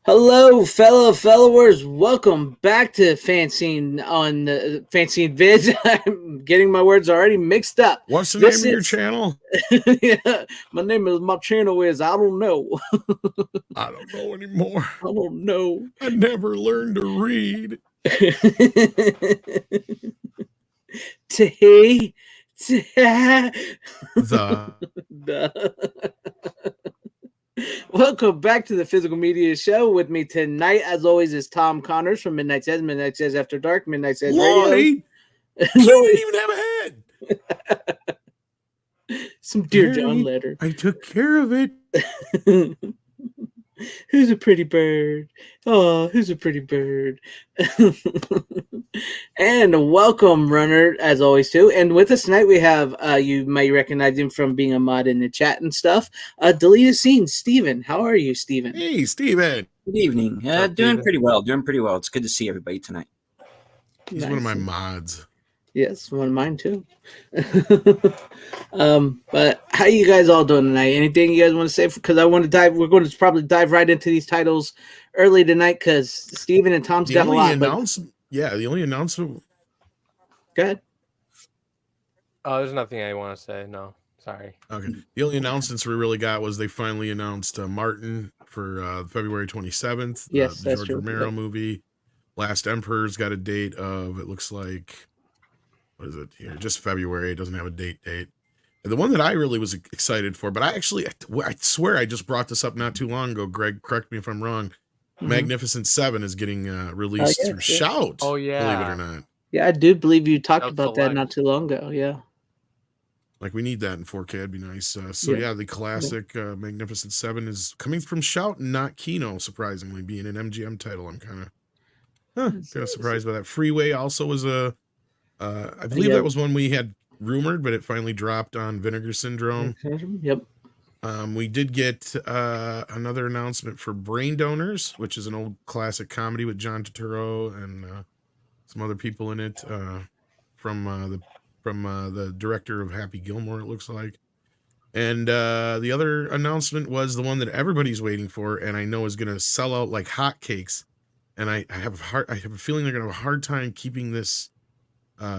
Hello, fellow followers. Welcome back to FanZcene on FanZcene Vids. I'm getting my words already mixed up. What's the name This of your is channel? yeah, my channel is I don't know. I don't know anymore. I don't know. I never learned to read. T- The Welcome back to the Physical Media Show. With me tonight, as always, is Tom Connors from Midnight Says After Dark, Midnight Says Radio. Lloyd didn't even have a head. Some Dear John letter. I took care of it. Who's a pretty bird? Oh, who's a pretty bird? And welcome, Runner, as always, too. And with us tonight, we have, you may recognize him from being a mod in the chat and stuff, Deleted Scene, Steven. How are you, Steven? Hey, Steven. Good evening. Doing pretty well. It's good to see everybody tonight. He's one of my mods. Yes, one of mine, too. But how you guys all doing tonight? Anything you guys want to say? Because we're going to probably dive right into these titles early tonight because Steven and Tom's got a lot. The only announcement. Go ahead. Oh, there's nothing I want to say. No, sorry. Okay. The only announcements we really got was they finally announced Martin for February 27th. Yes, the that's George true. Romero movie. Last Emperor's got a date of, it looks like, what is it here? Just February. It doesn't have a date. And the one that I really was excited for, but I swear I just brought this up not too long ago. Greg, correct me if I'm wrong. Mm-hmm. Magnificent Seven is getting released through Shout. Oh, yeah. Believe it or not. Yeah, I do believe you talked about that not too long ago. Yeah. Like, we need that in 4K. It'd be nice. The classic Magnificent Seven is coming from Shout, not Kino, surprisingly, being an MGM title. I'm kind of surprised by that. Freeway also was I believe that was one we had rumored, but it finally dropped on Vinegar Syndrome. Yep. We did get another announcement for Brain Donors, which is an old classic comedy with John Turturro and some other people in it from the director of Happy Gilmore, it looks like. And the other announcement was the one that everybody's waiting for, and I know is going to sell out like hotcakes. And I have a feeling they're going to have a hard time keeping this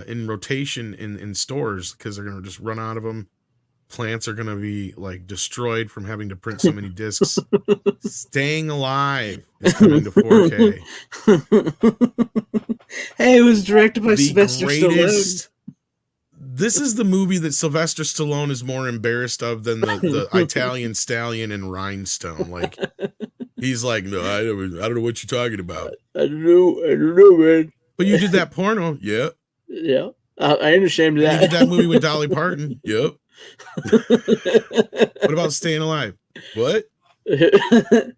in rotation in stores because they're going to just run out of them. Plants are going to be like destroyed from having to print so many discs. Staying Alive is coming to 4K. Hey, it was directed by Sylvester Stallone. This is the movie that Sylvester Stallone is more embarrassed of than the Italian Stallion and Rhinestone. Like, he's like, no, I don't know what you're talking about. I don't know, man. But you did that porno, yeah. Yeah, I ain't ashamed of that. You did that movie with Dolly Parton, yep. What about Staying Alive? What? It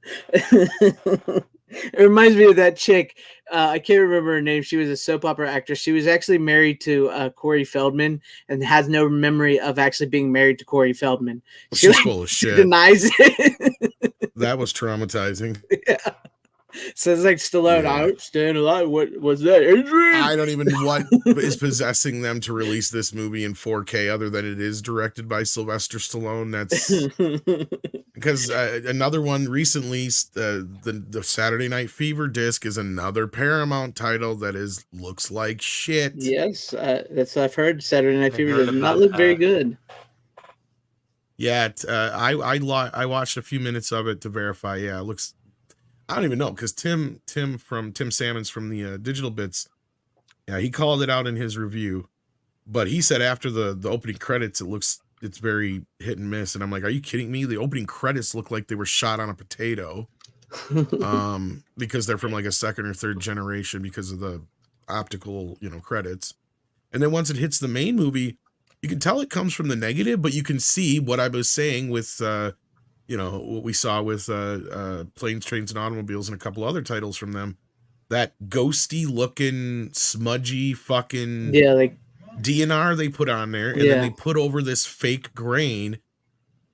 reminds me of that chick. I can't remember her name. She was a soap opera actress. She was actually married to Corey Feldman and has no memory of actually being married to Corey Feldman. She's full of shit. She denies it. That was traumatizing. Yeah. So it's like Stallone, I'm staying alive. What was that, Adrian? I don't even know what is possessing them to release this movie in 4K other than it is directed by Sylvester Stallone. That's because another one recently, the Saturday Night Fever disc is another Paramount title that looks like shit. Yes, that's I've heard. Saturday Night Fever does not look very good. Yeah, I watched a few minutes of it to verify. Yeah, it looks. I don't even know because Tim Salmons from the Digital Bits, yeah, he called it out in his review, but he said after the opening credits it's very hit and miss, and I'm like, are you kidding me? The opening credits look like they were shot on a potato, because they're from like a second or third generation because of the optical credits, and then once it hits the main movie, you can tell it comes from the negative, but you can see what I was saying with. What we saw with Planes, Trains, and Automobiles and a couple other titles from them. That ghosty looking, smudgy fucking like DNR they put on there. And then they put over this fake grain.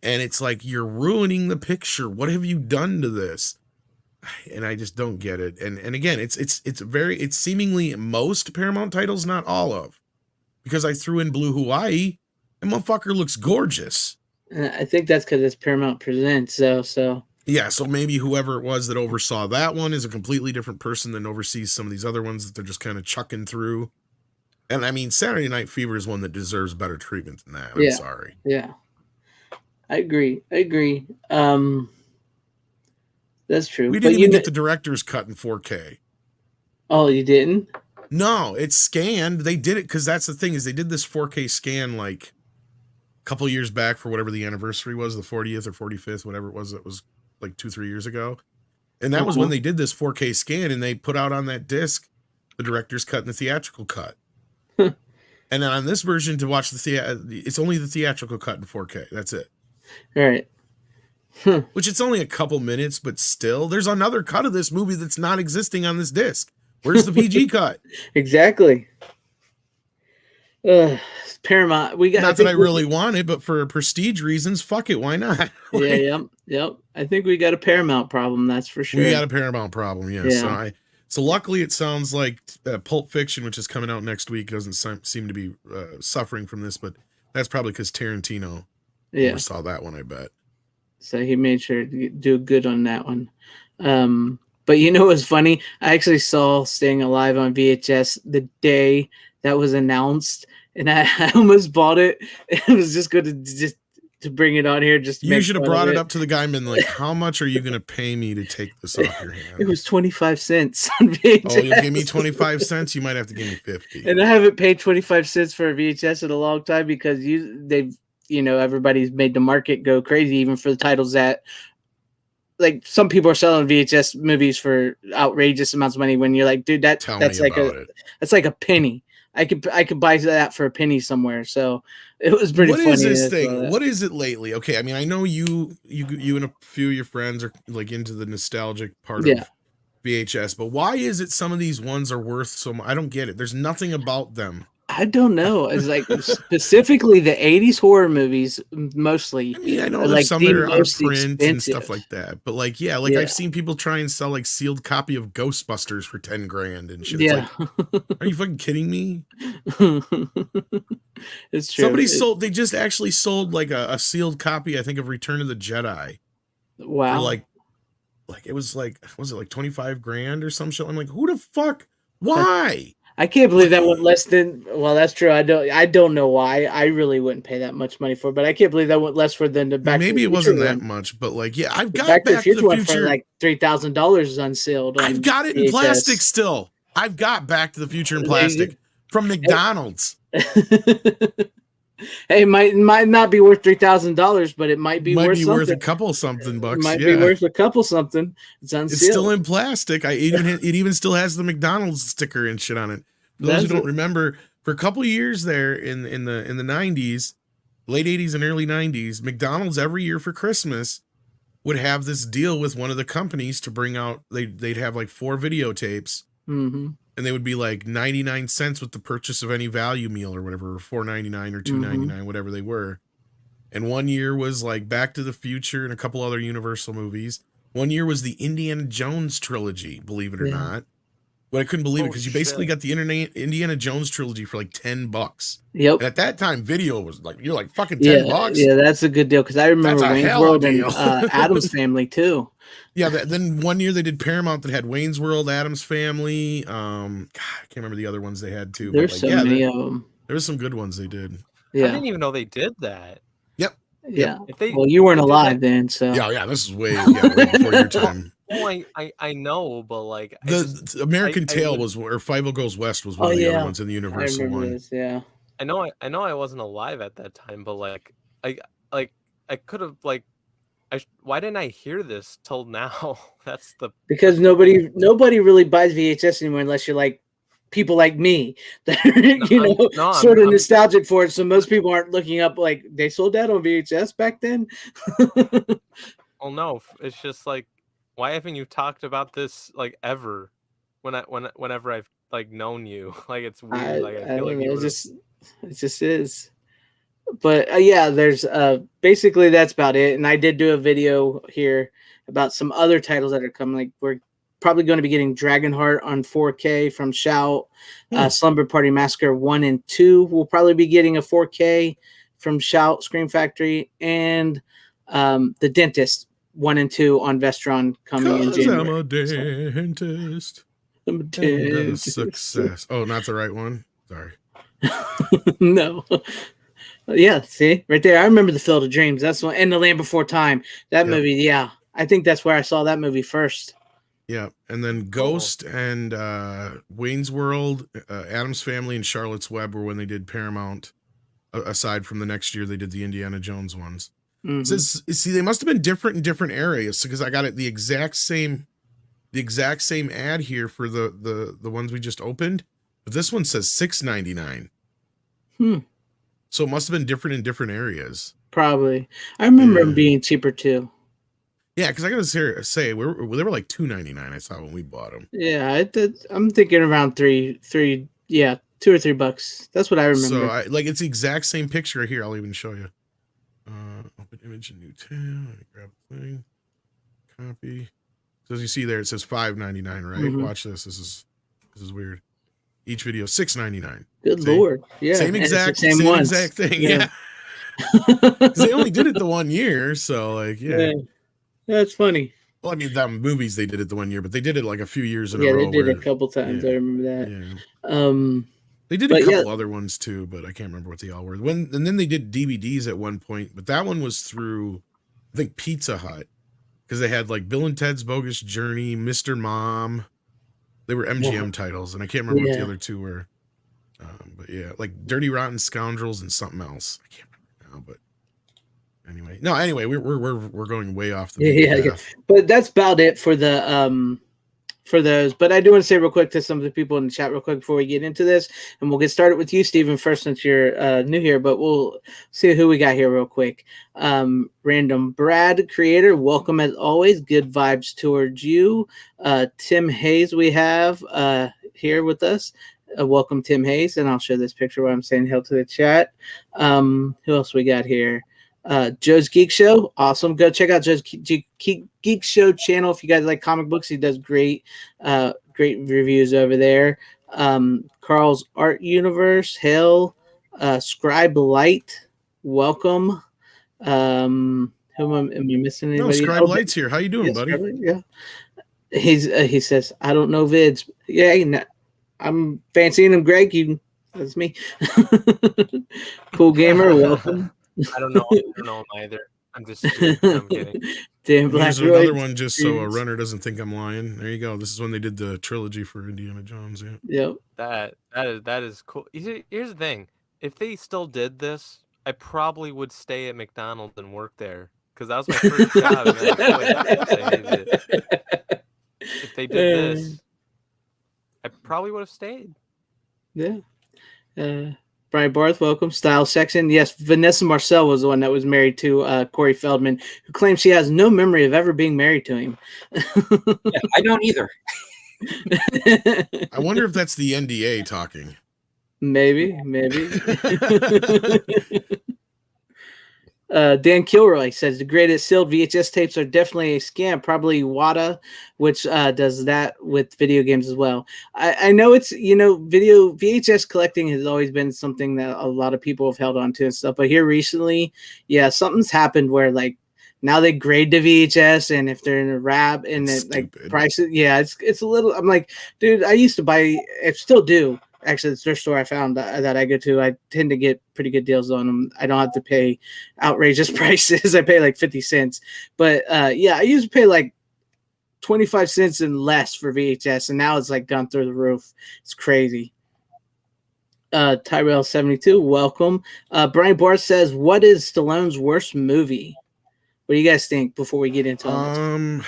And it's like, you're ruining the picture. What have you done to this? And I just don't get it. And again, it's seemingly most Paramount titles, not all of. Because I threw in Blue Hawaii, and motherfucker looks gorgeous. I think that's because it's Paramount Presents, so Yeah, so maybe whoever it was that oversaw that one is a completely different person than oversees some of these other ones that they're just kind of chucking through. And I mean, Saturday Night Fever is one that deserves better treatment than that. I'm Yeah. sorry. Yeah. I agree. That's true. We But didn't even get the director's cut in 4K. Oh, you didn't? No, it's scanned. They did it because that's the thing is they did this 4K scan like a couple years back for whatever the anniversary was, the 40th or 45th, whatever it was. That was like 2-3 years ago. And that was when they did this 4K scan, and they put out on that disc the director's cut and the theatrical cut. And then on this version, to watch it's only the theatrical cut in 4K. That's it. All right. Which it's only a couple minutes, but still, there's another cut of this movie that's not existing on this disc. Where's the PG cut? Exactly. Paramount. We got. Not that I really want it, but for prestige reasons, fuck it. Why not? Yep. I think we got a Paramount problem. That's for sure. We got a Paramount problem. Yes. Yeah. So luckily, it sounds like Pulp Fiction, which is coming out next week, doesn't seem to be suffering from this, but that's probably because Tarantino oversaw that one, I bet. So he made sure to do good on that one. But you know what's funny? I actually saw Staying Alive on VHS the day that was announced, and I almost bought it. It was just good to bring it on here. You should have brought it up to the guy and been like, "How much are you going to pay me to take this off your hand?" It was 25 cents on VHS. Oh, you'll give me 25 cents? You might have to give me 50. And I haven't paid 25 cents for a VHS in a long time because everybody's made the market go crazy, even for the titles that, like, some people are selling VHS movies for outrageous amounts of money. When you're like, dude, that's like a penny. I could buy that for a penny somewhere. So it was pretty funny. What is this thing? What is it lately? Okay, I mean, I know you and a few of your friends are like into the nostalgic part of VHS, but why is it some of these ones are worth so much? I don't get it. There's nothing about them. I don't know. It's like specifically the 80s horror movies, mostly. I mean, I know there's like some that are out of print and stuff like that, but like, I've seen people try and sell like sealed copy of Ghostbusters for 10 grand and shit. Yeah. It's like, are you fucking kidding me? It's true. They just actually sold like a sealed copy, I think, of Return of the Jedi. Wow. For like it was like, was it like 25 grand or some shit? I'm like, who the fuck? Why? I can't believe that went less than. Well, that's true. I don't know why. I really wouldn't pay that much money for it, but I can't believe that went less for than the Back. Maybe to the it wasn't one. that much, but like, yeah, I've got Back to the Future one for like $3,000 unsealed. I've got it in plastic still. I've got Back to the Future in plastic from McDonald's. Hey, it might not be worth $3,000, but it might be worth something. Worth a couple something bucks. It might be worth a couple something. It's unsealed. It's still in plastic. It even still has the McDonald's sticker and shit on it. For those who don't remember, for a couple of years there in the 90s, late 80s and early 90s, McDonald's every year for Christmas would have this deal with one of the companies to bring out. They'd have like 4 videotapes. Mm-hmm. And they would be like 99 cents with the purchase of any value meal or whatever, or $4.99 or $2.99, whatever they were. And one year was like Back to the Future and a couple other Universal movies. One year was the Indiana Jones trilogy, believe it or not. But I couldn't believe it because you basically got the Indiana Jones trilogy for like $10. Yep. And at that time, video was like, you're like fucking $10. Yeah, that's a good deal because I remember Wayne's World and Addams Family too. Yeah, then one year they did Paramount that had Wayne's World, Addams Family. God, I can't remember the other ones they had too. There's many of them. There was some good ones they did. Yeah. I didn't even know they did that. Yep. Yeah. Well, you weren't alive then, so. Yeah, this is way before your time. Oh, I know, but like the American Tail was, or Five Goes West was one of the other ones in the Universal one. Yeah. I know I wasn't alive at that time, but like I could have like why didn't I hear this till now? That's because nobody really buys VHS anymore unless you're like people like me that are sort of nostalgic for it. So most people aren't looking up like they sold that on VHS back then. Well, no, it's just like, why haven't you talked about this like ever? Whenever I've like known you, like it's weird. I feel like it just is. But there's basically that's about it. And I did do a video here about some other titles that are coming. Like we're probably going to be getting Dragonheart on 4K from Shout. Slumber Party Massacre 1 and 2 will probably be getting a 4K from Shout Scream Factory, and The Dentist 1 and 2 on Vestron coming in January. I'm a dentist. I'm a And a dentist. success. Oh, not the right one. Sorry. No. Yeah, see right there. I remember the Field of Dreams. That's one, and The Land Before Time. That movie. Yeah, I think that's where I saw that movie first. Yeah, and then Ghost and Wayne's World, Addams Family, and Charlotte's Web were when they did Paramount. Aside from the next year, they did the Indiana Jones ones. Mm-hmm. Says, see, they must have been different in different areas because I got it the exact same ad here for the ones we just opened, but this one says $6.99. So it must have been different in different areas. Probably. I remember them being cheaper too. Yeah, because I gotta say they were like $2.99. I thought when we bought them. Yeah, I'm thinking around three. Yeah, $2 or $3. That's what I remember. So it's the exact same picture here. I'll even show you. Open image in new tab. Let me grab the thing. Copy. So as you see there, it says $5.99. Right? Mm-hmm. Watch this. This is weird. Each video $6.99. Good Lord! Yeah, same exact thing. Yeah. They only did it the 1 year, so yeah. That's funny. Well, I mean, the movies they did it the 1 year, but they did it like a few years in a row. Yeah, they did it a couple times. I remember that. Yeah. They did a couple other ones too, but I can't remember what they all were. And then they did DVDs at one point, but that one was through, I think, Pizza Hut, because they had like Bill and Ted's Bogus Journey, Mr. Mom. They were MGM titles, and I can't remember what the other two were. But yeah, like Dirty Rotten Scoundrels and something else. I can't remember now, but anyway, we're going way off the path. But that's about it for the for those. But I do want to say real quick to some of the people in the chat real quick before we get into this, and we'll get started with you, Stephen, first since you're new here, but we'll see who we got here real quick. Random Brad Creator, welcome as always. Good vibes towards you. Tim Hayes we have here with us. Welcome, Tim Hayes, and I'll show this picture while I'm saying hello to the chat. Who else we got here? Joe's Geek Show, awesome. Go check out Joe's Geek Show channel if you guys like comic books. He does great reviews over there. Carl's Art Universe, Hell, Scribe Light, welcome. Who am I missing? Anybody? No, Scribe Light's here. How you doing, buddy? Yeah, he says I don't know vids. Yeah, I'm fancying him, Greg. That's me. Cool Gamer, welcome. I don't know him either. I'm just kidding. I'm kidding. Damn, Here's another one just so a runner doesn't think I'm lying. There you go. This is when they did the trilogy for Indiana Jones. Yeah. Yep. That is cool. Here's the thing. If they still did this, I probably would stay at McDonald's and work there because that was my first job. And I hated it. If they did this, I probably would have stayed. Yeah. Brian Barth, welcome. Style section. Yes, Vanessa Marcel was the one that was married to Corey Feldman, who claims she has no memory of ever being married to him. Yeah, I don't either. I wonder if that's the NDA talking. Maybe. Dan Kilroy says the greatest sealed VHS tapes are definitely a scam. Probably Wata, which does that with video games as well. I know it's video VHS collecting has always been something that a lot of people have held on to and stuff. But here recently, something's happened where like now they grade the VHS, and if they're in a wrap and it like prices, it's a little. I'm like, dude, I used to buy, I still do. Actually, the thrift store I found that I go to, I tend to get pretty good deals on them. I don't have to pay outrageous prices. I pay like 50 cents. But I used to pay like 25 cents and less for VHS, and now it's like gone through the roof. It's crazy. Tyrell72, welcome. Brian Barth says, what is Stallone's worst movie? What do you guys think before we get into I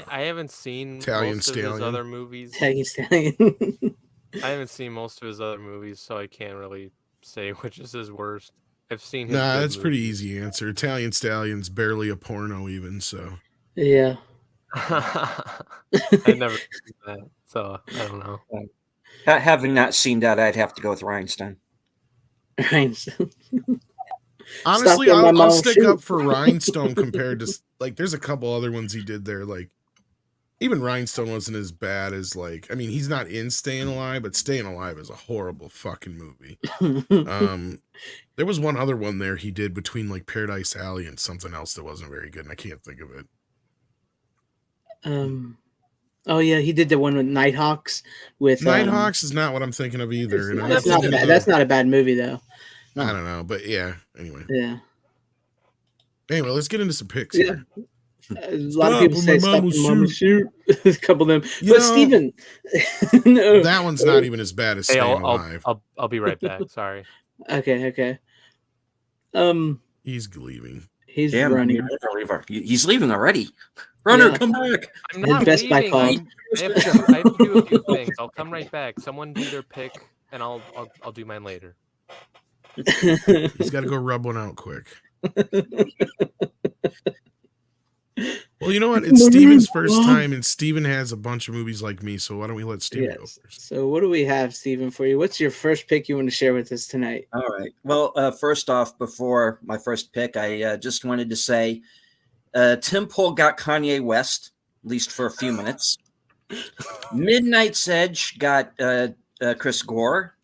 haven't seen Italian most of his other movies. Italian Stallion. I haven't seen most of his other movies, so I can't really say which is his worst. I've seen his that's pretty easy answer. Italian Stallion's barely a porno even, so. Yeah. I never seen that, so I don't know. Having not seen that, I'd have to go with Rhinestone. Honestly, I'll stick up for Rhinestone compared to, like, there's a couple other ones he did there, like even Rhinestone wasn't as bad as like. I mean, he's not in Staying Alive, but Staying Alive is a horrible fucking movie. There was one other one there he did between like Paradise Alley and something else that wasn't very good, and I can't think of it. Oh yeah, he did the one with Nighthawks. With Nighthawks is not what I'm thinking of either. And that's not bad. That's not a bad movie though. No. I don't know, but yeah. Anyway. Yeah. Anyway, let's get into some picks here. A lot of people say stop when mama shoot. A couple of them, but Steven, no, that one's not even as bad as Staying Alive. I'll be right back. Sorry. Okay. He's leaving. He's running. He's leaving already. Runner, come back. I'm not leaving. I have to do a few things. I'll come right back. Someone do their pick, and I'll do mine later. He's got to go rub one out quick. Well, you know what? It's Steven's first time, and Steven has a bunch of movies like me, so why don't we let Steven go first? So what do we have, Steven, for you? What's your first pick you want to share with us tonight? All right. Well, first off, before my first pick, I just wanted to say Tim Pool got Kanye West, at least for a few minutes. Midnight's Edge got Chris Gore.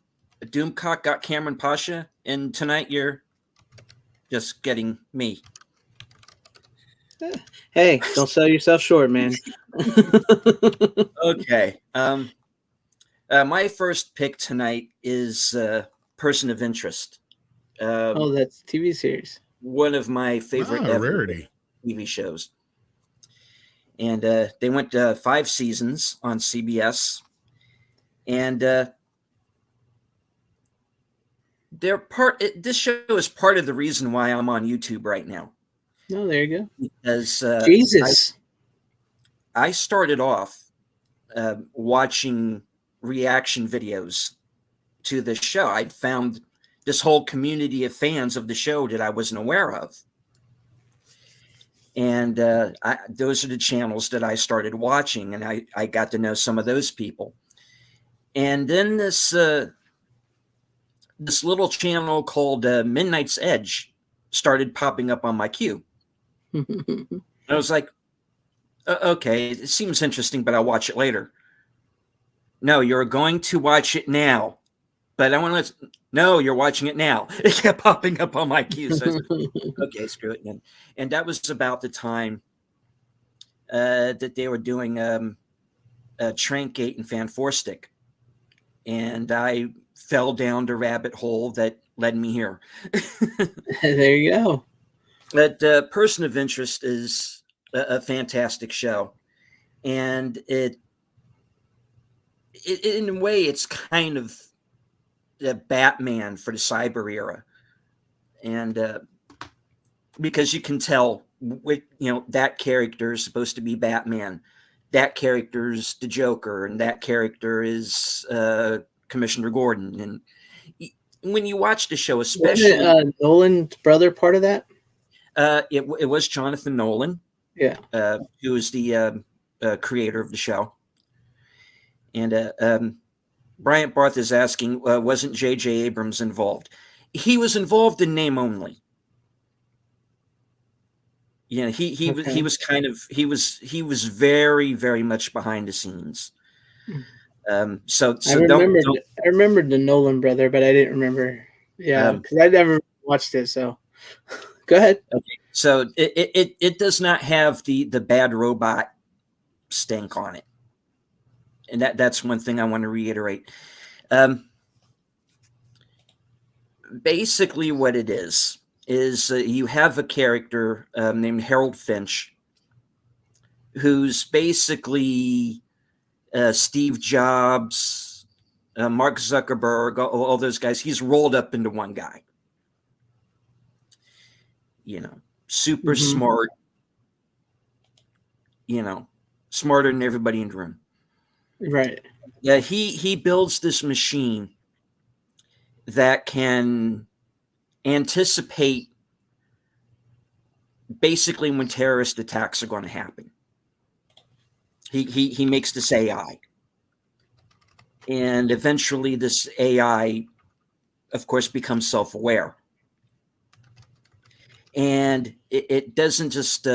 Doomcock got Cameron Pasha. And tonight you're just getting me. Hey, don't sell yourself short, man. Okay. My first pick tonight is Person of Interest. That's TV series. One of my favorite rarity TV shows. And they went 5 seasons on CBS. And this show is part of the reason why I'm on YouTube right now. Oh, there you go. Because Jesus, I started off watching reaction videos to the show. I'd found this whole community of fans of the show that I wasn't aware of. And those are the channels that I started watching, and I got to know some of those people. And then this little channel called Midnight's Edge started popping up on my queue. I was like, okay, it seems interesting, but I'll watch it later. No, you're going to watch it now. But I want to no, you're watching it now. It kept popping up on my queue. So I said, okay, screw it. And that was about the time that they were doing Trankgate and Fan4Stick. And I fell down the rabbit hole that led me here. There you go. That Person of Interest is a fantastic show, and it in a way it's kind of the Batman for the cyber era, and because you can tell, that character is supposed to be Batman, that character's the Joker, and that character is Commissioner Gordon, and when you watch the show, especially Nolan's brother, part of that. It was Jonathan Nolan, who is the creator of the show. And Bryant Barth is asking, wasn't J.J. Abrams involved? He was involved in name only. He was very, very much behind the scenes. So I remembered the Nolan brother, but I didn't remember. Yeah, because I never watched it. So go ahead. Okay, so it does not have the bad robot stink on it, and that's one thing I want to reiterate. Basically, what it is you have a character named Harold Finch, who's basically Steve Jobs, Mark Zuckerberg, all those guys. He's rolled up into one guy. Super smart, smarter than everybody in the room. Right. Yeah, he builds this machine that can anticipate basically when terrorist attacks are going to happen. He makes this AI. And eventually this AI, of course, becomes self-aware. And it doesn't just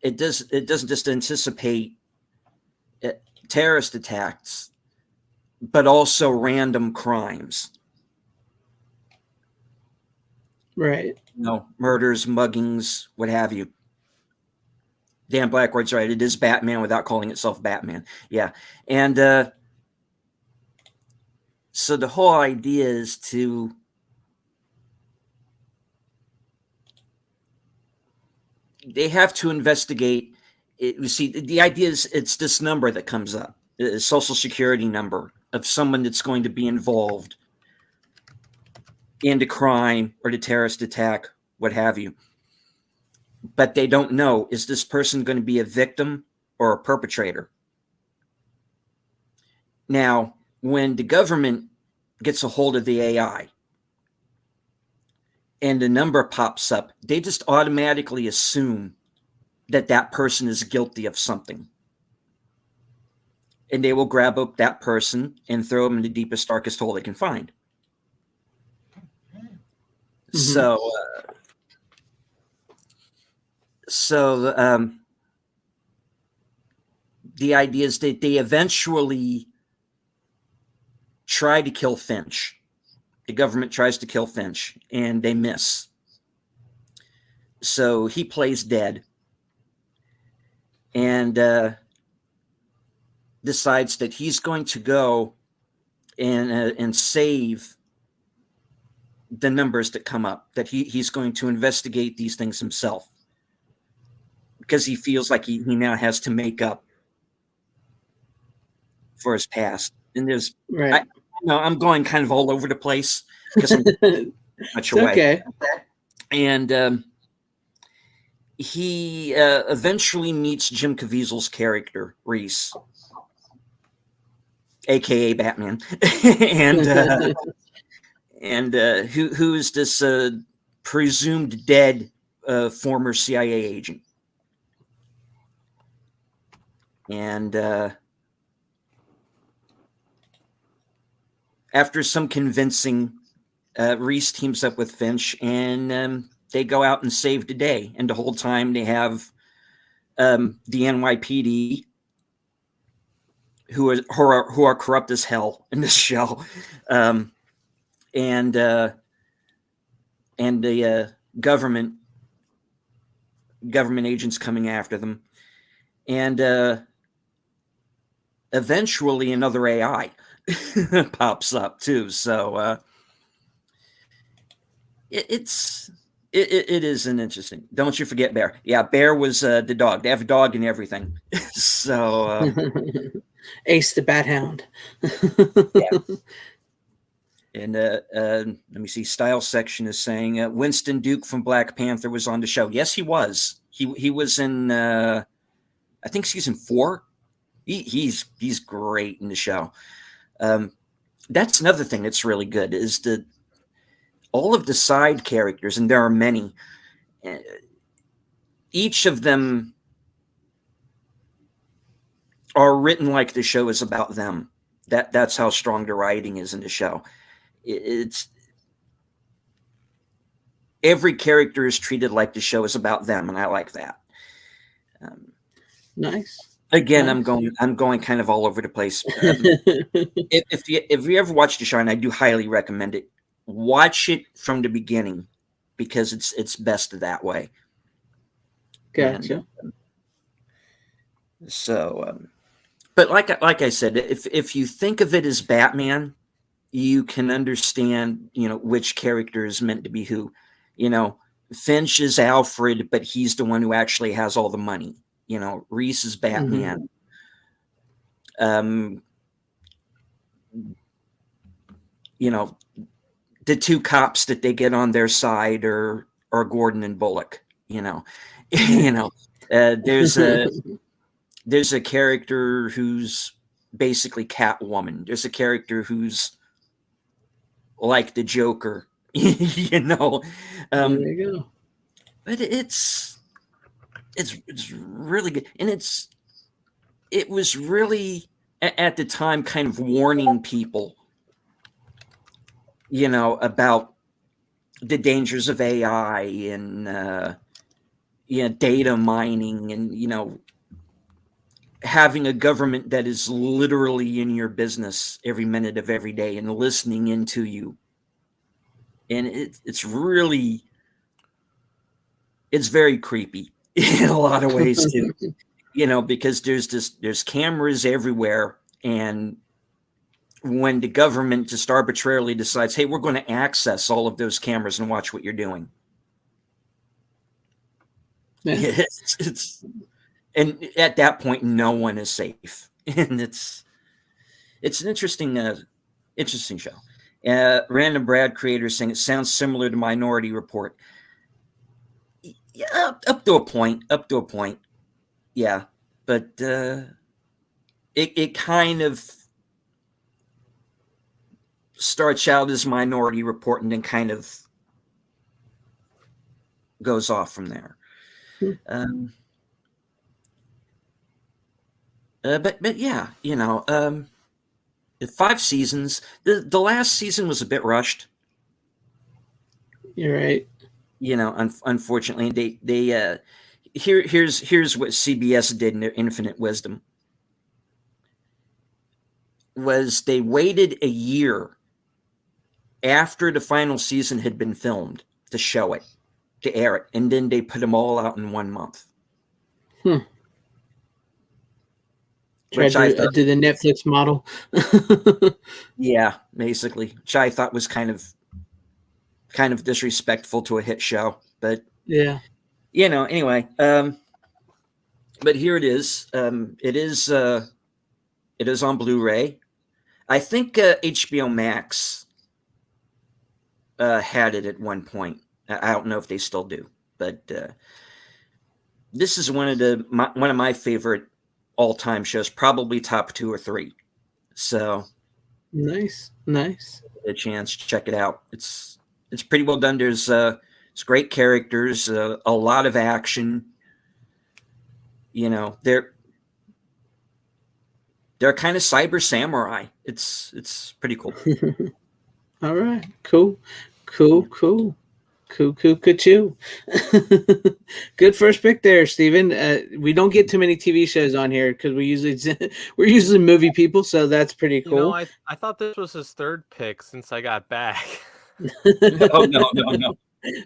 anticipate terrorist attacks, but also random crimes. Right. Murders, muggings, what have you. Dan Blackwood's right. It is Batman without calling itself Batman. Yeah. And so the whole idea is they have to investigate it. You see, the idea is it's this number that comes up, a social security number of someone that's going to be involved in the crime or the terrorist attack, what have you. But they don't know, is this person going to be a victim or a perpetrator? Now, when the government gets a hold of the AI and the number pops up, they just automatically assume that that person is guilty of something. And they will grab up that person and throw them in the deepest, darkest hole they can find. Mm-hmm. So the idea is that they eventually try to kill Finch. The government tries to kill Finch, and they miss. So he plays dead and decides that he's going to go and save the numbers that come up, that he's going to investigate these things himself, because he feels like he now has to make up for his past. And there's, right. I'm going kind of all over the place because I'm much away. Okay. And he eventually meets Jim Caviezel's character, Reese, aka Batman, and who is this presumed dead former CIA agent. And after some convincing, Reese teams up with Finch, and they go out and save the day. And the whole time they have the NYPD, who are corrupt as hell in this show, and the government agents coming after them, and eventually another AI pops up too. So it is an interesting. Don't you forget Bear? Yeah, Bear was the dog. They have a dog and everything. So Ace the Bat Hound. Yeah. And let me see. Style section is saying Winston Duke from Black Panther was on the show. Yes, he was. He was in I think season 4. He's great in the show. That's another thing that's really good is all of the side characters, and there are many. Each of them are written like the show is about them. That's how strong the writing is in the show. It's every character is treated like the show is about them, and I like that. Nice. Again, nice. I'm going kind of all over the place. If you ever watch the show, and I do highly recommend it, watch it from the beginning because it's best that way. Gotcha. And, so, but like I said, if you think of it as Batman, you can understand, which character is meant to be who. Finch is Alfred, but he's the one who actually has all the money. Reese is Batman. Mm-hmm. The two cops that they get on their side are Gordon and Bullock. There's a character who's basically Catwoman. There's a character who's like the Joker. There you go. But it's really good, and it was really at the time kind of warning people, about the dangers of AI and data mining, and having a government that is literally in your business every minute of every day and listening into you. And it's really, it's very creepy in a lot of ways too, because there's cameras everywhere. And when the government just arbitrarily decides, hey, we're going to access all of those cameras and watch what you're doing. Yeah. And at that point, no one is safe. And it's an interesting show. Random Brad creator saying it sounds similar to Minority Report. Yeah, up to a point. Yeah, but it kind of starts out as Minority Report and then kind of goes off from there. But yeah, 5 seasons. The last season was a bit rushed. You're right. Unfortunately, they here's what CBS did in their infinite wisdom. Was they waited a year after the final season had been filmed to show it, to air it, and then they put them all out in 1 month. Tried to do the Netflix model. Yeah, basically, which I thought was kind of disrespectful to a hit show, but yeah, anyway. But here it is. It is on Blu-ray. I think HBO Max had it at one point. I don't know if they still do, but this is one of my favorite all-time shows, probably top 2 or 3. So nice. A chance to check it out. It's pretty well done. There's it's great characters, a lot of action. They're kind of cyber samurai. It's pretty cool. All right, cool. Good first pick there, Steven. We don't get too many TV shows on here because we're usually movie people, so that's pretty cool. I thought this was his third pick since I got back. Oh no.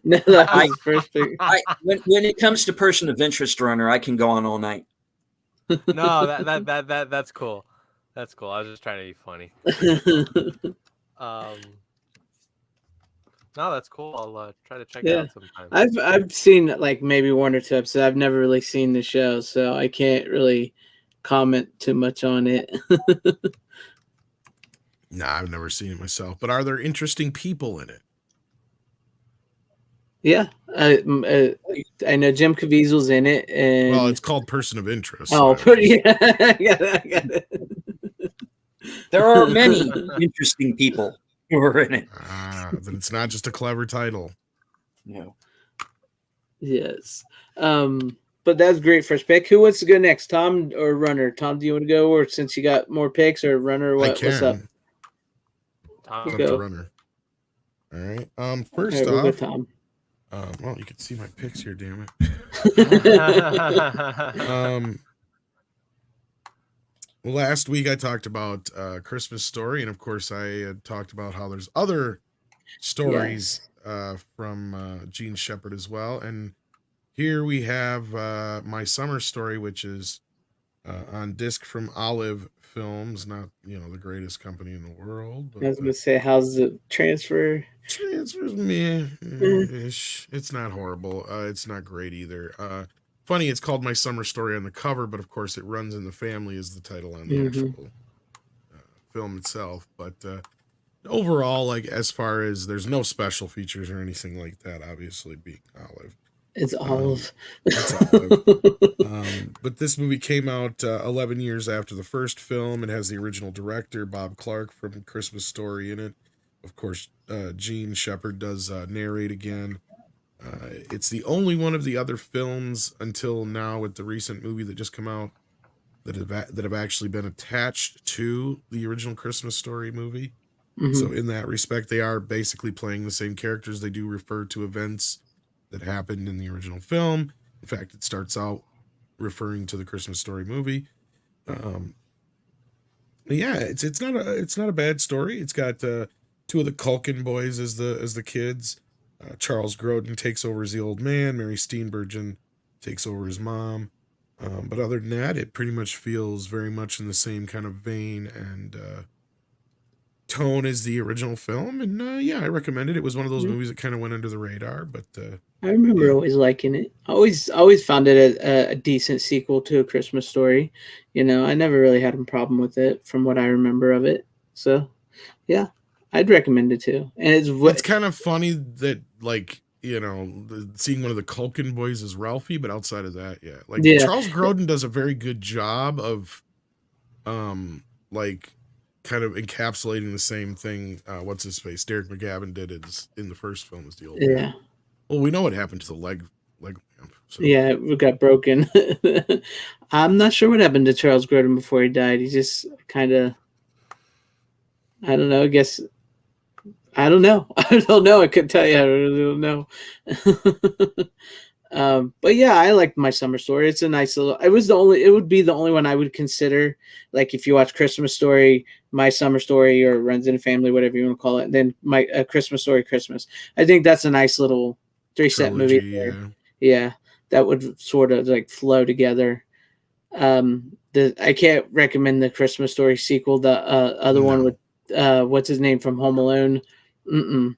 No, that was his first pick. When it comes to person of interest, Runner, I can go on all night. No, that's cool. That's cool. I was just trying to be funny. No, that's cool. I'll try to check it out sometime. I've seen like maybe 1 or 2 episodes. I've never really seen the show, so I can't really comment too much on it. Nah, I've never seen it myself. But are there interesting people in it? Yeah, I know Jim Caviezel's in it, and well, it's called Person of Interest. Oh, so yeah, I got it. There are many interesting people who are in it. Then it's not just a clever title. No. Yes. But that's great first pick. Who wants to go next, Tom or Runner? Tom, do you want to go, or since you got more picks, or Runner? What's up? Tom, go. Runner. All right. First we'll off, go Tom. Well, you can see my picks here, damn it. Last week I talked about Christmas Story, and of course I had talked about how there's other stories from Gene Shepard as well. And here we have My Summer Story, which is on disc from Olive Films, not the greatest company in the world. But, I was gonna say, how's the transfer? Transfer's meh-ish. It's not horrible. It's not great either. Funny, it's called My Summer Story on the cover, but of course it runs in the family as the title on the actual film itself. But overall, like as far as there's no special features or anything like that, obviously being Olive. It's Olive. It's Olive. But this movie came out 11 years after the first film. It has the original director, Bob Clark, from Christmas Story in it. Of course, Gene Shepard does narrate again. It's the only one of the other films until now with the recent movie that just come out that have actually been attached to the original Christmas Story movie. So in that respect, they are basically playing the same characters. They do refer to events that happened in the original film. In fact, it starts out referring to the Christmas Story movie. Um, yeah, it's not a bad story. It's got two of the Culkin boys as the kids. Charles Grodin takes over as the old man. Mary Steenburgen takes over as mom. But other than that, it pretty much feels very much in the same kind of vein and tone as the original film. And yeah, I recommend it. It was one of those movies that kind of went under the radar, but I remember yeah. always liking it. Always found it a decent sequel to A Christmas Story. You know, I never really had a problem with it from what I remember of it. So, yeah, I'd recommend it too. And it's kind of funny that like seeing one of the Culkin boys as Ralphie, but outside of that, yeah, like Charles Grodin does a very good job of, like kind of encapsulating the same thing. What's his face? Derek McGavin did it in the first film as the old man. Well, we know what happened to the leg lamp. So. Yeah, it got broken. I'm not sure what happened to Charles Grodin before he died. He just kind of, I don't know. I guess I don't know. I don't know. I couldn't tell you. I really don't know. But yeah, I liked My Summer Story. It's a nice little. It would be the only one I would consider. Like if you watch Christmas Story, My Summer Story, or Runs in a Family, whatever you want to call it, then my Christmas Story, Christmas. I think that's a nice little 3-set movie. Yeah, that would sort of like flow together. I can't recommend the Christmas Story sequel. The other one with what's his name from Home Alone. No.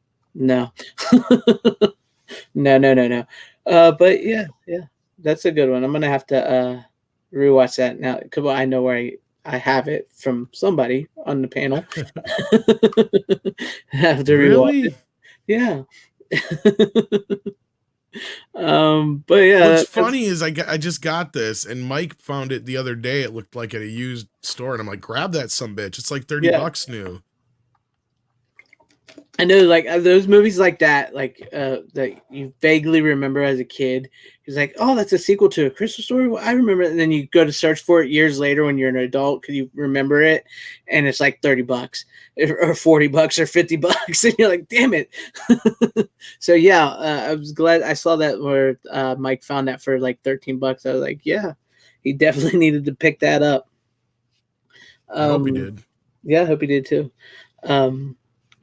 No. But yeah, that's a good one. I'm gonna have to rewatch that now because I know where I have it from somebody on the panel. I have to rewatch it. Yeah. But yeah, what's funny is I just got this and Mike found it the other day. It looked like at a used store and I'm like, grab that sumbitch. It's like $30 new. I know, like those movies like that, that you vaguely remember as a kid. It's like, oh, that's a sequel to A Christmas Story. Well, I remember it. And then you go to search for it years later when you're an adult because you remember it, and it's like $30 or $40 or $50, and you're like, damn it. So yeah, I was glad I saw that where Mike found that for like $13. I was like, yeah, he definitely needed to pick that up. I hope he did. Yeah, I hope he did too.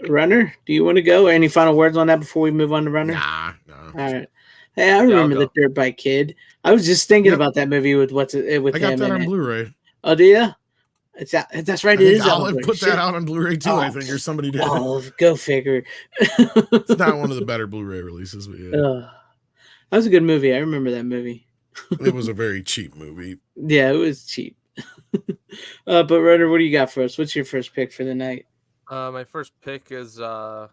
Runner, do you want to go? Any final words on that before we move on to Runner? Nah. All right. Hey, I remember the Dirt Bike Kid. I was just thinking about that movie with I got that on Blu-ray. Oh, do you? That's right. It is. I'll put that out on Blu-ray too. I think, or somebody did. Oh, go figure. It's not one of the better Bluray releases, but yeah. That was a good movie. I remember that movie. It was a very cheap movie. Yeah, it was cheap. But Runner, what do you got for us? What's your first pick for the night? My first pick is it's a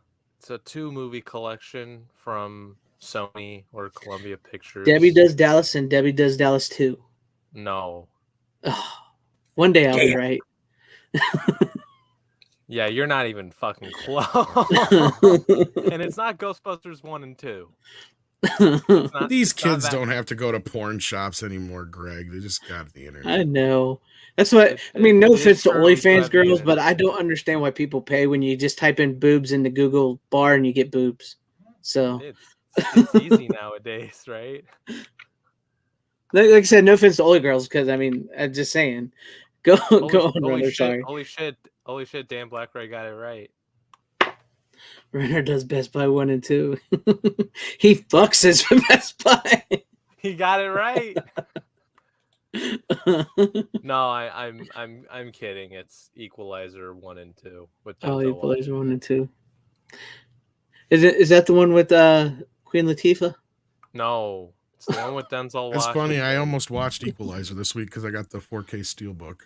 2-movie collection from Sony or Columbia Pictures. Debbie Does Dallas and Debbie Does Dallas 2. No. Oh, one day I'll be right. Yeah, you're not even fucking close. And it's not Ghostbusters 1 and 2. These kids don't have to go to porn shops anymore, Greg. They just got the internet. I know. That's what I mean. No offense to OnlyFans girls, but I don't understand why people pay when you just type in boobs in the Google bar and you get boobs. So it's easy nowadays, right? Like I said, no offense to Only girls, because I mean, I'm just saying. Go on, Runner. Sorry. Holy shit! Dan Blackray got it right. Runner does Best Buy 1 and 2. He fucks his Best Buy. He got it right. No, I'm kidding. It's Equalizer 1 and 2 with Denzel Equalizer 1 and 2. Is that the one with Queen Latifah? No, it's the one with Denzel Washington. It's funny. I almost watched Equalizer this week because I got the 4K Steelbook.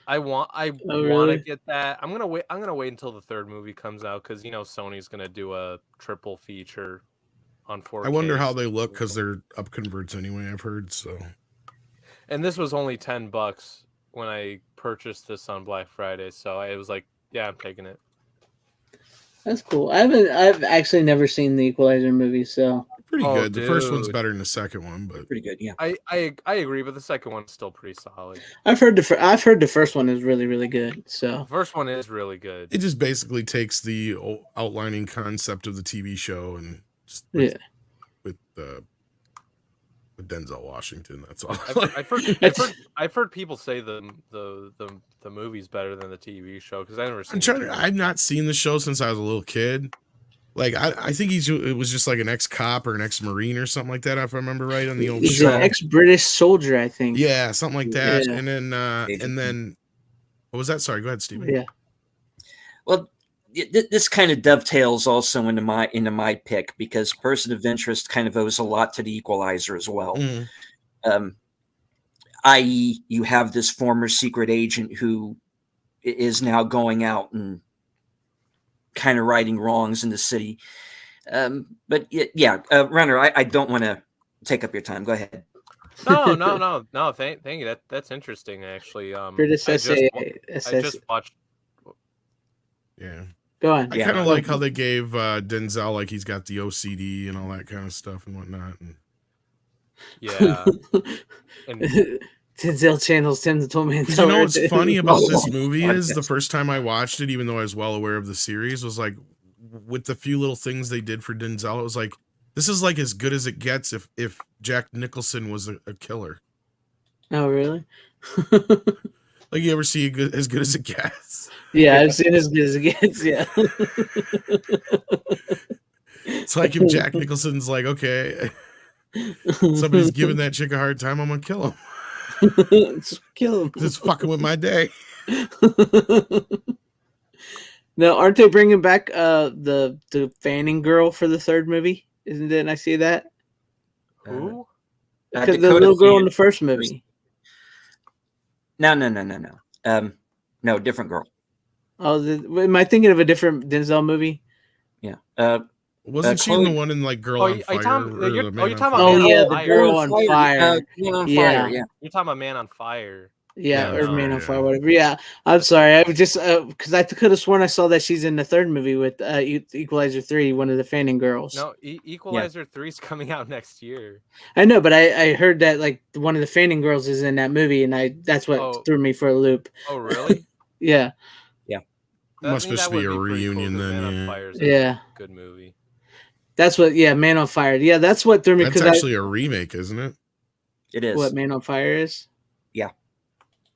I want to get that. I'm gonna wait until the third movie comes out because Sony's gonna do a triple feature on 4K. I wonder how they look because they're up converts anyway. I've heard so. And this was only $10 when I purchased this on Black Friday, so I was like, yeah, I'm taking it. That's cool. I've actually never seen the Equalizer movie, so pretty good. The first one's better than the second one, but pretty good. Yeah, I agree, but the second one's still pretty solid. I've heard the first one is really, really good. So the first one is really good. It just basically takes the outlining concept of the TV show and just with with Denzel Washington. That's all. I've heard people say the movie's better than the TV show because I never seen. I've not seen the show since I was a little kid. Like I think it was just like an ex-cop or an ex-marine or something like that, if I remember right, on the old He's show. an ex-British soldier, I think. Yeah, something like that. Yeah. And then what was that? Sorry, go ahead, Steven. Yeah. Well, this kind of dovetails also into my pick because Person of Interest kind of owes a lot to The Equalizer as well. I.e., you have this former secret agent who is now going out and kind of righting wrongs in the city. But yeah, Renner, I don't want to take up your time. Go ahead. No. Thank you. That's interesting, actually. British I SAS. just watched. Yeah. Go on. I kind of like how they gave Denzel, like he's got the OCD and all that kind of stuff and whatnot. And... Yeah. And Denzel channels Tim the Toolman. You know what's funny about this movie is the first time I watched it, even though I was well aware of the series, was like with the few little things they did for Denzel, it was like, this is like as good as it gets if Jack Nicholson was a killer. Oh, really? Like, you ever see as good as it gets? Yeah, I've seen as good as it gets, yeah. It's like if Jack Nicholson's like, okay, somebody's giving that chick a hard time, I'm going to kill him. Just kill him. It's fucking with my day. Now, aren't they bringing back the Fanning girl for the third movie? Didn't I see that? who? Because the little girl in the first movie. No. No, different girl. Oh, am I thinking of a different Denzel movie? Yeah. Wasn't she Chloe... the one in like Girl Oh, on are Fire? you talking about Oh, Man yeah, on the Fire? girl on fire. Man on Yeah. Fire, yeah. You're talking about Man on Fire. Yeah, Yeah, or no, Man on yeah. Fire, whatever. Yeah, I'm sorry. I was just because I could have sworn I saw that she's in the third movie with Equalizer 3, one of the Fanning girls. No, Equalizer 3 is coming out next year. I know, but I heard that like one of the Fanning girls is in that movie, and that's what threw me for a loop. Oh, really? Yeah. Must just be a reunion then. Man Yeah. on Fire's Yeah. a good movie. That's what. Yeah, Man on Fire. Yeah, that's what threw me. That's actually a remake, isn't it? It is. What Man on Fire is? Yeah.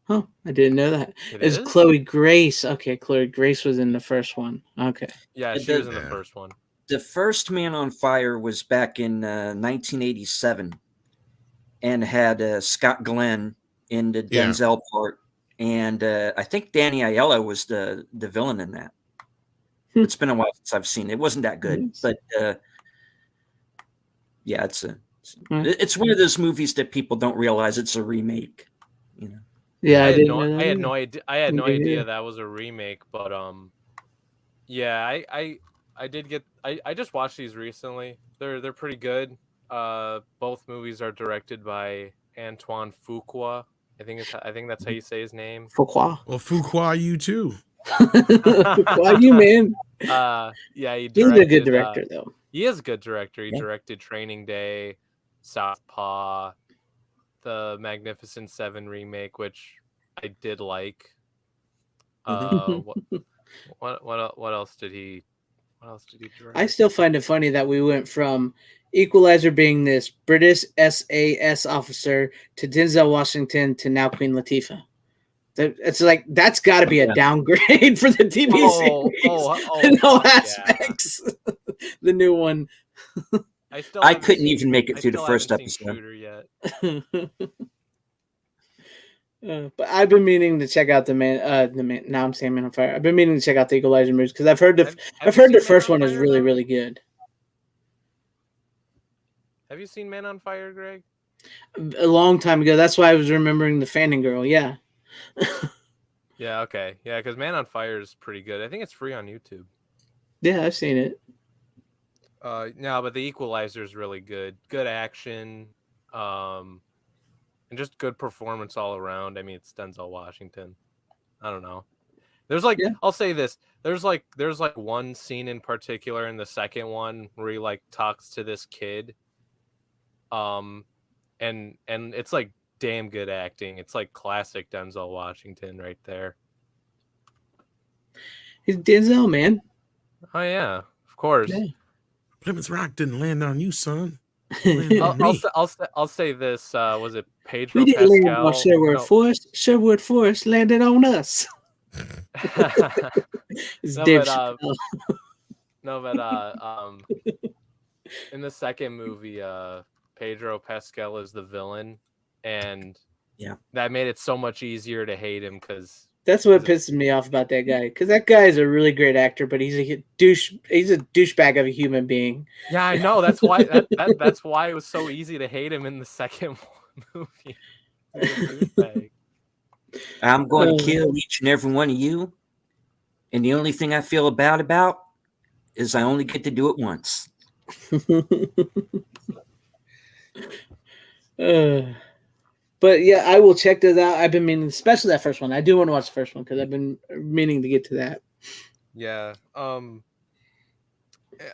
Huh? I didn't know that. It It's is? Chloe Grace. Okay, Chloe Grace was in the first one. Okay. Yeah, she was in the first one. The first Man on Fire was back in 1987 and had Scott Glenn in the Denzel part. And I think Danny Aiello was the villain in that. It's been a while since I've seen it. It wasn't that good, but yeah, it's one of those movies that people don't realize it's a remake. You know. Yeah, I had no Me idea neither. that was a remake, but yeah, I did get I just watched these recently. They're pretty good. Both movies are directed by Antoine Fuqua. I think that's how you say his name. Fuqua. Well, Fuqua, you too. Fuqua, you man. Yeah, He's a good director, though. He is a good director. He Yeah. directed Training Day, Southpaw, the Magnificent Seven remake, which I did like. What else did he? What else did he direct? I still find it funny that we went from Equalizer being this British SAS officer to Denzel Washington to now Queen Latifah. It's like that's got to be a downgrade for the TV series in all aspects. The new one. I couldn't even make it through the first episode. But I've been meaning to check out the man. Now I'm saying Man on Fire. I've been meaning to check out the Equalizer movies because I've heard the first one is really, really good. Have you seen Man on Fire, Greg? A long time ago. That's why I was remembering the Fanning girl. Yeah. Yeah. Okay. Yeah, because Man on Fire is pretty good. I think it's free on YouTube. Yeah, I've seen it. No, but the Equalizer is really good. Good action, and just good performance all around. I mean, it's Denzel Washington. I don't know. There's I'll say this. There's one scene in particular in the second one where he like talks to this kid. And it's like damn good acting. It's like classic Denzel Washington right there. He's Denzel, man. Oh yeah, of course. Yeah. Plymouth Rock didn't land on you, son. I'll say this. Was it Pedro We didn't land on Pascal? Sherwood Forest. Sherwood Forest landed on us. It's No, Dave but Chappelle. no, but in the second movie, Pedro Pascal is the villain, and Yeah. that made it so much easier to hate him because That's what pisses me off about that guy, because that guy is a really great actor, but he's a douche. He's a douchebag of a human being. yeah, I know that's why that's why it was so easy to hate him in the second movie. He's a douchebag. I'm going to kill each and every one of you, and the only thing I feel bad about is I only get to do it once. But yeah, I will check those out. I've been meaning, especially that first one. I do want to watch the first one because I've been meaning to get to that. Yeah. And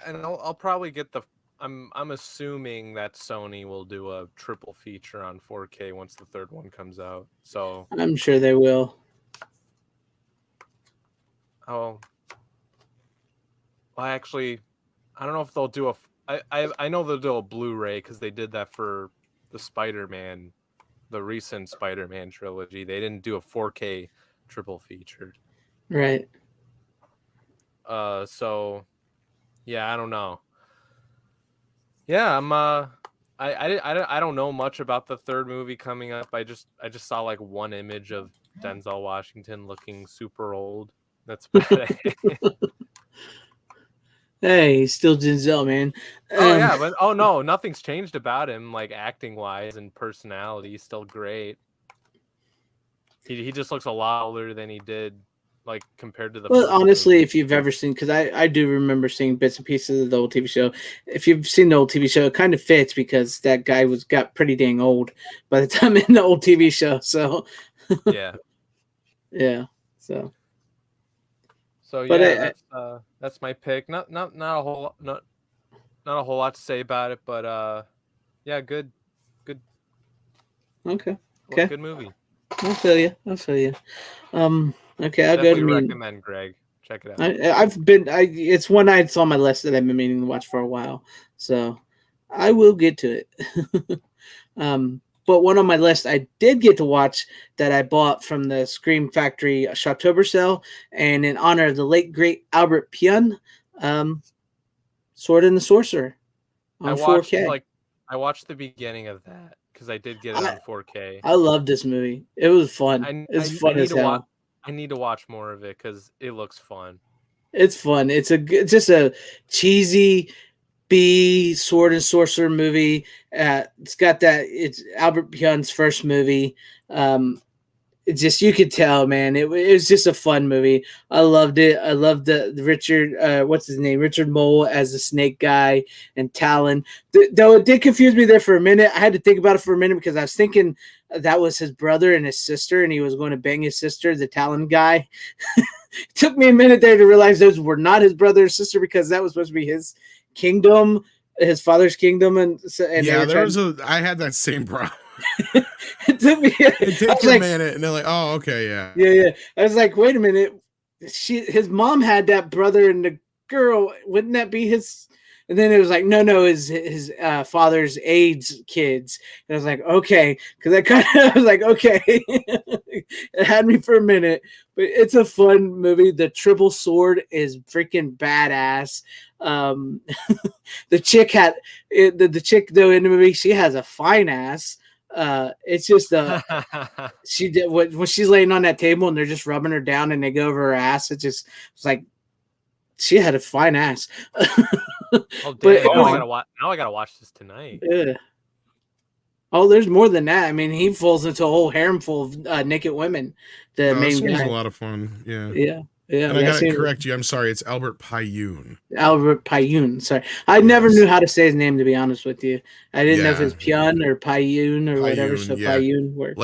I'll probably get the. I'm assuming that Sony will do a triple feature on 4K once the third one comes out. So I'm sure they will. well, actually, I don't know if they'll do a. I know they'll do a Blu-ray because they did that for the Spider-Man, the recent Spider-Man trilogy. They didn't do a 4K triple feature. Right. So yeah, I don't know. Yeah, I don't know much about the third movie coming up. I just saw like one image of Denzel Washington looking super old. That's about it. Hey, he's still Denzel, man. Oh yeah, but no, nothing's changed about him, like acting wise and personality. He's still great. He just looks a lot older than he did, like compared to the. Well, first honestly, movie. if you've ever seen, because I do remember seeing bits and pieces of the old TV show. If you've seen the old TV show, it kind of fits because that guy got pretty dang old by the time in the old TV show. So Yeah. yeah. So But yeah, that's my pick. Not a whole lot to say about it, but yeah, good. Okay. Good movie. I'll feel you. Okay, I'll Definitely go to recommend, Greg. Check it out. It's one I saw on my list that I've been meaning to watch for a while, so I will get to it. But one on my list I did get to watch that I bought from the Scream Factory Shocktober sale, and in honor of the late great Albert Pyun, Sword and the Sorcerer on 4K. I watched the beginning of that because I did get it on 4K. I love this movie. It was fun. It's fun as hell. I need to watch more of it because it looks fun. It's fun. It's just a cheesy B sword and sorcerer movie. It's got that. It's Albert Pyun's first movie. It just, you could tell, man. It was just a fun movie. I loved it. I loved the Richard. What's his name? Richard Mole as the snake guy and Talon. Though it did confuse me there for a minute. I had to think about it for a minute because I was thinking that was his brother and his sister, and he was going to bang his sister, the Talon guy. It took me a minute there to realize those were not his brother and sister because that was supposed to be his kingdom, his father's kingdom, and yeah, I had that same problem. It took me. It takes a minute, and they're like, "Oh, okay, yeah." Yeah. I was like, "Wait a minute, his mom had that brother and the girl. Wouldn't that be his?" And then it was like, "No, his father's AIDS kids." And I was like, "Okay," because I was like, "Okay." It had me for a minute, but it's a fun movie. The triple sword is freaking badass. The chick the chick though in the movie, she has a fine ass. It's just she did when she's laying on that table and they're just rubbing her down and they go over her ass. It's like she had a fine ass. Oh damn! Now I gotta watch this tonight. Yeah. Oh, there's more than that. I mean, he falls into a whole harem full of naked women. The main this guy. was a lot of fun. Yeah. And I gotta correct you. I'm sorry. It's Albert Pyun. Albert Pyun. Sorry, I never knew how to say his name. To be honest with you, I didn't know if it's Pyun or Pyun or whatever. So Pyun works.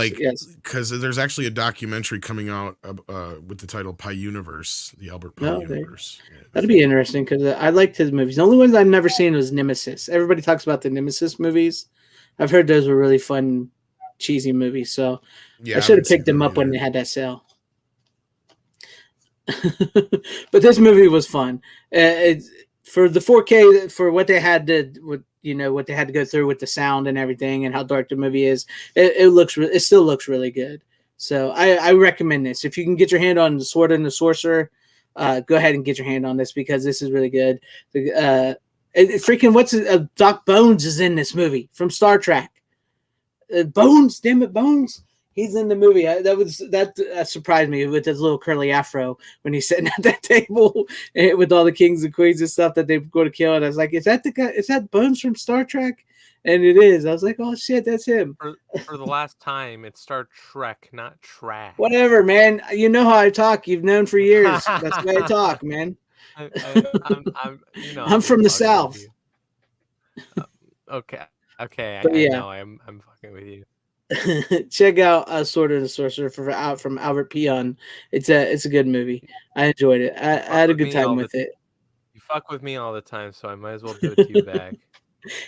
Because there's actually a documentary coming out with the title Pyuniverse, the Albert Pyuniverse. That'd be interesting because I liked his movies. The only ones I've never seen was Nemesis. Everybody talks about the Nemesis movies. I've heard those were really fun, cheesy movies. So I should have picked them up when they had that sale. But this movie was fun. For the 4K, for what they had, what they had to go through with the sound and everything, and how dark the movie is. It still looks really good. So I recommend this. If you can get your hand on the Sword and the Sorcerer, go ahead and get your hand on this, because this is really good. Freaking Doc Bones is in this movie from Star Trek. Bones, damn it, Bones. He's in the movie. That surprised me with his little curly afro when he's sitting at that table with all the kings and queens and stuff that they go to kill. And I was like, is that the guy? Is that Bones from Star Trek? And it is. I was like, oh shit, that's him. For the last time, it's Star Trek, not trash. Whatever, man. You know how I talk. You've known for years. That's the way I talk, man. I'm from the South. Okay. I yeah. know. I'm fucking with you. Check out Sword and the Sorcerer from Albert Pion. It's a good movie. I enjoyed it. I had a good time with it. You fuck with me all the time, so I might as well do it to you back.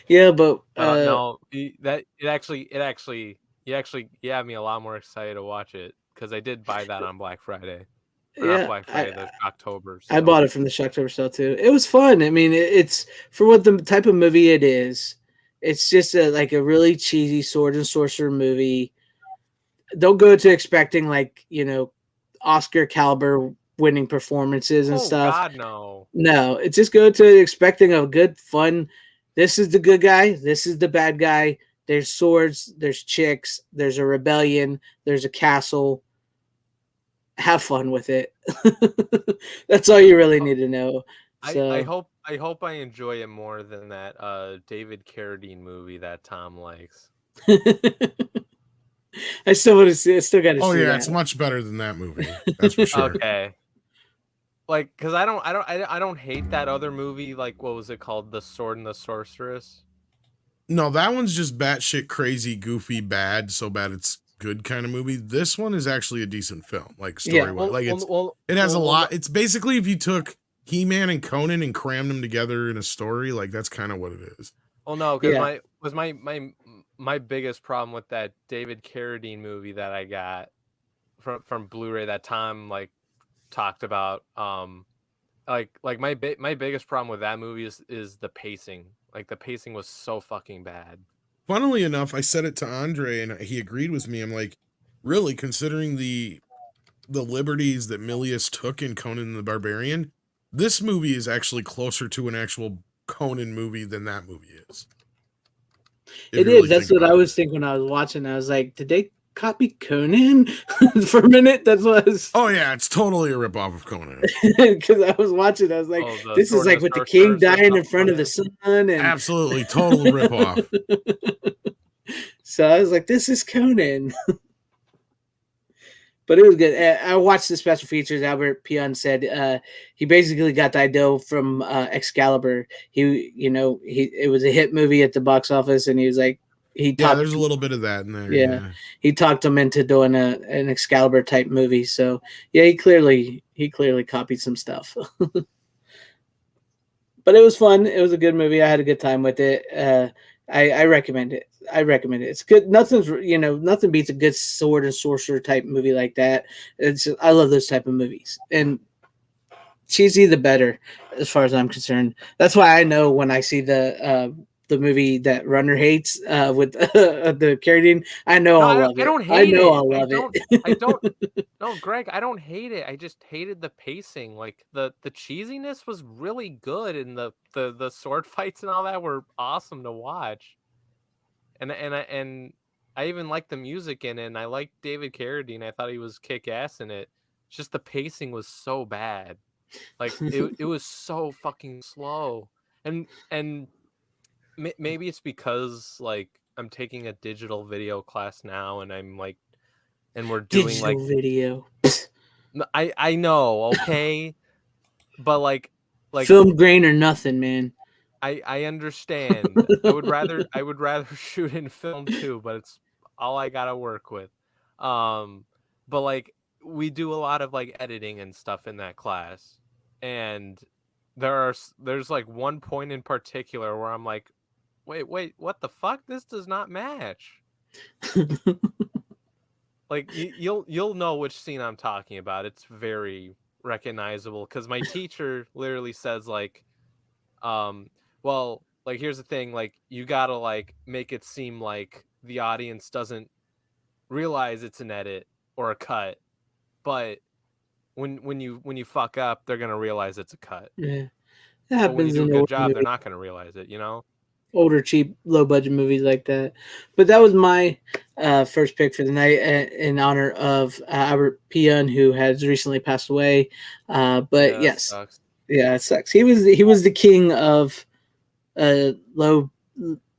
Yeah, but no, you have me a lot more excited to watch it, because I did buy that on Black Friday. Not Black Friday, the October. So. I bought it from the Shocktober sale too. It was fun. I mean, it's for what the type of movie it is. It's just a really cheesy sword and sorcerer movie. Don't go to expecting Oscar caliber winning performances and stuff. God, no. No, it's just go to expecting a good fun. This is the good guy. This is the bad guy. There's swords. There's chicks. There's a rebellion. There's a castle. Have fun with it. That's all you really need to know. So, I hope I enjoy it more than that David Carradine movie that Tom likes. I still want to see. I still got to see. Oh yeah, that. It's much better than that movie. That's for sure. Okay. Because I don't hate that other movie. What was it called? The Sword and the Sorceress. No, that one's just batshit crazy, goofy, bad, so bad it's good kind of movie. This one is actually a decent film, story-wise. It has a lot. It's basically if you took He-Man and Conan and crammed them together in a story, that's kind of what it is. Well, no, because my biggest problem with that David Carradine movie that I got from Blu-ray that Tom talked about, my biggest problem with that movie is the pacing. The pacing was so fucking bad. Funnily enough, I said it to Andre and he agreed with me. I'm like, really, considering the liberties that Milius took in Conan the Barbarian, this movie is actually closer to an actual Conan movie than that movie is. It is. That's what I was thinking when I was watching. I was like, did they copy Conan for a minute? That's what I was. Oh yeah, it's totally a ripoff of Conan. Because I was watching, I was like, this is with the king dying in front of the sun, and absolutely total ripoff. So I was like, this is Conan. But it was good. I watched the special features. Albert Pion said he basically got the idea from Excalibur. It was a hit movie at the box office, and he was like, there's a little bit of that in there. Yeah. He talked him into doing an Excalibur type movie. So yeah, he clearly copied some stuff. But it was fun. It was a good movie. I had a good time with it. I recommend it. It's good. Nothing beats a good sword and sorcerer type movie like that. I love those type of movies, and cheesy the better, as far as I'm concerned. That's why I know when I see the movie that Runner hates with the Carradine, I know I'll love it. I'll love it. I don't. No, Greg, I don't hate it. I just hated the pacing. The cheesiness was really good, and the sword fights and all that were awesome to watch. And I even liked the music in it, and I liked David Carradine. I thought he was kick ass in it. It's just the pacing was so bad. It was so fucking slow. And maybe it's because I'm taking a digital video class now, and I'm and we're doing digital video. I know, okay, but film grain or nothing, man. I understand. I would rather shoot in film too, but it's all I gotta work with. But we do a lot of editing and stuff in that class, and there's one point in particular where I'm like, wait, what the fuck? This does not match. You'll know which scene I'm talking about. It's very recognizable because my teacher literally says like here's the thing, like you gotta like make it seem like the audience doesn't realize it's an edit or a cut, but when you fuck up, they're gonna realize it's a cut. Yeah, that But when you happens do a in good older job, they're movies, not gonna realize it, you know? older, cheap, low budget movies like that. But that was my first pick for the night in honor of Albert Pion, who has recently passed away. But Yeah, that yes, sucks. yeah, it sucks. He was the king of low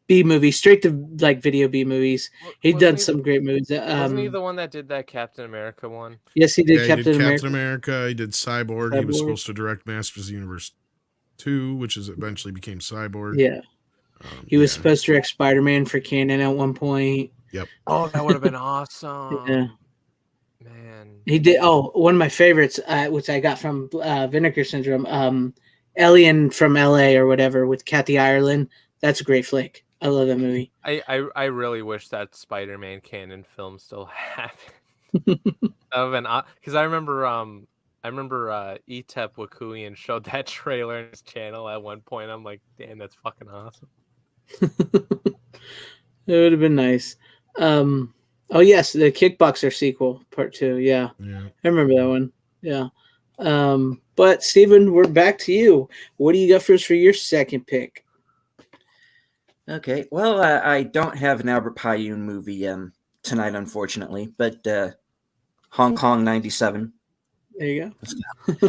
B movies, straight to like video B movies. He's done some great movies. Wasn't he the one that did that Captain America one? Yes, he did Yeah, Captain he did America. Captain America. He did Cyborg. He was Cyborg. supposed to direct Masters of the Universe 2, which is eventually became Cyborg. Yeah. He was yeah. supposed to direct Spider-Man for canon at one point. Yep. Oh, that would have been awesome. Yeah. Man. He did. Oh, one of my favorites, which I got from Vinegar Syndrome, Alien from LA or whatever with Kathy Ireland. That's a great flick. I love that movie. I really wish that Spider-Man canon film still happened. That would have been because I remember Etep Wakuian showed that trailer on his channel at one point. I'm like, damn, that's fucking awesome. It would have been nice. Oh yes, the Kickboxer sequel, part 2. Yeah, I remember that one. Yeah. But Steven, we're back to you. What do you got for us for your second pick? Okay, well, I don't have an Albert Pyun movie tonight, unfortunately, but Hong Kong 97. There you go.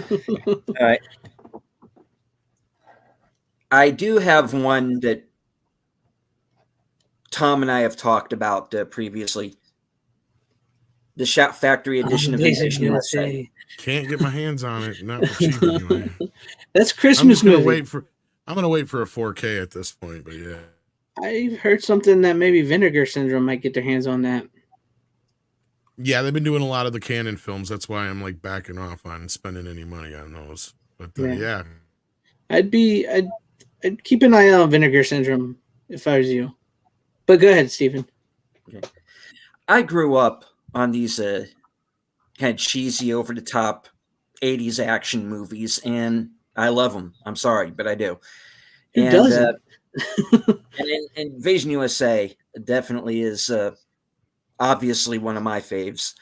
All right. I do have one that Tom and I have talked about previously. The Shout Factory edition of Invasion USA. Can't get my hands on it. Not for cheap anyway. That's Christmas movie. I'm gonna wait for a 4K at this point, but yeah. I've heard something that maybe Vinegar Syndrome might get their hands on that. Yeah, they've been doing a lot of the canon films. That's why I'm like backing off on spending any money on those. But yeah. I'd keep an eye out on Vinegar Syndrome if I was you. But go ahead, Stephen. Okay. I grew up on these kind of cheesy, over the top 80s action movies, and I love them. I'm sorry, but I do. Who doesn't? And Invasion USA definitely is obviously one of my faves.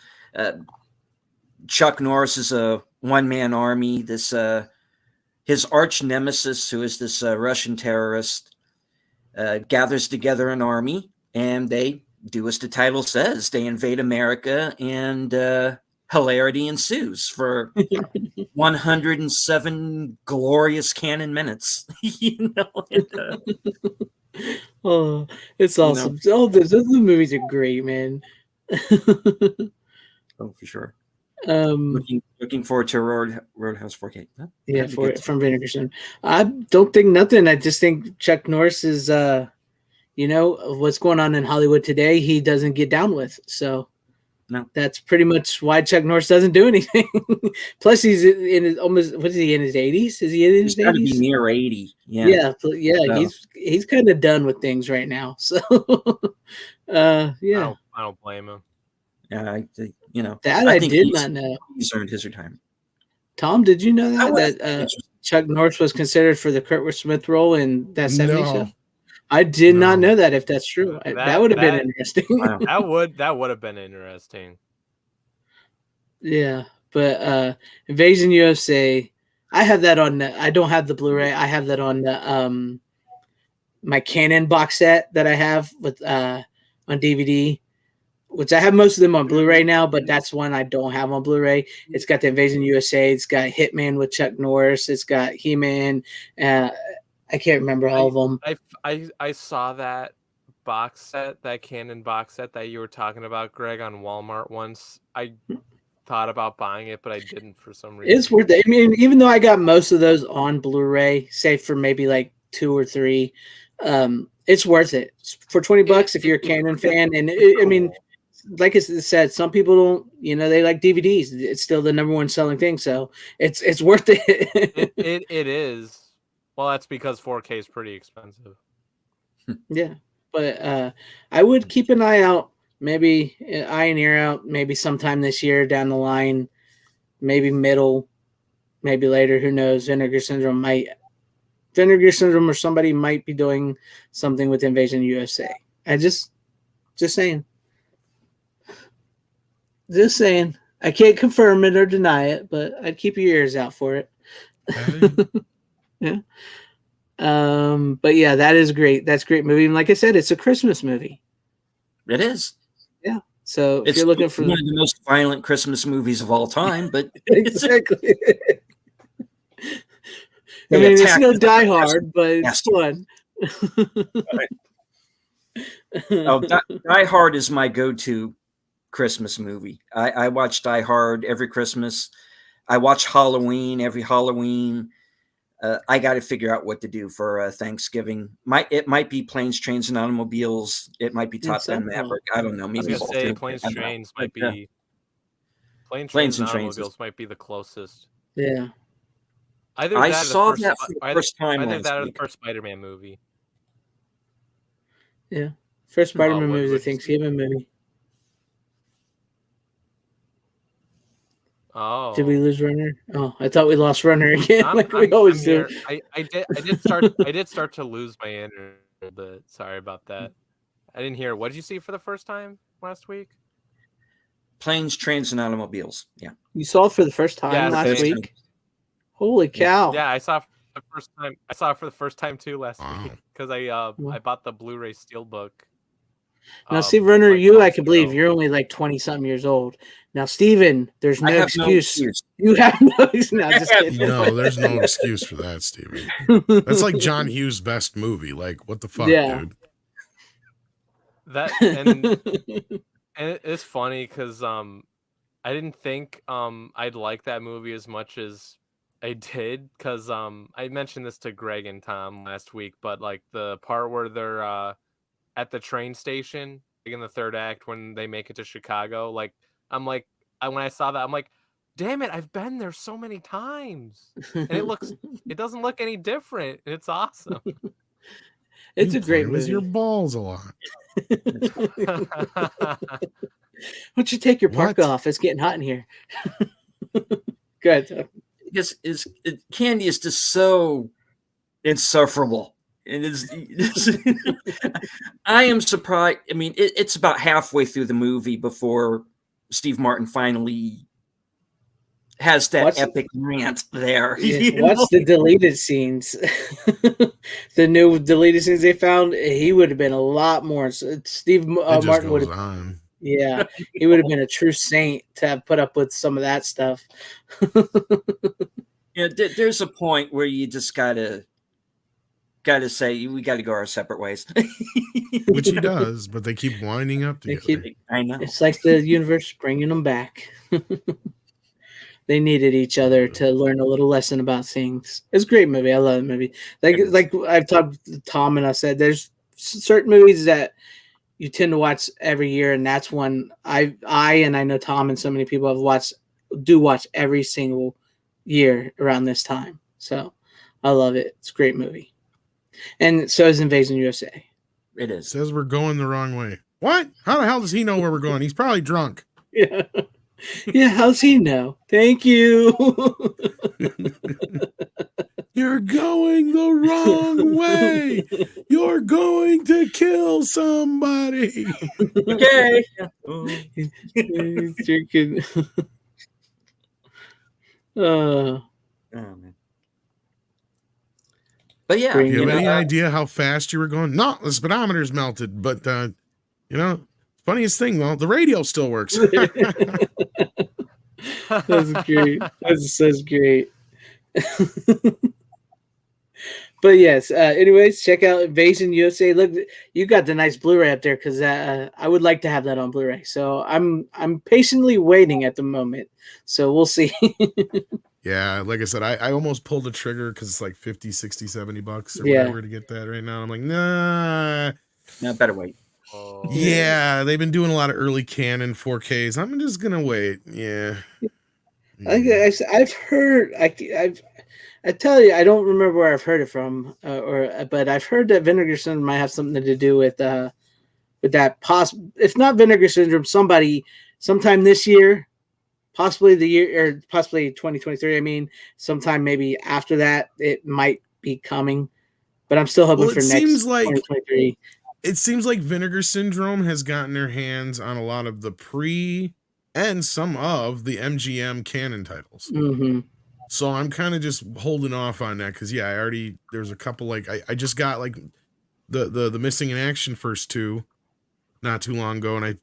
Chuck Norris is a one-man army. This his arch nemesis, who is this Russian terrorist, gathers together an army, and they do as the title says. They invade America, and hilarity ensues for 107 glorious canon minutes. You know. Oh, it's awesome. Oh, those movies are great, man. Oh, for sure. Looking forward to Roadhouse 4K. Huh? Yeah, from Vinegar Syndrome. I don't think nothing. I just think Chuck Norris is, what's going on in Hollywood today. He doesn't get down with. So that's pretty much why Chuck Norris doesn't do anything. Plus, he's in his almost. What is he in his 80s? Is he in his 80s? He's got to be near 80. Yeah. So. He's kind of done with things right now. So, yeah. I don't blame him. Yeah, I did not know. He's earned his retirement. Tom, did you know that Chuck Norris was considered for the Kurtwood Smith role in that 70s show? I did not know that. If that's true, that would have been interesting. Wow. that would have been interesting. Yeah, but Invasion USA, I have that on. I don't have the Blu-ray. I have that on the my Canon box set that I have with on DVD. Which I have most of them on Blu-ray now, but that's one I don't have on Blu-ray. It's got the Invasion USA. It's got Hitman with Chuck Norris. It's got He-Man. I can't remember all of them. I saw that box set, that Canon box set that you were talking about, Greg, on Walmart once. I thought about buying it, but I didn't for some reason. It's worth it. I mean, even though I got most of those on Blu-ray, save for maybe like 2 or 3, it's worth it for $20 if you're a Canon fan. And I mean, like I said, some people don't, they like DVDs. It's still the number one selling thing, so it's worth it. It is. Well, that's because 4K is pretty expensive. Yeah, but I would keep an eye out, maybe eye and ear out, maybe sometime this year down the line, maybe middle, maybe later. Who knows? Vinegar Syndrome might Vinegar Syndrome or somebody might be doing something with Invasion USA. I just saying. Just saying. I can't confirm it or deny it, but I'd keep your ears out for it. Yeah. But yeah, that is great. That's a great movie. And like I said, it's a Christmas movie. It is. Yeah. So if It's you're looking for one of the most violent Christmas movies of all time, but exactly. I mean, it's no Die Hard, but it's fun. Die Hard is my go-to Christmas movie. I watch Die Hard every Christmas. I watch Halloween every Halloween. I got to figure out what to do for Thanksgiving. It might be Planes, Trains, and Automobiles. It might be Top Gun Maverick. I don't know. Maybe I was gonna say Planes, Trains might be. Planes and Automobiles might be the closest. Yeah. I saw that for the first time. Either that or the first Spider-Man movie. Yeah. First Spider-Man movie is a Thanksgiving movie. Oh. Did we lose Runner? Oh, I thought we lost Runner again. We always do. I did start to lose my internet a little bit. Sorry about that. I didn't hear. What did you see for the first time last week? Planes, Trains, and Automobiles. Yeah. You saw it for the first time last week? Holy cow. Yeah, I saw it for the first time. I saw it for the first time too last week because I bought the Blu-ray Steelbook. Now, see, Runner, I can believe you're only like 20-something years old. Now, Steven, there's no excuse. You have no excuse. No, just kidding. No, there's no excuse for that, Steven. That's like John Hughes' best movie. Like, what the fuck, dude? That and it's funny because I didn't think I'd like that movie as much as I did because I mentioned this to Greg and Tom last week, but like the part where they're at the train station in the third act when they make it to Chicago, like I'm like when I saw that I'm like, damn it, I've been there so many times and it doesn't look any different. It's awesome. It's a great movie. With your balls a lot. Why don't you take your park off? It's getting hot in here. Good. Because candy is just so insufferable. And I am surprised. I mean, it's about halfway through the movie before Steve Martin finally has that epic rant there. Yeah, watch the deleted scenes. The new deleted scenes they found. He would have been a lot more. Steve Martin would have. Yeah, he would have been a true saint to have put up with some of that stuff. Yeah, there's a point where you just gotta say we gotta go our separate ways. Which he does, but they keep winding up together. I know. It's like the universe bringing them back. They needed each other to learn a little lesson about things. It's a great movie. I love the movie. Like I've talked to Tom and I said, there's certain movies that you tend to watch every year, and that's one I and I know Tom and so many people watch every single year around this time. So I love it. It's a great movie. And so is Invasion USA. It is. Says we're going the wrong way. What? How the hell does he know where we're going? He's probably drunk. Yeah. Yeah, how's he know? Thank you. You're going the wrong way. You're going to kill somebody. Okay. He's drinking. Oh man. But yeah, do you have any idea how fast you were going? No, the speedometer's melted. But funniest thing though, the radio still works. That's great. That's great. But yes, anyways, check out Invasion USA. Look, you got the nice Blu-ray up there because I would like to have that on Blu-ray. So I'm patiently waiting at the moment. So we'll see. Yeah, like I said, I almost pulled the trigger because it's like 50, 60, 70 bucks or whatever to get that right now. I'm like, nah. No, better wait. Oh. Yeah, they've been doing a lot of early Canon 4Ks. I'm just going to wait. Yeah. I've heard, I tell you, I don't remember where I've heard it from, but I've heard that Vinegar Syndrome might have something to do with that. If not Vinegar Syndrome, sometime this year, possibly the year or possibly 2023. I mean, sometime maybe after that, it might be coming, but I'm still hoping Well, for it next seems like 2023. it seems like Vinegar Syndrome has gotten their hands on a lot of the pre and some of the MGM canon titles. Mm-hmm. So I'm kind of just holding off on that because there's a couple like I just got like the Missing in Action first two not too long ago, and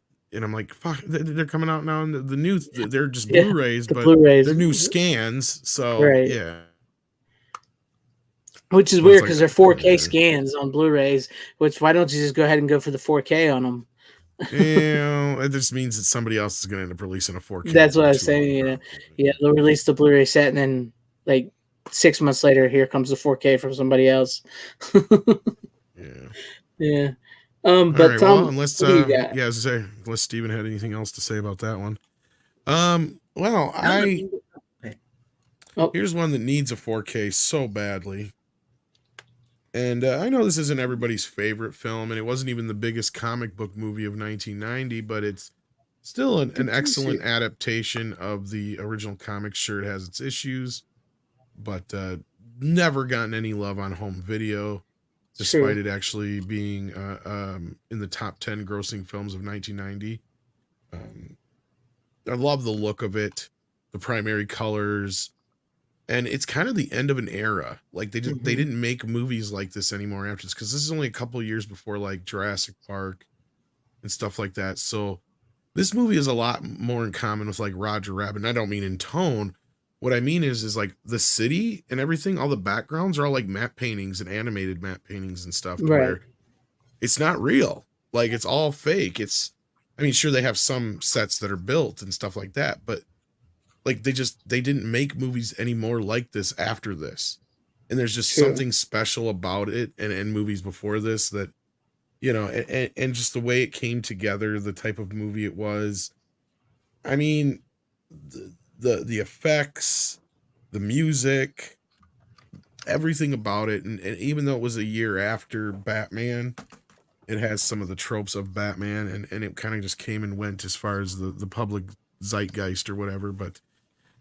I'm like, fuck, they're coming out now, and the new they're just Yeah, Blu-rays, the but Blu-rays, they're new scans. So right? yeah, Which is but it's weird like, because they're 4K scans on Blu-rays. Which why don't you just go ahead and go for the 4K on them? it just means that somebody else is going to end up releasing a 4K. That's what I was saying. Yeah, they'll release the Blu-ray set, and then like 6 months later, here comes the 4K from somebody else. Yeah. Yeah. All But right, Tom, well, unless what do you got? as I say, unless Steven had anything else to say about that one. Well, Oh, here's one that needs a 4K so badly. And I know this isn't everybody's favorite film, and it wasn't even the biggest comic book movie of 1990, but it's still an excellent adaptation of the original comic. Sure, it has its issues, but never gotten any love on home video, despite it actually being in the top 10 grossing films of 1990. I love the look of it, the primary colors, and it's kind of the end of an era. Like they didn't make movies like this anymore after this, because this is only a couple of years before like Jurassic Park and stuff like that. So this movie is a lot more in common with like Roger Rabbit. And I don't mean in tone. What I mean is like the city and everything, all the backgrounds are all like matte paintings and animated matte paintings and stuff, where it's not real. Like it's all fake. I mean, sure, they have some sets that are built and stuff like that, but like they didn't make movies anymore like this after this. And there's just something special about it and movies before this that, you know, and just the way it came together, the type of movie it was. I mean, the effects, the music, everything about it. And even though it was a year after Batman, it has some of the tropes of Batman, and it kind of just came and went as far as the public zeitgeist or whatever. But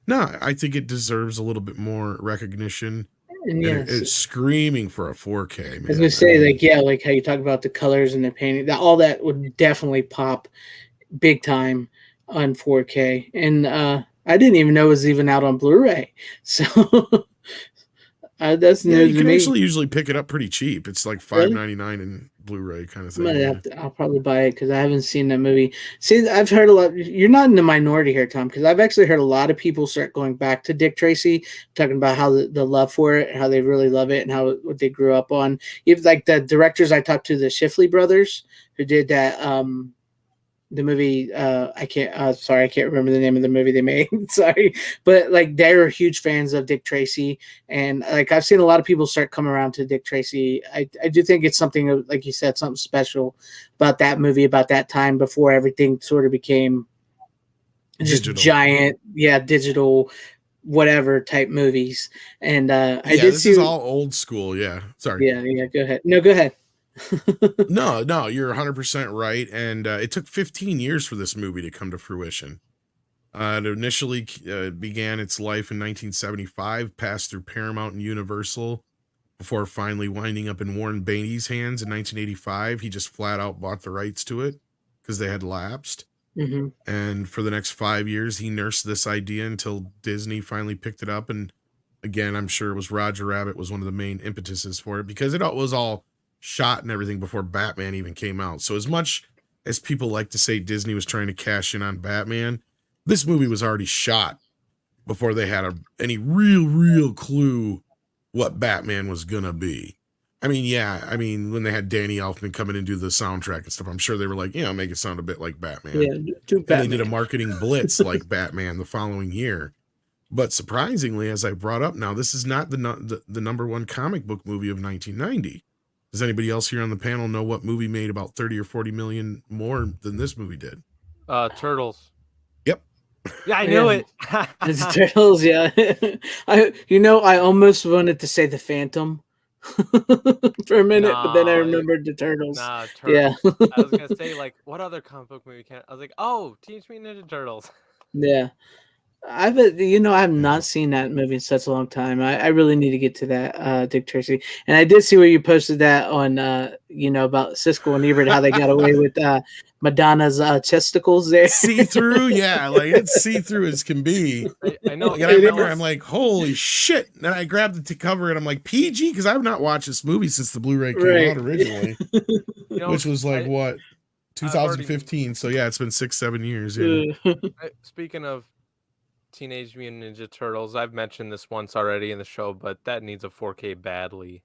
no, I think it deserves a little bit more recognition. And it's screaming for a 4K, man. I was gonna say, like how you talk about the colors and the painting, all that would definitely pop big time on 4K. And I didn't even know it was even out on Blu-ray. So that's new you to can me. actually usually pick it up pretty cheap. It's like $5.99 in Blu-ray kind of thing. I'll probably buy it because I haven't seen that movie. See, I've heard a lot. You're not in the minority here, Tom, because I've actually heard a lot of people start going back to Dick Tracy, talking about how the love for it, how they really love it, and how what they grew up on. Even like the directors I talked to, the Shifley brothers, who did that. The movie, I can't remember the name of the movie they made. Sorry, but like they're huge fans of Dick Tracy, and like I've seen a lot of people start coming around to Dick Tracy. I do think it's something, like you said, something special about that movie, about that time before everything sort of became just digital. Giant, digital, whatever type movies. And this is all old school. Yeah, sorry. Yeah. Go ahead. No, go ahead. No, you're 100% right. And it took 15 years for this movie to come to fruition. It initially began its life in 1975, passed through Paramount and Universal, before finally winding up in Warren Beatty's hands in 1985. He just flat out bought the rights to it because they had lapsed. Mm-hmm. And for the next 5 years, he nursed this idea until Disney finally picked it up. And again, I'm sure it was Roger Rabbit was one of the main impetuses for it, because it was all shot and everything before Batman even came out. So as much as people like to say Disney was trying to cash in on Batman, this movie was already shot before they had any real clue what Batman was gonna be. I mean, when they had Danny Elfman come in and do the soundtrack and stuff, I'm sure they were like, make it sound a bit like Batman. Yeah, and they did a marketing blitz like Batman the following year. But surprisingly, as I brought up now, this is not the number one comic book movie of 1990. Does anybody else here on the panel know what movie made about 30 or 40 million more than this movie did? Turtles. Yep. Yeah, I knew it. It's Turtles, yeah. I almost wanted to say the Phantom for a minute, but then I remembered the Turtles. Turtles. Yeah. I was gonna say, like, what other comic book movie I was like, oh, Teenage Mutant Ninja Turtles. Yeah. I have not seen that movie in such a long time. I really need to get to that, Dick Tracy. And I did see where you posted that on, about Siskel and Ebert, how they got away with Madonna's chesticles there. See through, yeah, like it's see through as can be. I know. Like, and I remember, I'm like, holy shit! And I grabbed the cover, and I'm like, PG, because I've not watched this movie since the Blu-ray came out originally, which was like what 2015. So yeah, it's been 6-7 years. Yeah. Speaking of Teenage Mutant Ninja Turtles, I've mentioned this once already in the show, but that needs a 4K badly.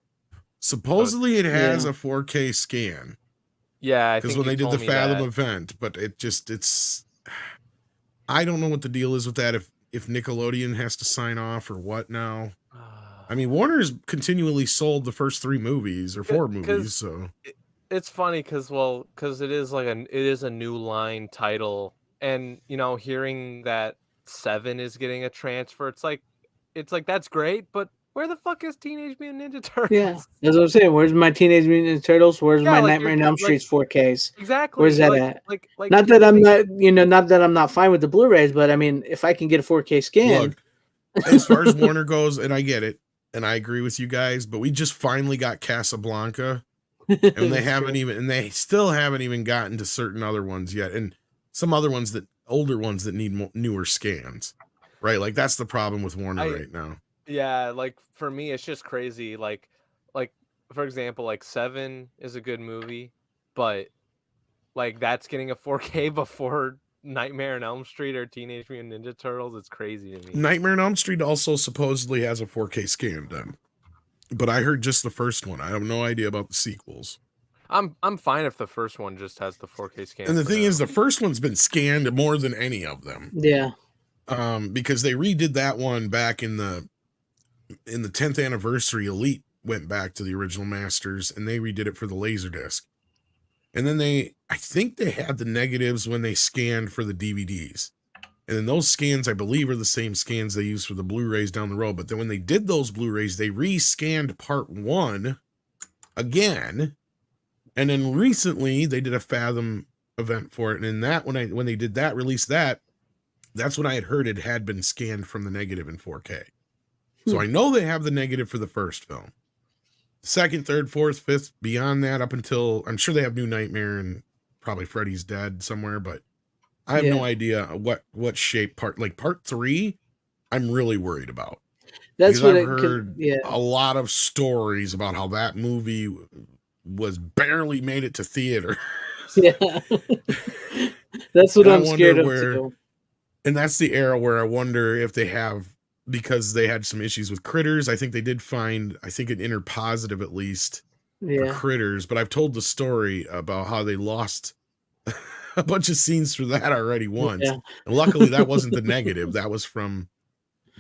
Supposedly, it has a 4K scan. Yeah, because when they did the Fathom event, but it's. I don't know what the deal is with that. If Nickelodeon has to sign off or what now. I mean, Warner's continually sold the first 3 movies or 4 movies, so it's funny because it is it is a new line title, and hearing that 7 is getting a transfer, it's like that's great, but where the fuck is Teenage Mutant Ninja Turtles? Yeah, that's what I'm saying. Where's my Teenage Mutant Ninja Turtles? Where's my Nightmare on Elm Street's 4Ks? Exactly. Where's that at? Not that I'm not that I'm not fine with the Blu-rays, but I mean, if I can get a 4K scan. Look, as far as Warner goes, and I get it, and I agree with you guys, but we just finally got Casablanca, and they still haven't even gotten to certain other ones yet, and some other ones older ones that need newer scans, right? Like that's the problem with Warner right now. Yeah, like for me, it's just crazy. Like for example, like 7 is a good movie, but like that's getting a 4K before Nightmare on Elm Street or Teenage Mutant Ninja Turtles. It's crazy to me. Nightmare on Elm Street also supposedly has a 4K scan done, but I heard just the first one. I have no idea about the sequels. I'm fine if the first one just has the 4K scan. And the thing is, the first one's been scanned more than any of them. Yeah. Because they redid that one back in the 10th anniversary. Elite went back to the original masters and they redid it for the Laserdisc. And then I think they had the negatives when they scanned for the DVDs. And then those scans, I believe, are the same scans they use for the Blu-rays down the road. But then when they did those Blu-rays, they re-scanned part 1 again. And then recently they did a Fathom event for it. And in that, when they did that, released that, that's when I had heard it had been scanned from the negative in 4K. So I know they have the negative for the first film. Second, third, fourth, fifth, beyond that, up until I'm sure they have New Nightmare and probably Freddy's Dead somewhere, but I have no idea what shape part 3 I'm really worried about. That's what I've heard a lot of stories about how that movie was barely made it to theater. Yeah. That's what I'm scared of too. And that's the era where I wonder if they have, because they had some issues with Critters. I think they did find, an inner positive at least for Critters, but I've told the story about how they lost a bunch of scenes for that already once. Yeah. And luckily that wasn't the negative. That was from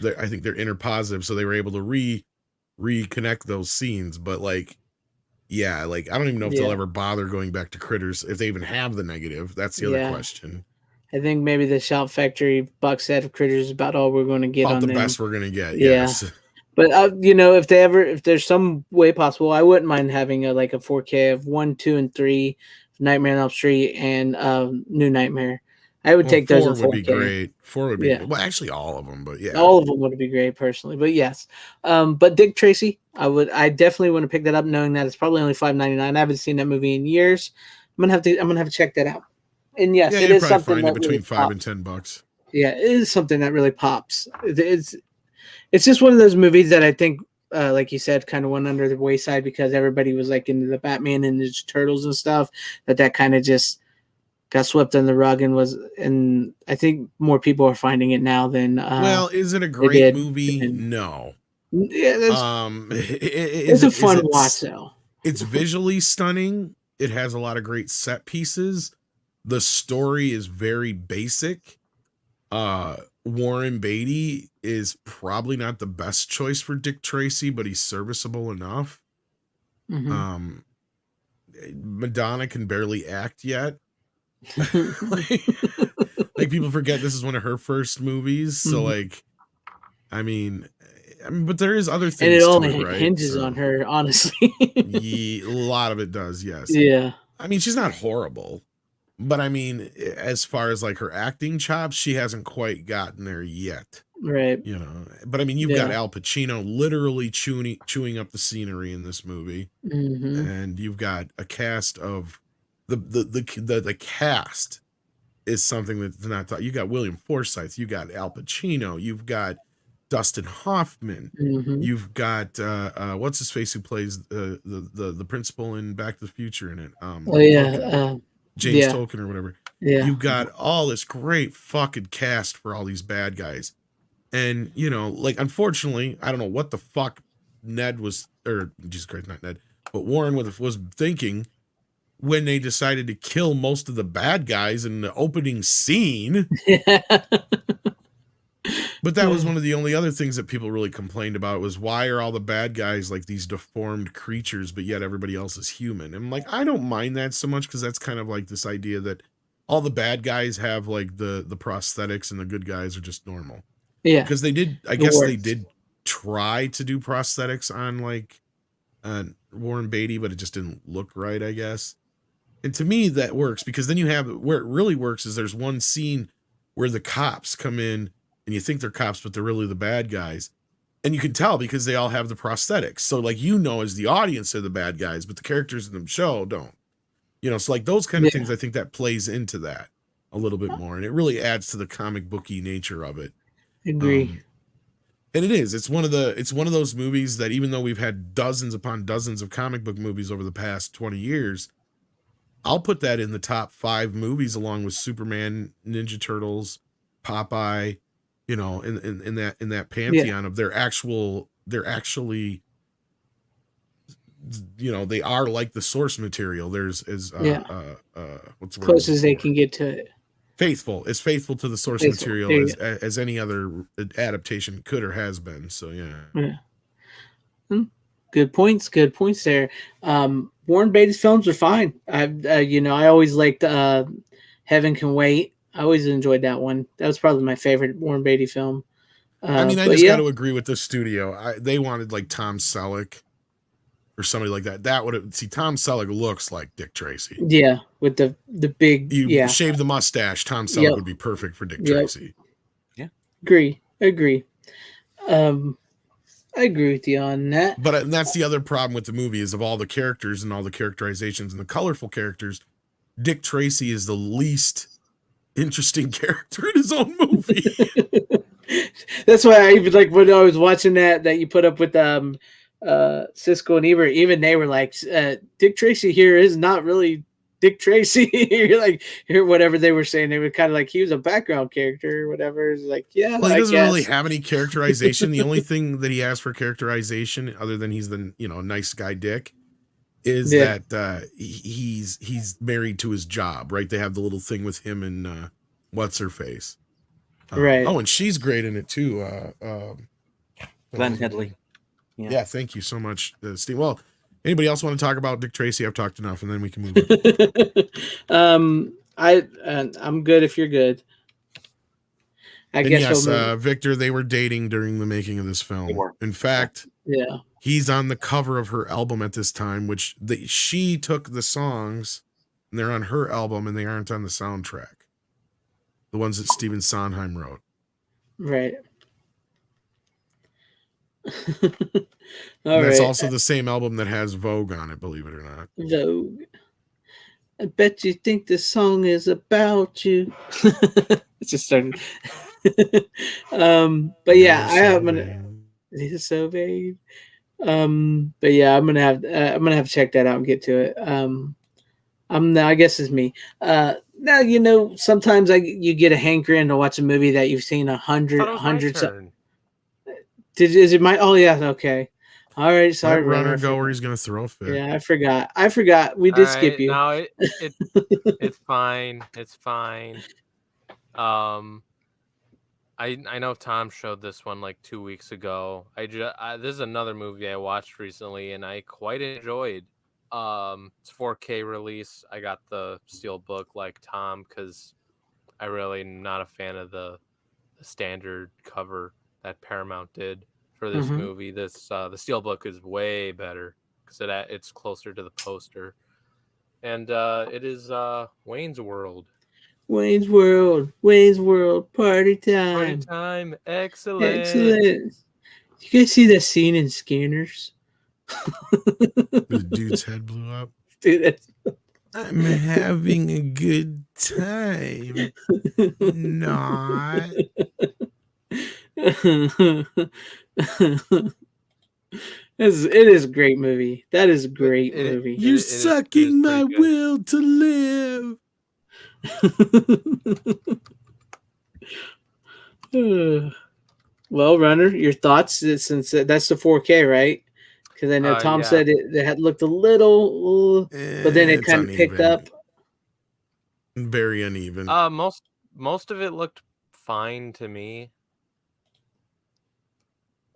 I think their inner positive. So they were able to reconnect those scenes. But I don't even know if they'll ever bother going back to Critters, if they even have the negative. That's the other question. I think maybe the Shout Factory box set of Critters is about all we're going to get about on the them. best we're going to get. Yes. But if there's some way possible, I wouldn't mind having a 4K of 1, 2, and 3, Nightmare on Elm Street and New Nightmare. I would take those in 4K. 4 would be great. 4 would be well, actually all of them, but yeah. All of them would be great personally, but yes. But Dick Tracy, I definitely want to pick that up, knowing that it's probably only $5.99. I haven't seen that movie in years. I'm gonna have to check that out. And yes, it is something find that it between really $5 and $10. Yeah, it is something that really pops. It's just one of those movies that I think, like you said, kind of went under the wayside because everybody was into the Batman and the Turtles and stuff. That kind of just got swept under the rug and I think more people are finding it now than. Well, is it a great movie? No. Yeah, it's a fun watch though. It's visually stunning. It has a lot of great set pieces. The story is very basic. Warren Beatty is probably not the best choice for Dick Tracy, but he's serviceable enough. Mm-hmm. Madonna can barely act yet. People forget this is one of her first movies. So I mean, but there is other things. And it only hinges on her, honestly. A lot of it does, yes. Yeah. I mean, she's not horrible. But I mean, as far as like her acting chops, she hasn't quite gotten there yet. Right. You know, but I mean, you've got Al Pacino literally chewing up the scenery in this movie, and you've got a cast of the cast is something that's not thought. You got William Forsythe, you got Al Pacino, you've got Dustin Hoffman, you've got what's his face who plays the principal in Back to the Future in it. James Tolkien or whatever. Yeah, you've got all this great fucking cast for all these bad guys. And, you know, like, unfortunately, I don't know what the fuck Ned was, or Jesus Christ, not Ned, but Warren was thinking when they decided to kill most of the bad guys in the opening scene. But that was one of the only other things that people really complained about was why are all the bad guys like these deformed creatures, but yet everybody else is human? And like, I don't mind that so much because that's kind of like this idea that all the bad guys have like the prosthetics and the good guys are just normal. Yeah, because they did. I guess they did try to do prosthetics on like Warren Beatty, but it just didn't look right, I guess. And to me, that works because then you have where it really works is there's one scene where the cops come in and you think they're cops, but they're really the bad guys, and you can tell because they all have the prosthetics. So like as the audience are the bad guys, but the characters in the show don't. You know, so like those kind of things, I think that plays into that a little bit more, and it really adds to the comic booky nature of it. Agree. And it is. It's one of those movies that even though we've had dozens upon dozens of comic book movies over the past 20 years, I'll put that in the top 5 movies along with Superman, Ninja Turtles, Popeye, you know, in that pantheon of they're actually, you know, they are like the source material. There's what's the word? Close as they can get to it. Faithful to the source material as any other adaptation could or has been. So yeah. Good points there. Warren Beatty's films are fine. I always liked Heaven Can Wait. I always enjoyed that one. That was probably my favorite Warren Beatty film. I mean, I just got to agree with the studio. They wanted like Tom Selleck or somebody like that. That would have Tom Selleck looks like Dick Tracy. Yeah, with the big shave the mustache. Tom Selleck would be perfect for Dick Tracy. Yeah, agree. I agree with you on that. But that's the other problem with the movie is of all the characters and all the characterizations and the colorful characters, Dick Tracy is the least interesting character in his own movie. That's why I even like when I was watching that you put up with Siskel and Ebert, even they were like, Dick Tracy here is not really Dick Tracy. You're like, whatever they were saying, they were kind of like he was a background character or whatever. It's like, yeah, well, he doesn't really have any characterization. The only thing that he has for characterization, other than he's the nice guy Dick, is that he's married to his job. Right? They have the little thing with him and what's her face, right? Oh, and she's great in it too. Glenn Headley. Yeah, thank you so much, Steve. Well, anybody else want to talk about Dick Tracy? I've talked enough, and then we can move on. I'm good if you're good. I guess. Yes, Victor, they were dating during the making of this film. In fact, he's on the cover of her album at this time, which she took the songs, and they're on her album, and they aren't on the soundtrack. The ones that Stephen Sondheim wrote. Right. That's also the same album that has Vogue on it, believe it or not. Vogue. I bet you think this song is about you. It just started. But yeah, It's so vague. But yeah, I'm gonna have to check that out and get to it. I guess it's me. Now sometimes you get a hankering to watch a movie that you've seen 100 times. Is it my? Oh yeah, okay. All right, sorry. Let Runner go where he's gonna throw a fit. Yeah, I forgot. We did skip you. No, it's fine. It's fine. I know Tom showed this one like 2 weeks ago. This is another movie I watched recently and I quite enjoyed. It's 4K release. I got the Steelbook like Tom because I really am not a fan of the standard cover that Paramount did for this movie. This the Steelbook is way better because it's closer to the poster. And it is Wayne's World. Wayne's World, party Party time. time, excellent. Excellent. You guys see that scene in Scanners? The dude's head blew up. Dude, that's I'm having a good time. Not. It is a great movie. That is a great movie. You're it is sucking my pretty good. will to live. Well, Runner, your thoughts since that's the 4K, right? Because I know Tom Yeah. said it had looked a little, but then it It's kind of picked uneven. up. Very uneven. Most of it looked fine to me.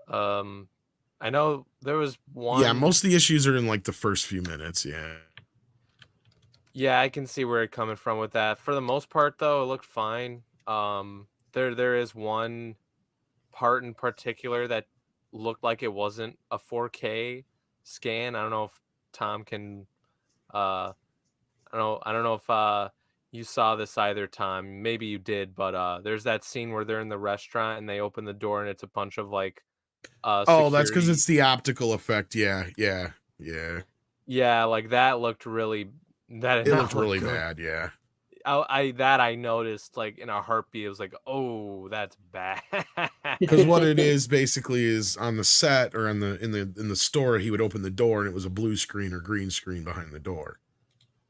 I know there was one. Yeah, most of the issues are in like the first few minutes. Yeah. Yeah, I can see where it's coming from with that. For the most part, though, it looked fine. There is one part in particular that looked like it wasn't a 4K scan. I don't know if Tom can. I don't know if you saw this either, Tom. Maybe you did, but there's that scene where they're in the restaurant and they open the door and it's a bunch of like. Oh, that's because security. it's the optical effect. Yeah. Yeah, like that looked really. That did It not looked look really good. bad. Yeah. I noticed like in a heartbeat. It was like, oh, that's bad. Because what it is basically is on the set or in the store, he would open the door and it was a blue screen or green screen behind the door.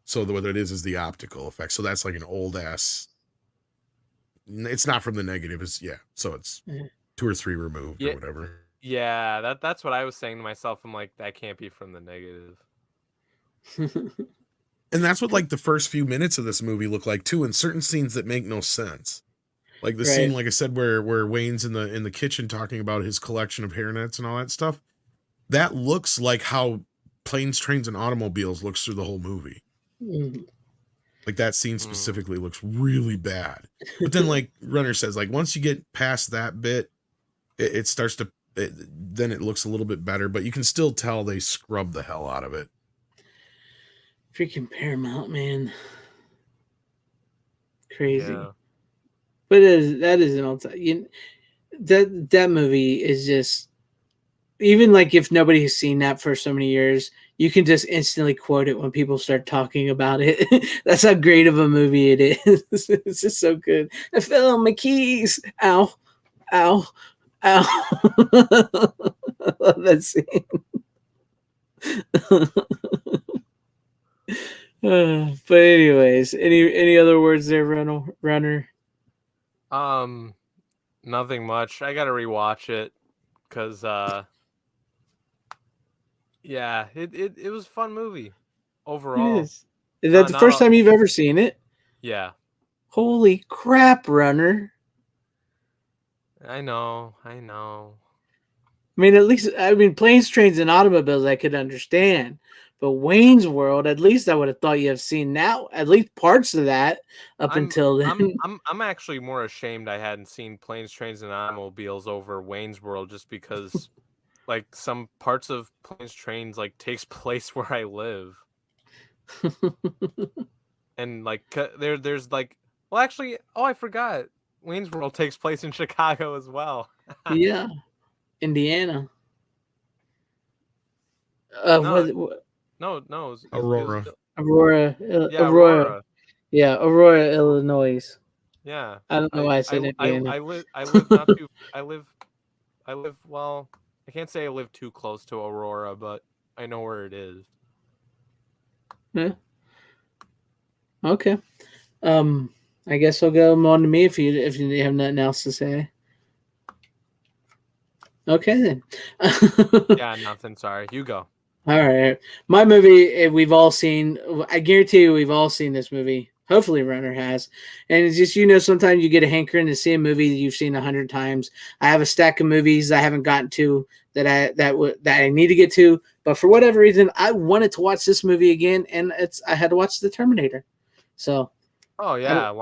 So what it is the optical effect. So that's like an old ass. It's not from the negative. It's So it's 2 or 3 removed or whatever. Yeah, that's what I was saying to myself. I'm like, that can't be from the negative. And that's what like the first few minutes of this movie look like too, in certain scenes that make no sense. Like the scene, like I said, where Wayne's in the kitchen talking about his collection of hairnets and all that stuff. That looks like how Planes, Trains, and Automobiles looks through the whole movie. Like that scene specifically looks really bad. But then, like Runner says, like once you get past that bit, it starts to. Then it looks a little bit better, but you can still tell they scrubbed the hell out of it. Freaking Paramount, man. Crazy. Yeah. But that is an all time. That movie is just, even like if nobody has seen that for so many years, you can just instantly quote it when people start talking about it. That's how great of a movie it is. It's just so good. I fell on my keys. Ow. Ow. Ow. I love that scene. But anyways, any other words there, Runner? Nothing much. I gotta rewatch it because yeah, it was a fun movie overall. It is. Is that the first time you've ever seen it? Yeah. Holy crap, Runner. I know. I mean, at least, Planes, Trains, and Automobiles I could understand. But Wayne's World, at least I would have thought you have seen now, at least parts of that until then. I'm actually more ashamed I hadn't seen Planes, Trains, and Automobiles over Wayne's World just because like some parts of Planes, Trains like takes place where I live. And like there's like, well, actually, I forgot. Wayne's World takes place in Chicago as well. Yeah. Indiana. No. Aurora. Aurora. Yeah, Aurora. Yeah, Aurora, Illinois. Yeah. I don't know why I said Indiana. I live not too. I live. Well, I can't say I live too close to Aurora, but I know where it is. Yeah. Okay. I guess I'll go on to me if you have nothing else to say. Okay then. Yeah, nothing. Sorry, you go. All right, my movie we've all seen. I guarantee you, we've all seen this movie. Hopefully, Runner has. And it's just, sometimes you get a hankering to see a movie that you've seen 100 times. I have a stack of movies I haven't gotten to that I need to get to, but for whatever reason, I wanted to watch this movie again, and I had to watch The Terminator. So. Oh yeah,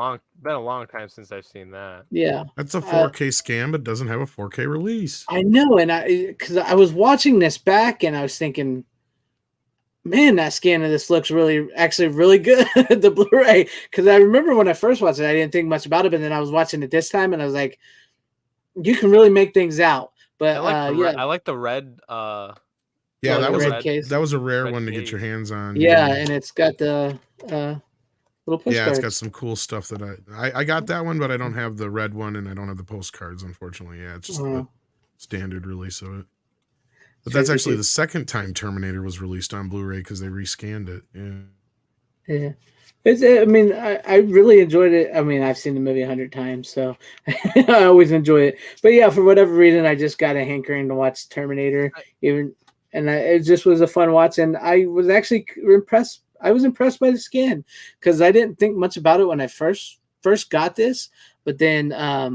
been a long time since I've seen that. Yeah, that's a 4K scam, but doesn't have a 4K release. I know, and because I was watching this back, and I was thinking, man, that scan of this looks actually really good. The Blu-ray, because I remember when I first watched it, I didn't think much about it, but then I was watching it this time, and I was like, you can really make things out. But I like the red. Yeah, the that was red a case. that was a rare Red one to case. get your hands on. Yeah, and it's got the little postcards. Yeah, it's got some cool stuff that I got that one, but I don't have the red one, and I don't have the postcards, unfortunately. Yeah, it's just the standard release of it. But that's actually the second time Terminator was released on Blu-ray because they rescanned it. Yeah. I mean, I really enjoyed it. I mean, I've seen the movie 100 times, so I always enjoy it. But yeah, for whatever reason, I just got a hankering to watch Terminator. It just was a fun watch, and I was actually impressed. I was impressed by the scan because I didn't think much about it when I first got this, but then I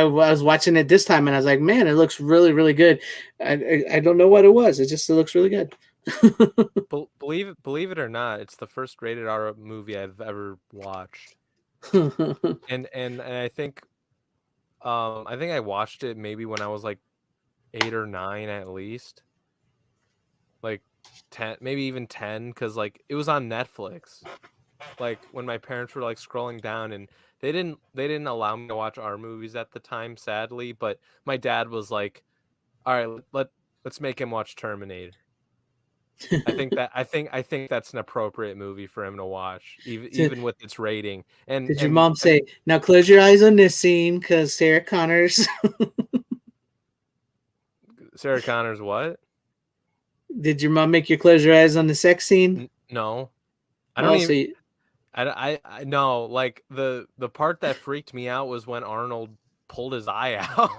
was watching it this time, and I was like, man, it looks really, really good. I don't know what it was. It looks really good. Believe it or not, it's the first rated R movie I've ever watched. and I think I watched it maybe when I was like 8 or 9 at least. Like 10, maybe even 10, because like it was on Netflix. Like when my parents were like scrolling down, and they didn't allow me to watch R movies at the time, sadly, but my dad was like, all right, let's make him watch Terminator. I think that's an appropriate movie for him to watch, even with its rating. And did your mom say, now close your eyes on this scene because Sarah Connor's Sarah Connor's what? Did your mom make you close your eyes on the sex scene? No. I don't even I know, like the part that freaked me out was when Arnold pulled his eye out.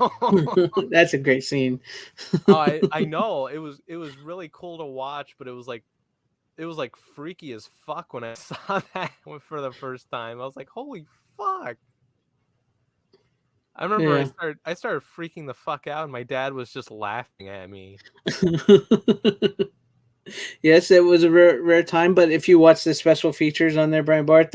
That's a great scene. Oh, I know. It was really cool to watch, but it was like freaky as fuck when I saw that for the first time. I was like, holy fuck. I remember I started freaking the fuck out, and my dad was just laughing at me. Yes, it was a rare time, but if you watch the special features on there, Brian Barth,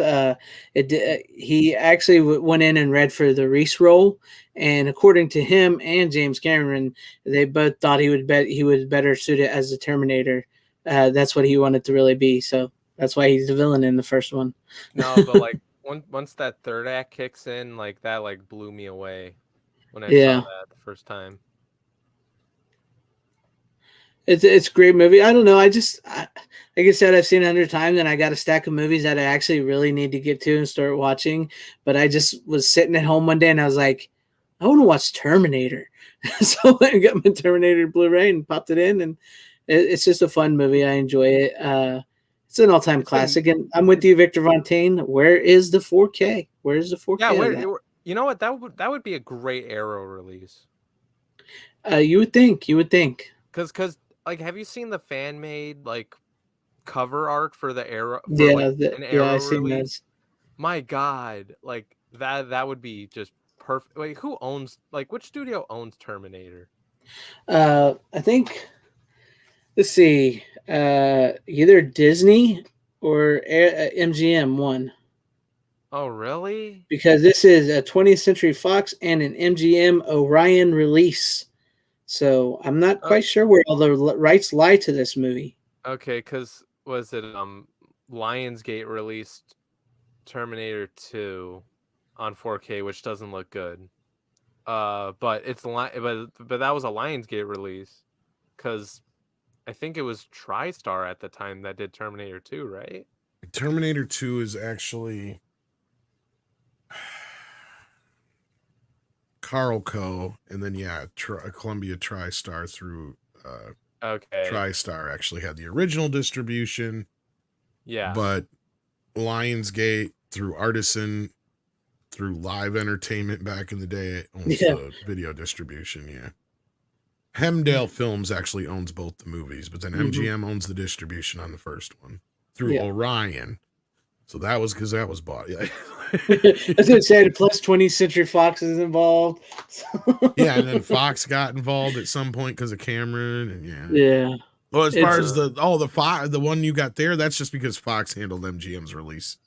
he actually went in and read for the Reese role, and according to him and James Cameron, they both thought he was better suited as the Terminator. That's what he wanted to really be, so that's why he's the villain in the first one. No, but like once that third act kicks in, like that like blew me away when I saw that the first time. It's a great movie. I don't know. Like I said, I've seen it 100 times, and I got a stack of movies that I actually really need to get to and start watching. But I just was sitting at home one day, and I was like, I want to watch Terminator. So I got my Terminator Blu-ray and popped it in, and it's just a fun movie. I enjoy it. It's an all-time classic. And I'm with you, Victor Fontaine. Where is the 4K? Where is the 4K? Yeah, you know what? That would be a great Arrow release. You would think. Because like, have you seen the fan made like cover art for the Arrow? I've seen those. My God, like that would be just perfect. Wait, who owns, like, which studio owns Terminator? I think, let's see, either Disney or MGM one. Oh, really? Because this is a 20th Century Fox and an MGM Orion release. So I'm not quite sure where all the rights lie to this movie. Okay, because was it Lionsgate released Terminator 2 on 4K, which doesn't look good. But that was a Lionsgate release, because I think it was TriStar at the time that did Terminator 2, right? Terminator 2 is actually Carlco, and then Columbia TriStar through TriStar actually had the original distribution. Yeah. But Lionsgate through Artisan, through Live Entertainment back in the day, owns the video distribution. Yeah. Hemdale Films actually owns both the movies, but then MGM owns the distribution on the first one through Orion. So that was because that was bought. Yeah. As it said, plus 20th Century Fox is involved. Yeah, and then Fox got involved at some point because of Cameron, and yeah. Well, as far as the one you got there, that's just because Fox handled MGM's release.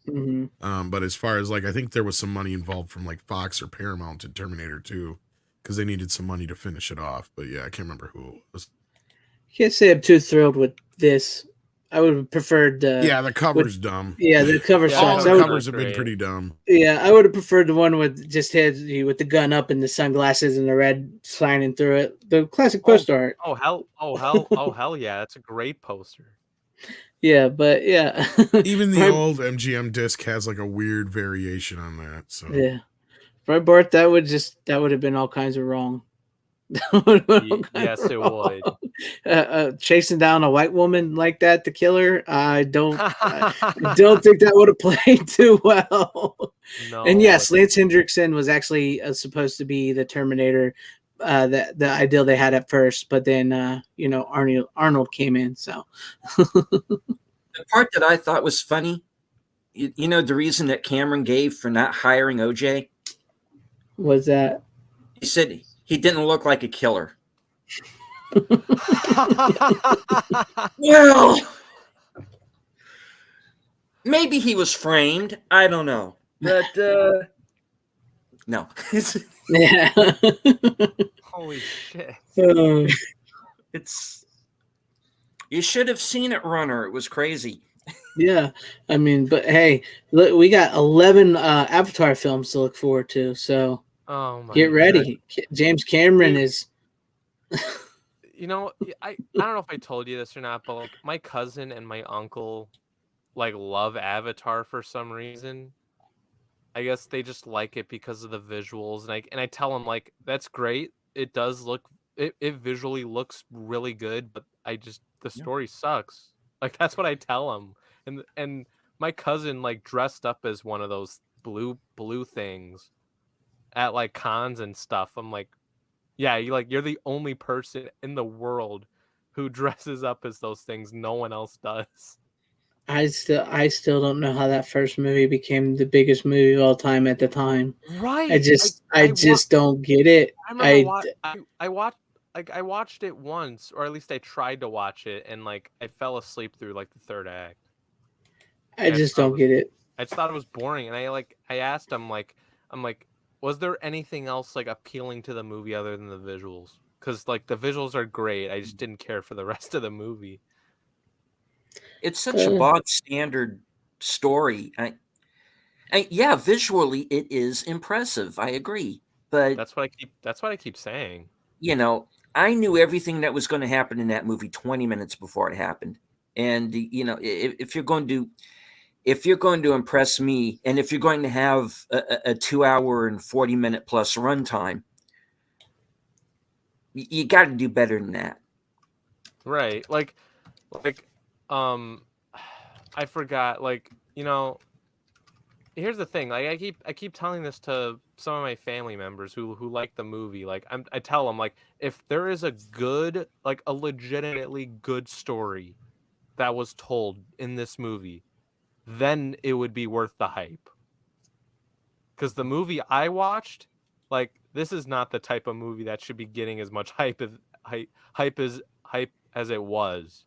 But as far as, like, I think there was some money involved from like Fox or Paramount in Terminator 2 because they needed some money to finish it off. But yeah, I can't remember who it was. can't say I'm too thrilled with this. I would have preferred. Yeah, the cover's dumb. Yeah, the cover Yeah, All sucks. the I would, covers have been pretty dumb. yeah, I would have preferred the one with just head with the gun up and the sunglasses and the red shining through it. The classic poster art. Oh hell yeah, that's a great poster. Yeah, but yeah. Even the old MGM disc has like a weird variation on that. So yeah, Breitbart, that would have been all kinds of wrong. Yes, it would. Chasing down a white woman like that to kill her, I don't think that would have played too well. No. And yes, Lance Hendrickson was actually supposed to be the Terminator, the ideal they had at first, but then Arnold came in. So The part that I thought was funny, you know, the reason that Cameron gave for not hiring OJ, was that he said he didn't look like a killer. Well, maybe he was framed. I don't know. But no. yeah. Holy shit. It's you should have seen it, Runner. It was crazy. Yeah, I mean, but hey, look, we got 11 Avatar films to look forward to. So Oh my get ready. James Cameron is. You know, I don't know if I told you this or not, but like my cousin and my uncle like love Avatar for some reason. I guess they just like it because of the visuals, and I tell them like that's great. It does look it visually looks really good, but the story sucks. Like that's what I tell them. And my cousin like dressed up as one of those blue things at like cons and stuff. I'm like, yeah, you're the only person in the world who dresses up as those things. No one else does. I still don't know how that first movie became the biggest movie of all time at the time. Right. I just don't get it. I remember I watched it once, or at least I tried to watch it, and like I fell asleep through like the third act. I just don't get it. I just thought it was boring, and I asked him I'm like, was there anything else like appealing to the movie other than the visuals? Because like the visuals are great, I just didn't care for the rest of the movie. It's such a bog standard story. Yeah, visually it is impressive. I agree, but that's what I keep saying. You know, I knew everything that was going to happen in that movie 20 minutes before it happened. And you know, if you're going to impress me, and if you're going to have a 2 hour and 40-minute plus runtime, you got to do better than that. Right. Like I forgot, like, you know, here's the thing, like I keep telling this to some of my family members who like the movie. Like I tell them, like, if there is a legitimately good story that was told in this movie, then it would be worth the hype. Because the movie I watched, like, this is not the type of movie that should be getting as much hype as it was.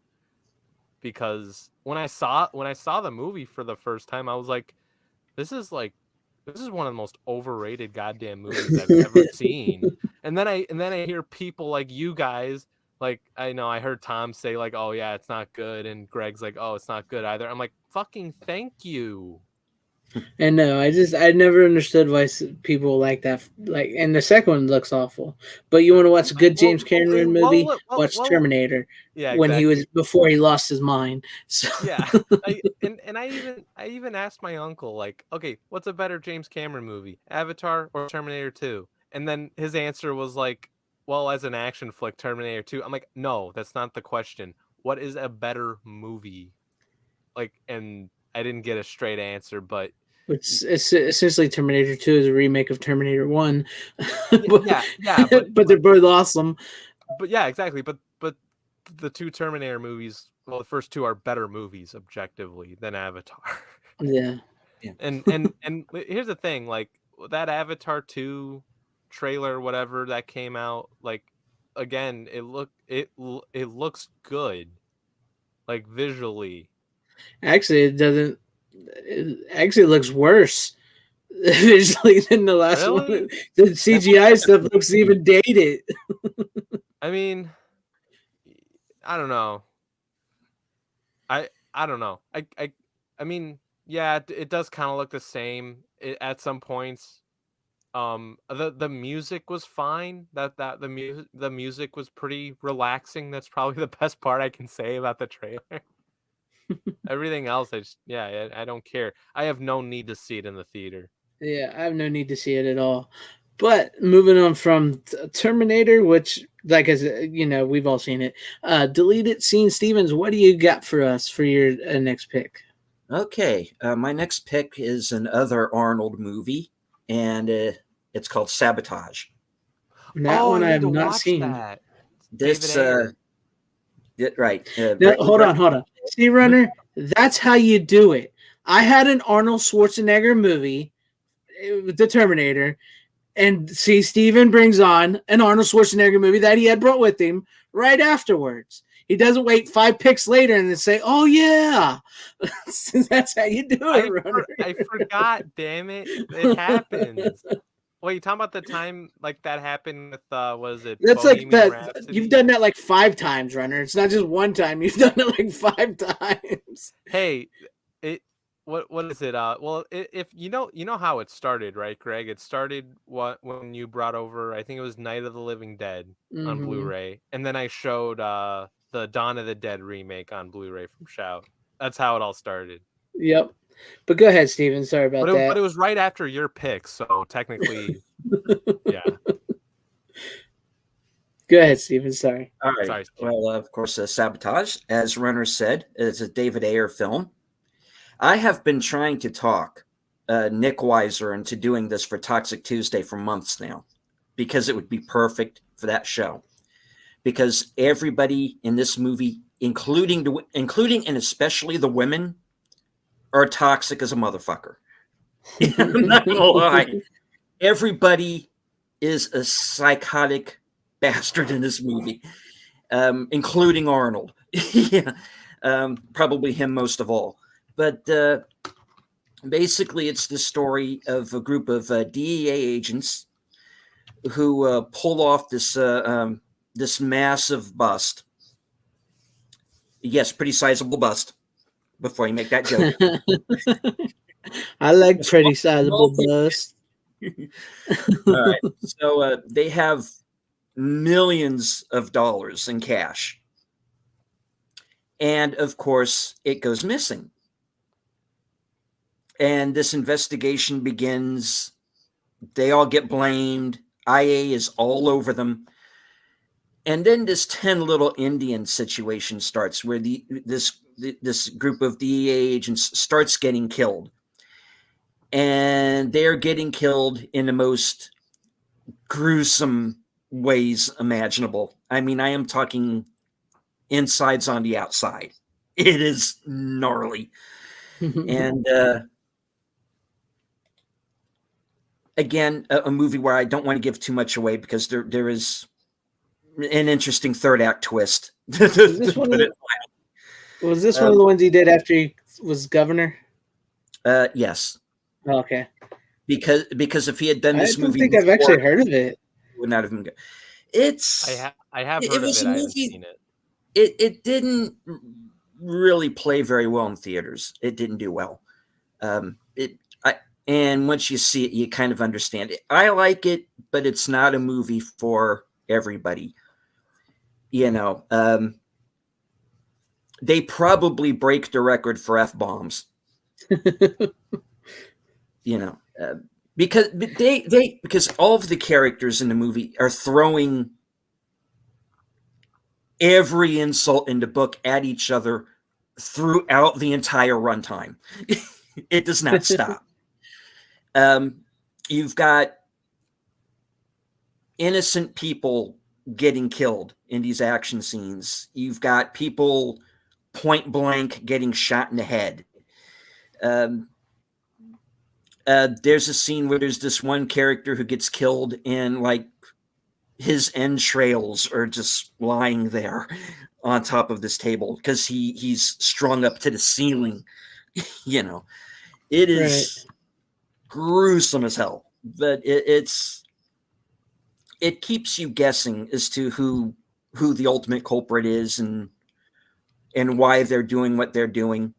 Because when I saw the movie for the first time, I was like, this is one of the most overrated goddamn movies I've ever seen. And then I hear people like you guys, like, I know I heard Tom say like, oh yeah, it's not good, and Greg's like, oh, it's not good either. I'm like, fucking thank you. And no, I never understood why people like that. Like, and the second one looks awful. But you want to watch a good James Cameron movie? Watch Terminator. Yeah, when he was before he lost his mind. So. Yeah, I even asked my uncle, like, okay, what's a better James Cameron movie, Avatar or Terminator 2? And then his answer was like, well, as an action flick, Terminator 2. I'm like, no, that's not the question. What is a better movie? Like, and I didn't get a straight answer, but it's essentially Terminator 2 is a remake of Terminator 1. But they're both awesome. But yeah, exactly. But the two Terminator movies, well, the first two are better movies objectively than Avatar. Yeah. And here's the thing, like that Avatar 2 trailer, whatever that came out, like, again, it looks good, like visually. Actually, it doesn't. It actually looks worse visually than the last one. The CGI stuff looks even dated. I mean, I don't know. I don't know. I mean, yeah, it does kind of look the same at some points. The music was fine. The music was pretty relaxing. That's probably the best part I can say about the trailer. Everything else, I don't care. I have no need to see it in the theater. Yeah, I have no need to see it at all. But moving on from Terminator, which, like I said, we've all seen it. Deleted scene, Stevens. What do you got for us for your next pick? Okay, my next pick is another Arnold movie, and it's called Sabotage. That one I need have to not watch seen. that. This, David Ayer. right. No, hold on. See, Runner, that's how you do it. I had an Arnold Schwarzenegger movie, The Terminator, and see, Steven brings on an Arnold Schwarzenegger movie that he had brought with him right afterwards. He doesn't wait 5 picks later and then say, "Oh yeah," that's how you do it, Runner. I forgot. Damn it! It happens. Wait, you talking about the time like that happened with was it? That's like Bohemian that. Rhapsody? You've done that like 5 times, Runner. It's not just one time. You've done it like 5 times. Hey, what is it? Well, if you know how it started, right, Greg? It started when you brought over, I think it was Night of the Living Dead on Mhm. Blu-ray, and then I showed the Dawn of the Dead remake on Blu-ray from Shout. That's how it all started. Yep. But go ahead, Steven. Sorry about that. But it was right after your pick, so technically, yeah. Go ahead, Steven. Sorry. All right. Sorry. Well, of course, Sabotage, as Runner said, is a David Ayer film. I have been trying to talk Nick Weiser into doing this for Toxic Tuesday for months now, because it would be perfect for that show. Because everybody in this movie, including and especially the women, are toxic as a motherfucker. I'm not gonna lie. Everybody is a psychotic bastard in this movie, including Arnold. Yeah, probably him most of all. But basically, it's the story of a group of DEA agents who pull off this massive bust. Yes, pretty sizable bust. Before you make that joke, I like pretty sizable bust. All right. So they have millions of dollars in cash. And of course, it goes missing. And this investigation begins. They all get blamed. IA is all over them. And then this 10 little Indian situation starts where this group of DEA agents starts getting killed. And they're getting killed in the most gruesome ways imaginable. I mean, I am talking insides on the outside. It is gnarly. And again, a movie where I don't want to give too much away because there is an interesting third act twist. Was this one of the ones he did after he was governor? Yes. Oh, okay. Because if he had done this movie, I don't think I've actually heard of it. Would not have been good. It's I have heard of it. I haven't seen it. It didn't really play very well in theaters. It didn't do well. And once you see it, you kind of understand it. I like it, but it's not a movie for everybody. They probably break the record for F-bombs. Because all of the characters in the movie are throwing every insult in the book at each other throughout the entire runtime. It does not stop. You've got innocent people getting killed in these action scenes. You've got people point blank getting shot in the head. There's a scene where there's this one character who gets killed and like his entrails are just lying there on top of this table because he's strung up to the ceiling. It is gruesome as hell, but it keeps you guessing as to who who the ultimate culprit is and why they're doing what they're doing.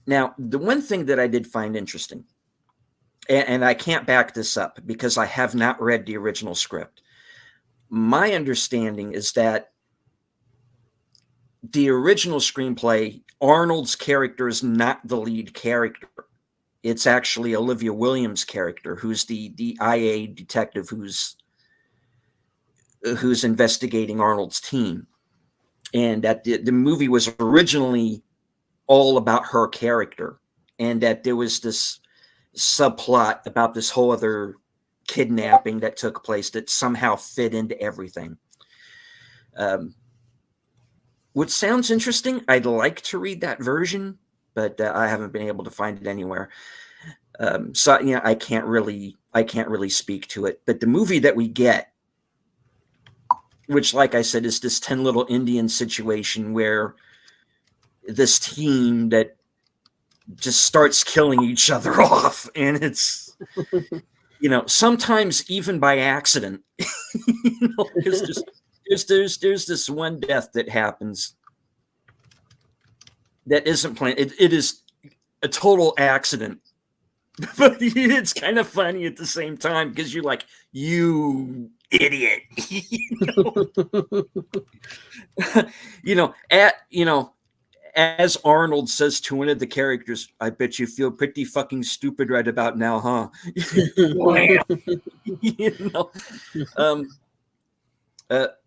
Now, the one thing that I did find interesting, and I can't back this up because I have not read the original script. My understanding is that the original screenplay, Arnold's character is not the lead character. It's actually Olivia Williams' character, who's the IA detective who's investigating Arnold's team. And that the movie was originally all about her character, and that there was this subplot about this whole other kidnapping that took place that somehow fit into everything. Which sounds interesting. I'd like to read that version, but I haven't been able to find it anywhere. So I can't really speak to it. But the movie that we get, which, like I said, is this 10 Little Indian situation where this team that just starts killing each other off, and it's sometimes even by accident, because there's this one death that happens that isn't planned. It is a total accident, but it's kind of funny at the same time because you're like, you idiot. As Arnold says to one of the characters, I bet you feel pretty fucking stupid right about now, huh?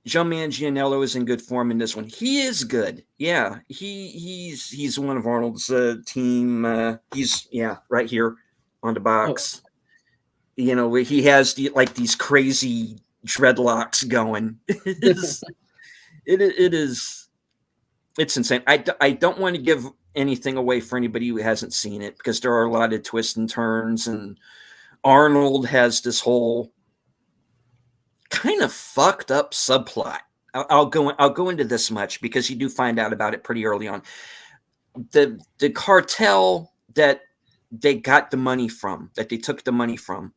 Joe Manganiello is in good form in this one. He is good. Yeah, he's one of Arnold's team. He's right here on the box. Oh. He has these crazy dreadlocks going. It's insane. I don't want to give anything away for anybody who hasn't seen it because there are a lot of twists and turns, and Arnold has this whole kind of fucked up subplot. I'll go into this much because you do find out about it pretty early on. The cartel that they got the money from, that they took the money from,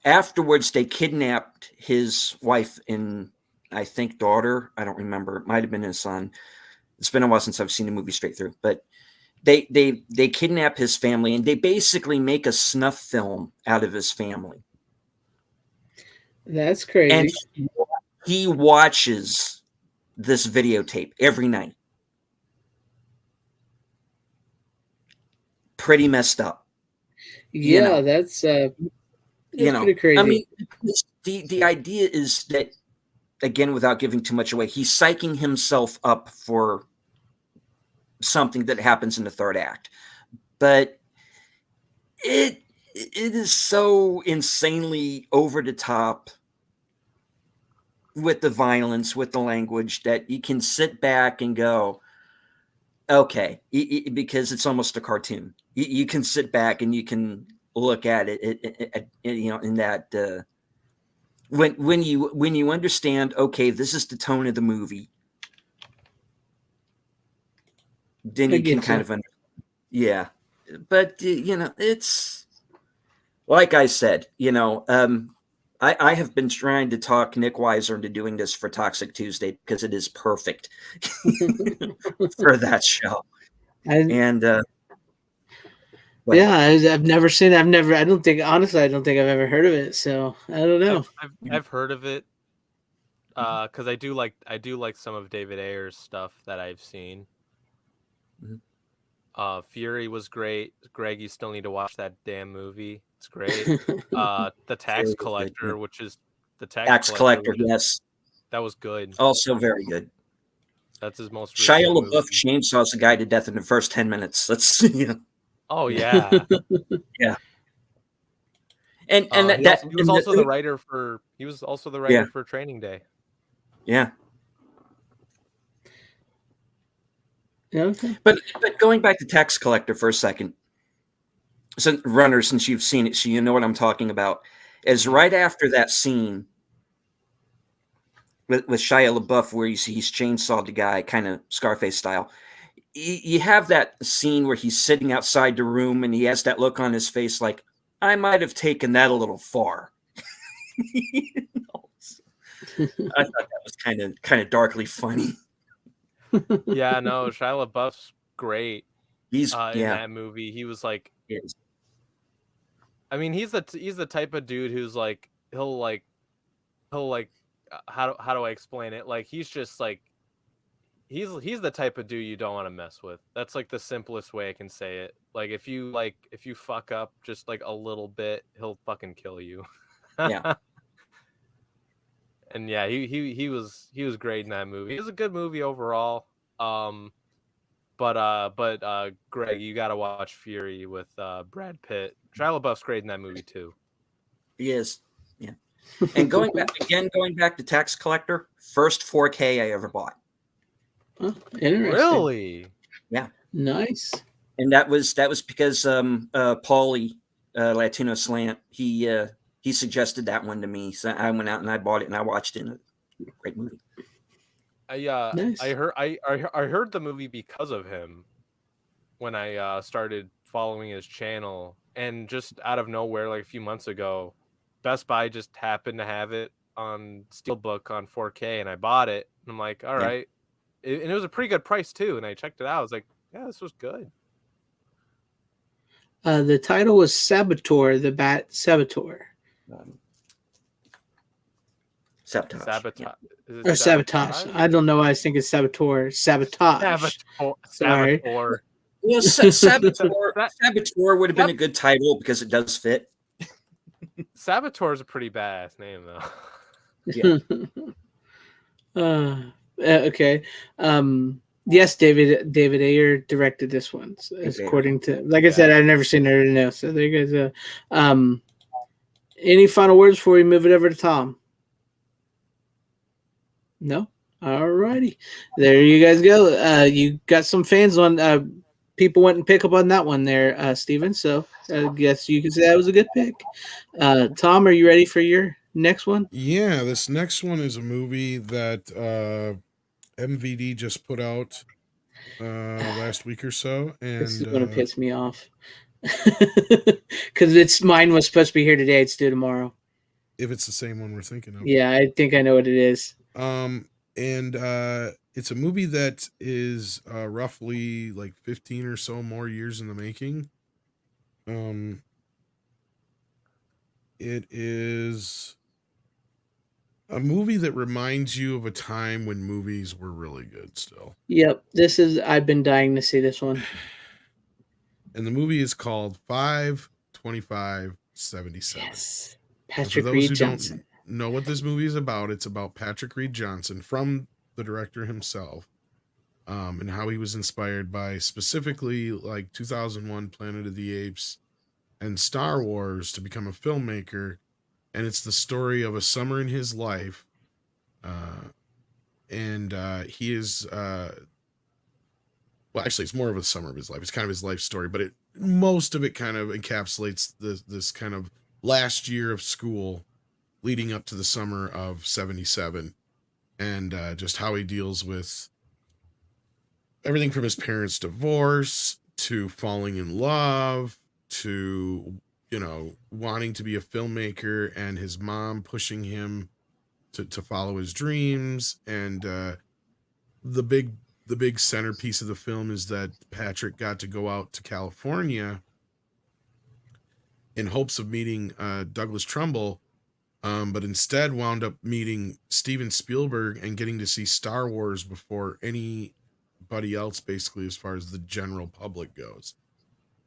afterwards they kidnapped his wife and I think daughter. I don't remember. It might have been his son. It's been a while since I've seen the movie straight through, but they kidnap his family and they basically make a snuff film out of his family. That's crazy. And he watches this videotape every night. Pretty messed up. Yeah, that's pretty crazy. I mean, the idea is that, again, without giving too much away, he's psyching himself up for something that happens in the third act. But it is so insanely over the top with the violence, with the language, that you can sit back and go, okay, because it's almost a cartoon. You can sit back and you can look at it, in that when you understand, okay, this is the tone of the movie, then you can kind of understand. But it's like I said, I have been trying to talk Nick Weiser into doing this for Toxic Tuesday because it is perfect for that show. I've never seen it. I don't think I've ever heard of it. So I don't know. I've heard of it because I do like some of David Ayer's stuff that I've seen. Mm-hmm. Fury was great. Greg, you still need to watch that damn movie. It's great. The Tax Collector, which is the Tax Collector. Yes, that was good. Also very good. That's his most. Shia LaBeouf chainsaws a guy to death in the first 10 minutes. Let's Oh yeah, yeah. And he was also the writer for. He was also the writer for Training Day. Yeah. Okay. But going back to Tax Collector for a second, since you've seen it, so you know what I'm talking about, is right after that scene with Shia LaBeouf where he's chainsawed the guy, kind of Scarface style. You have that scene where he's sitting outside the room and he has that look on his face like, I might have taken that a little far. I thought that was kind of darkly funny. Yeah, no, Shia LaBeouf's great He's in that movie. He was like, is. I mean, he's the type of dude who's like he'll like how do I explain it? Like he's just like he's the type of dude you don't want to mess with. That's like the simplest way I can say it. Like if you fuck up just like a little bit, he'll fucking kill you. Yeah. And yeah, he was great in that movie. It was a good movie overall. But Greg, you got to watch Fury with Brad Pitt. Shia LaBeouf's great in that movie too. He is. Yeah. And going back to Tax Collector, first 4K I ever bought. Oh, interesting. Really? Yeah. Nice. And that was because Paulie, Latino Slant, he suggested that one to me. So I went out and I bought it and I watched it. Great movie. Nice. I heard the movie because of him when I started following his channel, and just out of nowhere, like a few months ago, Best Buy just happened to have it on Steelbook on 4K, and I bought it. And I'm like, all right, and it was a pretty good price too. And I checked it out. I was like, yeah, this was good. The title was Saboteur, the Bat Saboteur. Sabotage. Sabotage. Or Sabotage. I don't know why I was thinking Saboteur. Sabotage. Sorry. Saboteur. Well, Saboteur would have been a good title because it does fit. Saboteur is a pretty badass name, though. Yeah. Okay. Yes, David Ayer directed this one, according to, like I said, I've never seen it or know. So there you go. Any final words before we move it over to Tom? No. All righty. There you guys go. You got some fans on. People went and pick up on that one there, Steven. So I guess you could say that was a good pick. Tom, are you ready for your next one? Yeah, this next one is a movie that MVD just put out last week or so, and this is going to piss me off because mine was supposed to be here today. It's due tomorrow. If it's the same one we're thinking of. Yeah, I think I know what it is. And it's a movie that is roughly like 15 or so more years in the making. It is a movie that reminds you of a time when movies were really good still. Yep, I've been dying to see this one. And the movie is called 5/25/77. Yes. Patrick Reed Johnson. Don't know what this movie is about, it's about Patrick Reed Johnson, from the director himself, and how he was inspired by specifically like 2001 Planet of the Apes and Star Wars to become a filmmaker. And it's the story of a summer in his life, and he is well, actually it's more of a summer of his life. It's kind of his life story, but most of it kind of encapsulates this kind of last year of school leading up to the summer of 77, and just how he deals with everything from his parents' divorce to falling in love to, wanting to be a filmmaker, and his mom pushing him to follow his dreams. And the big centerpiece of the film is that Patrick got to go out to California in hopes of meeting Douglas Trumbull, but instead wound up meeting Steven Spielberg and getting to see Star Wars before anybody else, basically, as far as the general public goes.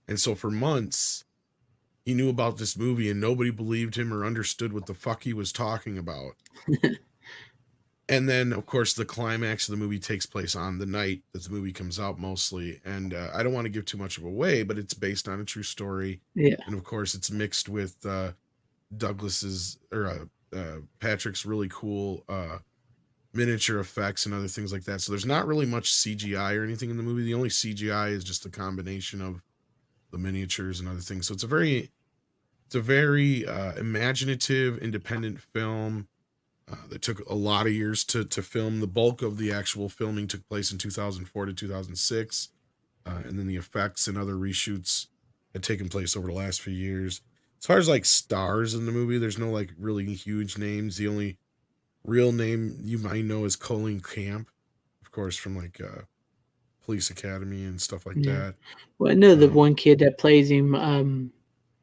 And so for months, he knew about this movie and nobody believed him or understood what the fuck he was talking about. And then, of course, the climax of the movie takes place on the night that the movie comes out, mostly. And I don't want to give too much of away, but it's based on a true story. Yeah. And of course, it's mixed with Patrick's really cool miniature effects and other things like that. So there's not really much CGI or anything in the movie. The only CGI is just the combination of the miniatures and other things. So it's a very imaginative, independent film that took a lot of years to film. The bulk of the actual filming took place in 2004 to 2006. And then the effects and other reshoots had taken place over the last few years. As far as like stars in the movie, there's no like really huge names. The only real name you might know is Colleen Camp, of course, from like Police Academy and stuff like Yeah. that. Well, I know the one kid that plays him from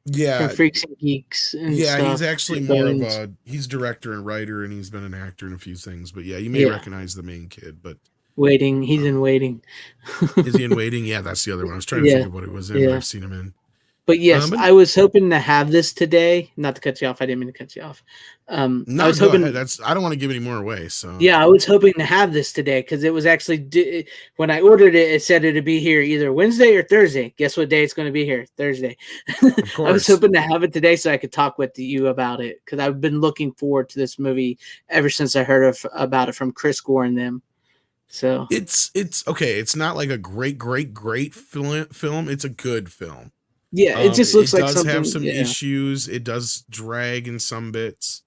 Yeah, Freaks and Geeks and yeah, stuff. he's actually and more of Bones. he's director and writer, and he's been an actor in a few things. But yeah, you may Yeah. recognize the main kid. But Waiting. He's in Waiting. is he in Waiting? Yeah, that's the other one. I was trying to Yeah. think of what it was in. Yeah. I've seen him in. But yes, but- I was hoping to have this today. Not to cut you off. I didn't mean to cut you off. No, I was go hoping. ahead. I don't want to give any more away. So Yeah, I was hoping to have this today because it was actually when I ordered it, it said it'd be here either Wednesday or Thursday. Guess what day it's going to be here? Thursday. of I course. was hoping to have it today so I could talk with you about it because I've been looking forward to this movie ever since I heard about it from Chris Gore and them. So It's okay. It's not like a great film. It's a good film. yeah, it just looks like does something. have some yeah. issues. It does drag in some bits.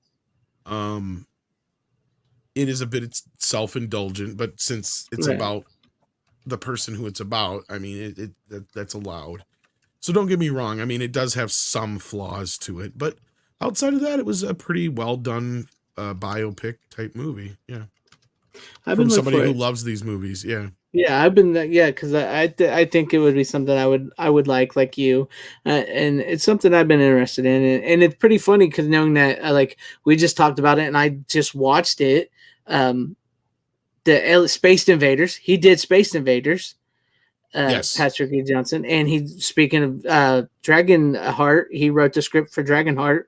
It is a bit self-indulgent, but since it's Right. about the person who it's about, I mean, that's allowed. So don't get me wrong. I mean, it does have some flaws to it, but outside of that, it was a pretty well done biopic type movie. Yeah, I've from been looking somebody for who it. loves these movies. Yeah. Yeah, I've been because I think it would be something I would like you, and it's something I've been interested in, and it's pretty funny because knowing that like we just talked about it and I just watched it, the Space Invaders. He did Space Invaders, Yes. Patrick E. Johnson, and he speaking of Dragonheart, he wrote the script for Dragonheart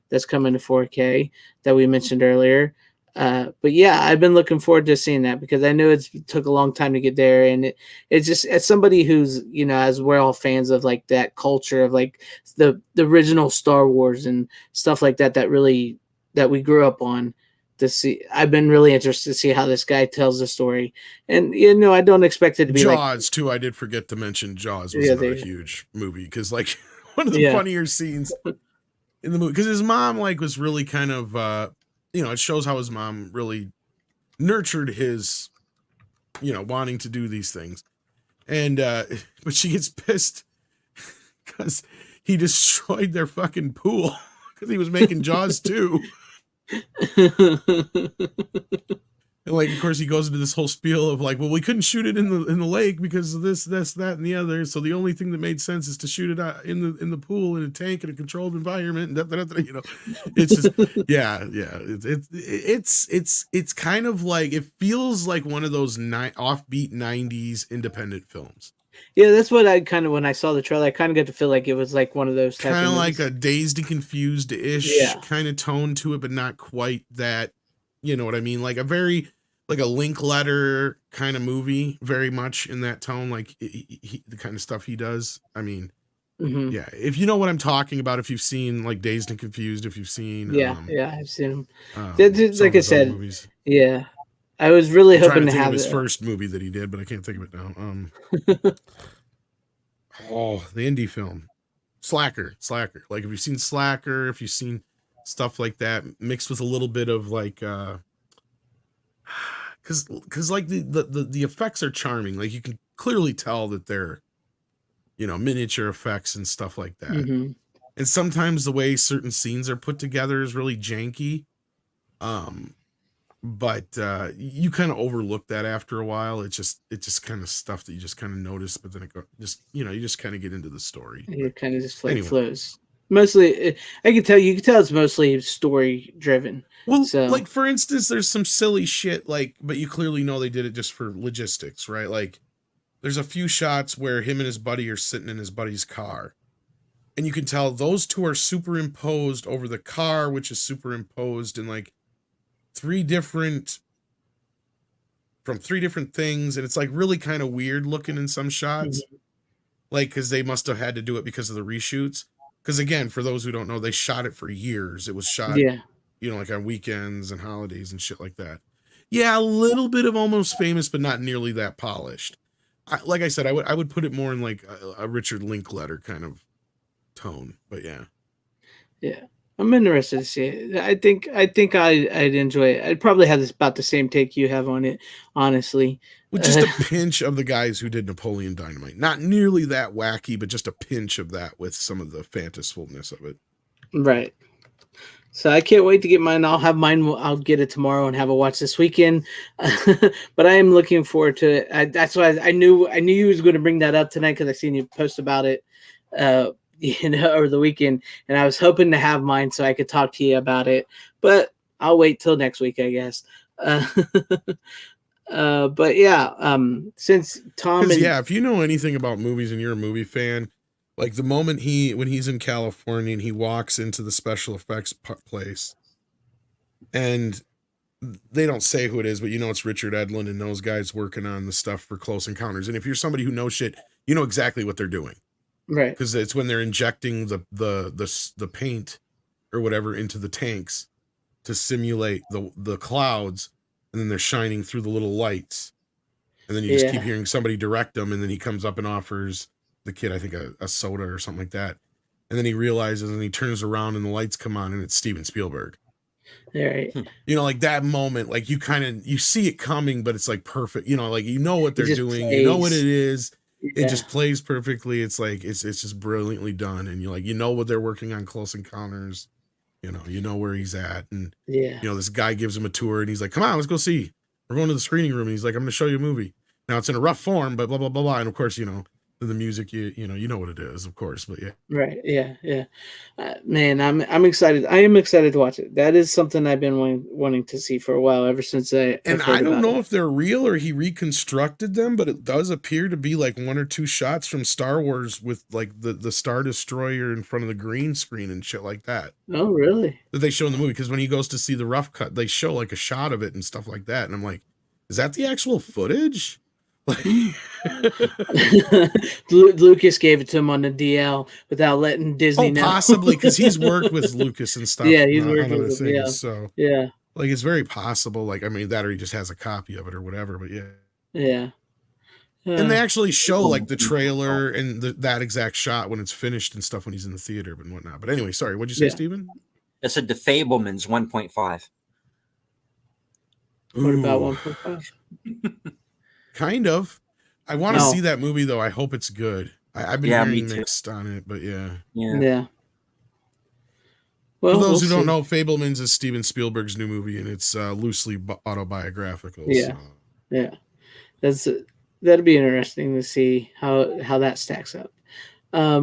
that's coming to 4K that we mentioned earlier. But yeah, I've been looking forward to seeing that because I know it took a long time to get there, and it's just as somebody who's as we're all fans of like that culture of like the original Star Wars and stuff like that that we grew up on. To see, I've been really interested to see how this guy tells the story, and I don't expect it to be Jaws too. I did forget to mention Jaws was another huge movie because like one of the funnier scenes in the movie because his mom like was really kind of it shows how his mom really nurtured his wanting to do these things, and but she gets pissed because he destroyed their fucking pool because he was making Jaws 2. And like, of course, he goes into this whole spiel of like, well, we couldn't shoot it in the lake because of this, that, and the other. So the only thing that made sense is to shoot it out in the pool in a tank in a controlled environment. And it's just it's kind of like it feels like one of those offbeat '90s independent films. Yeah, that's what I kind of when I saw the trailer, I kind of got to feel like it was like one of those type kind of movies. like a Dazed and Confused-ish kind of tone to it, but not quite that. You know what I mean? Like a Linklater kind of movie, very much in that tone, like the kind of stuff he does. I mean, yeah, if you know what I'm talking about, if you've seen like Dazed and Confused, if you've seen, I've seen him. Like I said, movies. Yeah, I was really hoping to think have of his first movie that he did, but I can't think of it now. The indie film, Slacker. Like, if you've seen Slacker, if you've seen stuff like that mixed with a little bit of like because like the effects are charming, like you can clearly tell that they're miniature effects and stuff like that. And sometimes the way certain scenes are put together is really janky, but you kind of overlook that after a while. It's just kind of stuff that you just kind of notice, but then you just kind of get into the story. It kind of just like flows. Mostly, you can tell it's mostly story driven. Well, so, like for instance, there's some silly shit, like, but you clearly know they did it just for logistics, right? Like, there's a few shots where him and his buddy are sitting in his buddy's car, and you can tell those two are superimposed over the car, which is superimposed in like three different things, and it's like really kind of weird looking in some shots, like because they must have had to do it because of the reshoots. Because again, for those who don't know, they shot it for years. It was shot, like on weekends and holidays and shit like that. Yeah, a little bit of Almost Famous, but not nearly that polished. Like I said, I would put it more in like a Richard Linklater kind of tone. But yeah, I'm interested to see it. I think I'd enjoy it. I'd probably have about the same take you have on it, honestly. With just a pinch of the guys who did Napoleon Dynamite. Not nearly that wacky, but just a pinch of that with some of the fantasfulness of it. Right. So I can't wait to get mine. I'll have mine. I'll get it tomorrow and have a watch this weekend. But I am looking forward to it. That's why I knew you was going to bring that up tonight because I seen you post about it, over the weekend, and I was hoping to have mine so I could talk to you about it. But I'll wait till next week, I guess. But yeah, since Tom and if you know anything about movies and you're a movie fan, like the moment when he's in California and he walks into the special effects place, and they don't say who it is, but you know it's Richard Edlund and those guys working on the stuff for Close Encounters. And if you're somebody who knows shit, you know exactly what they're doing, right? Because it's when they're injecting the paint or whatever into the tanks to simulate the clouds, and then they're shining through the little lights, and then you just keep hearing somebody direct them, and then he comes up and offers the kid, I think, a soda or something like that, and then he realizes and he turns around and the lights come on and it's Steven Spielberg. Right. You know, like that moment, like you see it coming, but it's like perfect. You know, like you know what they're doing, you know what it is. It just plays perfectly. It's like it's just brilliantly done, and you're like, you know what they're working on Close Encounters. You know where he's at, and this guy gives him a tour, and he's like, "Come on, let's go see. We're going to the screening room." And he's like, "I'm going to show you a movie. Now it's in a rough form, but blah blah blah blah." And of course, the music, you know what it is, of course. But yeah, right, yeah. Man, I'm excited. I am excited to watch it. That is something I've been wanting to see for a while, ever since I don't know if they're real or he reconstructed them, but it does appear to be like one or two shots from Star Wars with like the Star Destroyer in front of the green screen and shit like that. Oh, really? That they show in the movie, because when he goes to see the rough cut, they show like a shot of it and stuff like that, and I'm like, is that the actual footage? Lucas gave it to him on the DL without letting Disney know. Possibly, because he's worked with Lucas and stuff. Yeah, he's worked with things. Yeah. So yeah, like it's very possible. Like, I mean, that or he just has a copy of it or whatever. But yeah. And they actually show like the trailer and that exact shot when it's finished and stuff when he's in the theater and whatnot. But anyway, sorry, what'd you say, Steven? It's a The Fabelmans 1.5. What about 1.5? Kind of. I want to see that movie though. I hope it's good. I've been hearing mixed on it, but yeah. Well, for those who don't know, Fabelmans is Steven Spielberg's new movie, and it's loosely autobiographical. Yeah, that'll be interesting to see how that stacks up. But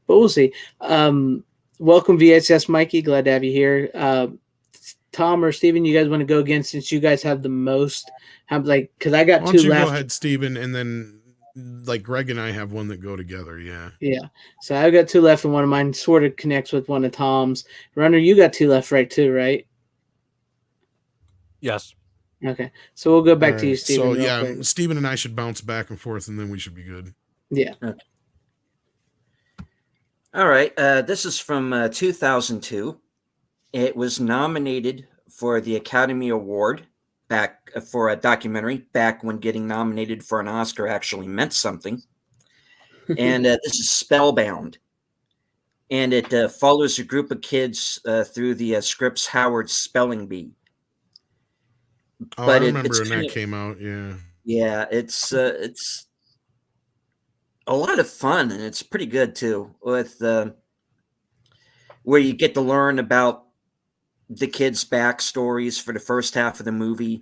we'll see. Welcome, VHS Mikey. Glad to have you here. Tom or Steven, you guys want to go again, since you guys have the most? Because I got two left. Go ahead, Steven, and then like Greg and I have one that go together. Yeah. So I've got two left, and one of mine sort of connects with one of Tom's. Runner, you got two left, right? Too, right? Yes. Okay, so we'll go back to you, Steven. So Steven and I should bounce back and forth, and then we should be good. Yeah. Okay. All right. This is from 2002. It was nominated for the Academy Award back for a documentary, back when getting nominated for an Oscar actually meant something. And this is Spellbound. And it follows a group of kids through the Scripps Howard Spelling Bee. I remember when that came out. Yeah. Yeah, it's a lot of fun, and it's pretty good too. With where you get to learn about the kids' backstories for the first half of the movie,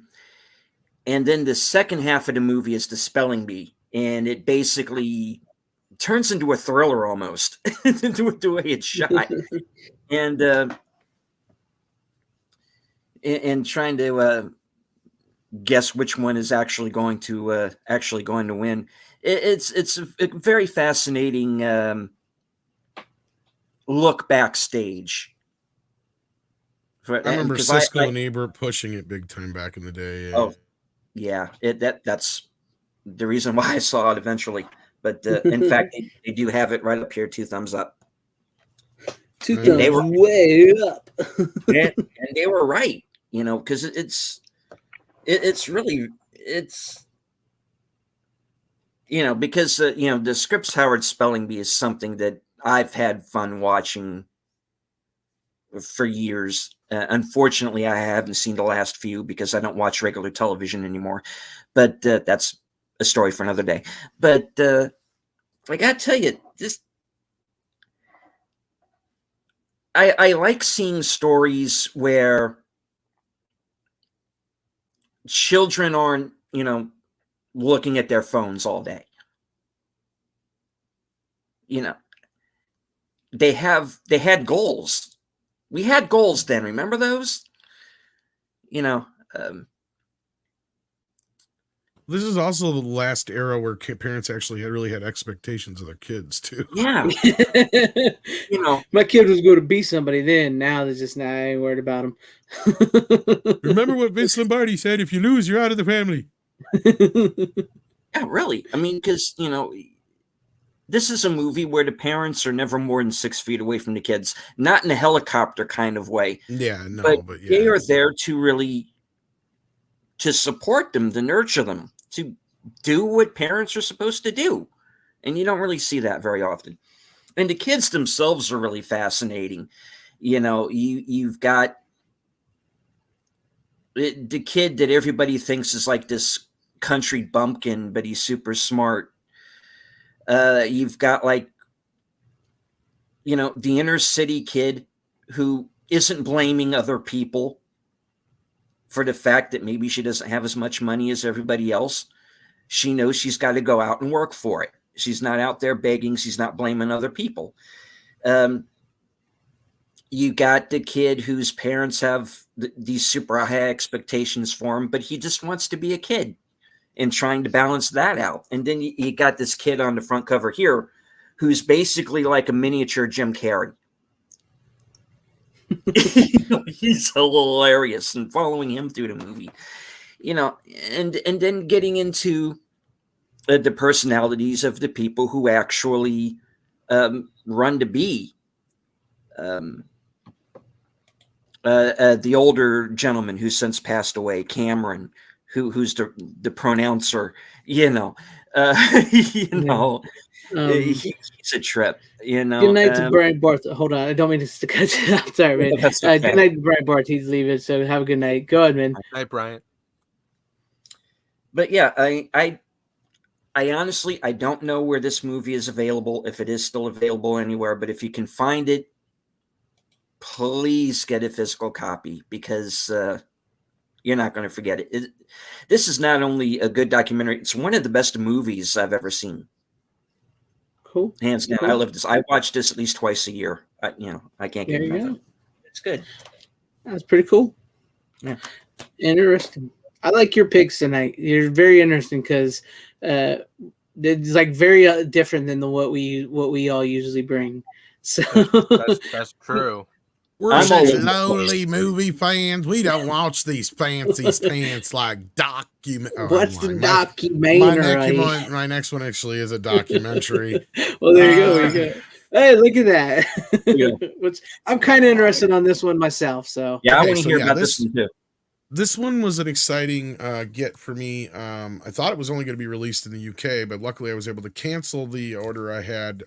and then the second half of the movie is the spelling bee, and it basically turns into a thriller almost, the way it's shot, and trying to guess which one is actually going to win. It's a very fascinating look backstage. I remember Siskel and Ebert pushing it big time back in the day. Yeah. That's the reason why I saw it eventually. But in fact, they do have it right up here, 2 thumbs up. 2 thumbs way up. and they were right, because it's really because the Scripps Howard Spelling Bee is something that I've had fun watching for years. Unfortunately, I haven't seen the last few because I don't watch regular television anymore. But that's a story for another day. But I gotta tell you, I like seeing stories where children aren't, looking at their phones all day. They had goals. We had goals then. Remember those? This is also the last era where parents actually really had expectations of their kids too. Yeah. My kid was going to be somebody then. Now they're just, I ain't worried about him. Remember what Vince Lombardi said, if you lose, you're out of the family. Yeah, really. I mean, because, this is a movie where the parents are never more than 6 feet away from the kids, not in a helicopter kind of way. Yeah, no, but yeah. They are there to support them, to nurture them, to do what parents are supposed to do. And you don't really see that very often. And the kids themselves are really fascinating. You've got the kid that everybody thinks is like this country bumpkin, but he's super smart. You've got the inner city kid who isn't blaming other people for the fact that maybe she doesn't have as much money as everybody else. She knows she's got to go out and work for it. She's not out there begging. She's not blaming other people. You got the kid whose parents have these super high expectations for him, but he just wants to be a kid and trying to balance that out. And then you got this kid on the front cover here who's basically like a miniature Jim Carrey. He's hilarious, and following him through the movie, and then getting into the personalities of the people who actually run to be the older gentleman who's since passed away, Cameron, who's the pronouncer, he's a trip, Good night to Brian Barth. Hold on, I don't mean to cut you off. Sorry, man. Okay. Good night to Brian Barth. He's leaving, so have a good night. Go ahead, man. Good night, Brian. But yeah, I honestly, I don't know where this movie is available, if it is still available anywhere, but if you can find it, please get a physical copy, because you're not going to forget it. This is not only a good documentary, it's one of the best movies I've ever seen. Cool. Hands down. Cool. I love this. I watch this at least twice a year. I can't get enough of it. It's good. That's pretty cool. Yeah. Interesting. I like your picks tonight. You're very interesting because it's like very different than what we all usually bring. So that's true. We're such lowly movie fans. We don't watch these fancy pants like document. What's the documentary? My next one actually is a documentary. Well, there you go. There you go. Hey, look at that. Yeah. I'm kind of interested on this one myself. So yeah, I want to hear about this one too. This one was an exciting get for me. I thought it was only going to be released in the UK, but luckily I was able to cancel the order I had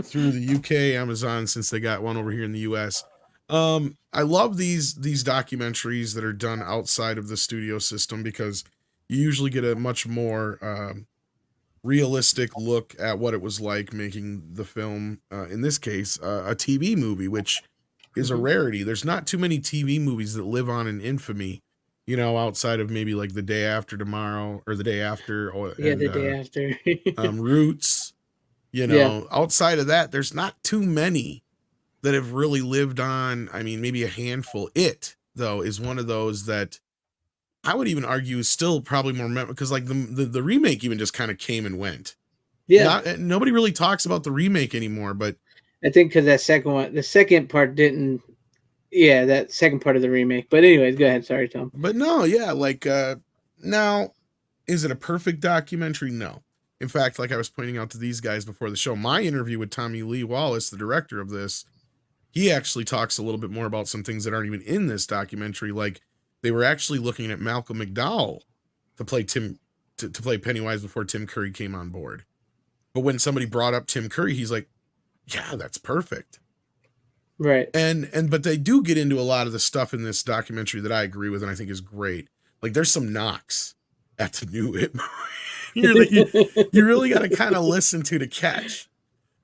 through the UK Amazon, since they got one over here in the US. I love these documentaries that are done outside of the studio system, because you usually get a much more realistic look at what it was like making the film, in this case, a TV movie, which is a rarity. There's not too many TV movies that live on in infamy, outside of maybe like The Day After Tomorrow or The Day After, The Day After. Roots. Outside of that, there's not too many that have really lived on. I mean, maybe a handful. It, though, is one of those that I would even argue is still probably more memorable, because like the remake even just kind of came and went. Yeah. Nobody really talks about the remake anymore, but I think because the second part didn't. Yeah, that second part of the remake. But anyways, go ahead. Sorry, Tom. But no, yeah, now, is it a perfect documentary? No. In fact, like I was pointing out to these guys before the show, my interview with Tommy Lee Wallace, the director of this, he actually talks a little bit more about some things that aren't even in this documentary. Like, they were actually looking at Malcolm McDowell to play to play Pennywise before Tim Curry came on board. But when somebody brought up Tim Curry, he's like, yeah, that's perfect. Right. But they do get into a lot of the stuff in this documentary that I agree with and I think is great. Like, there's some knocks at the new It movie. You really got to kind of listen to catch.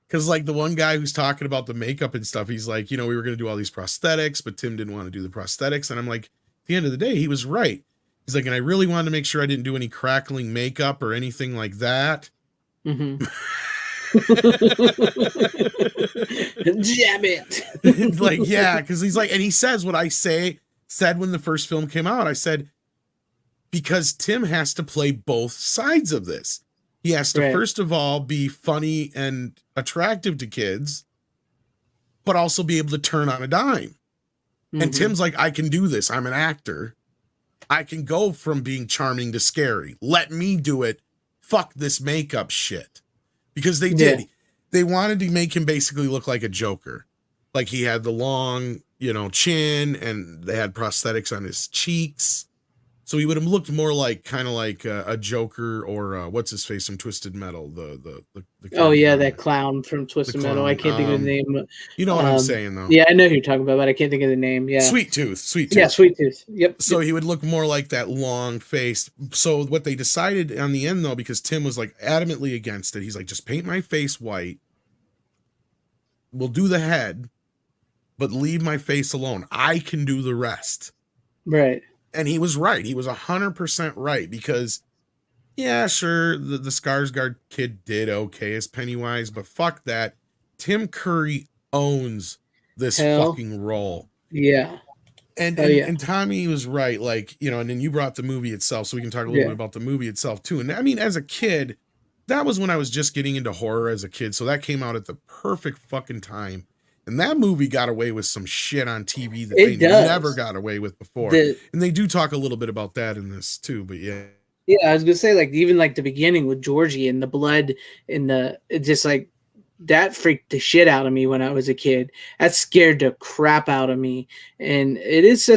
Because like the one guy who's talking about the makeup and stuff, he's like, we were going to do all these prosthetics, but Tim didn't want to do the prosthetics. And I'm like, at the end of the day, he was right. He's like, and I really wanted to make sure I didn't do any crackling makeup or anything like that. Mm-hmm. Jam it. Like, yeah, because he's like, and he says what I said when the first film came out. I said, because Tim has to play both sides of this. He has to, first of all, be funny and attractive to kids, but also be able to turn on a dime. Mm-hmm. And Tim's like, I can do this. I'm an actor. I can go from being charming to scary. Let me do it. Fuck this makeup shit. Because they did. Yeah. They wanted to make him basically look like a Joker. Like he had the long, chin, and they had prosthetics on his cheeks. So he would have looked more like kind of like a Joker or what's his face from Twisted Metal. The oh yeah, that clown from Twisted Metal. I can't think of the name. You know what I'm saying though. Yeah, I know who you're talking about, but I can't think of the name. Yeah, Sweet Tooth. Yeah, Sweet Tooth. Yep. So he would look more like that long face. So what they decided on the end though, because Tim was like adamantly against it, he's like, just paint my face white. We'll do the head, but leave my face alone. I can do the rest. Right. And he was right. He was 100% right because, yeah, sure, the Skarsgård kid did okay as Pennywise, but fuck that. Tim Curry owns this fucking role. Yeah. And Tommy was right. Like, and then you brought the movie itself, so we can talk a little bit about the movie itself too. And I mean, as a kid, that was when I was just getting into horror as a kid. So that came out at the perfect fucking time. And that movie got away with some shit on TV that they never got away with before. And they do talk a little bit about that in this too, but yeah. Yeah, I was gonna say, like, even like the beginning with Georgie and the blood and it just like that freaked the shit out of me when I was a kid. That scared the crap out of me. And it is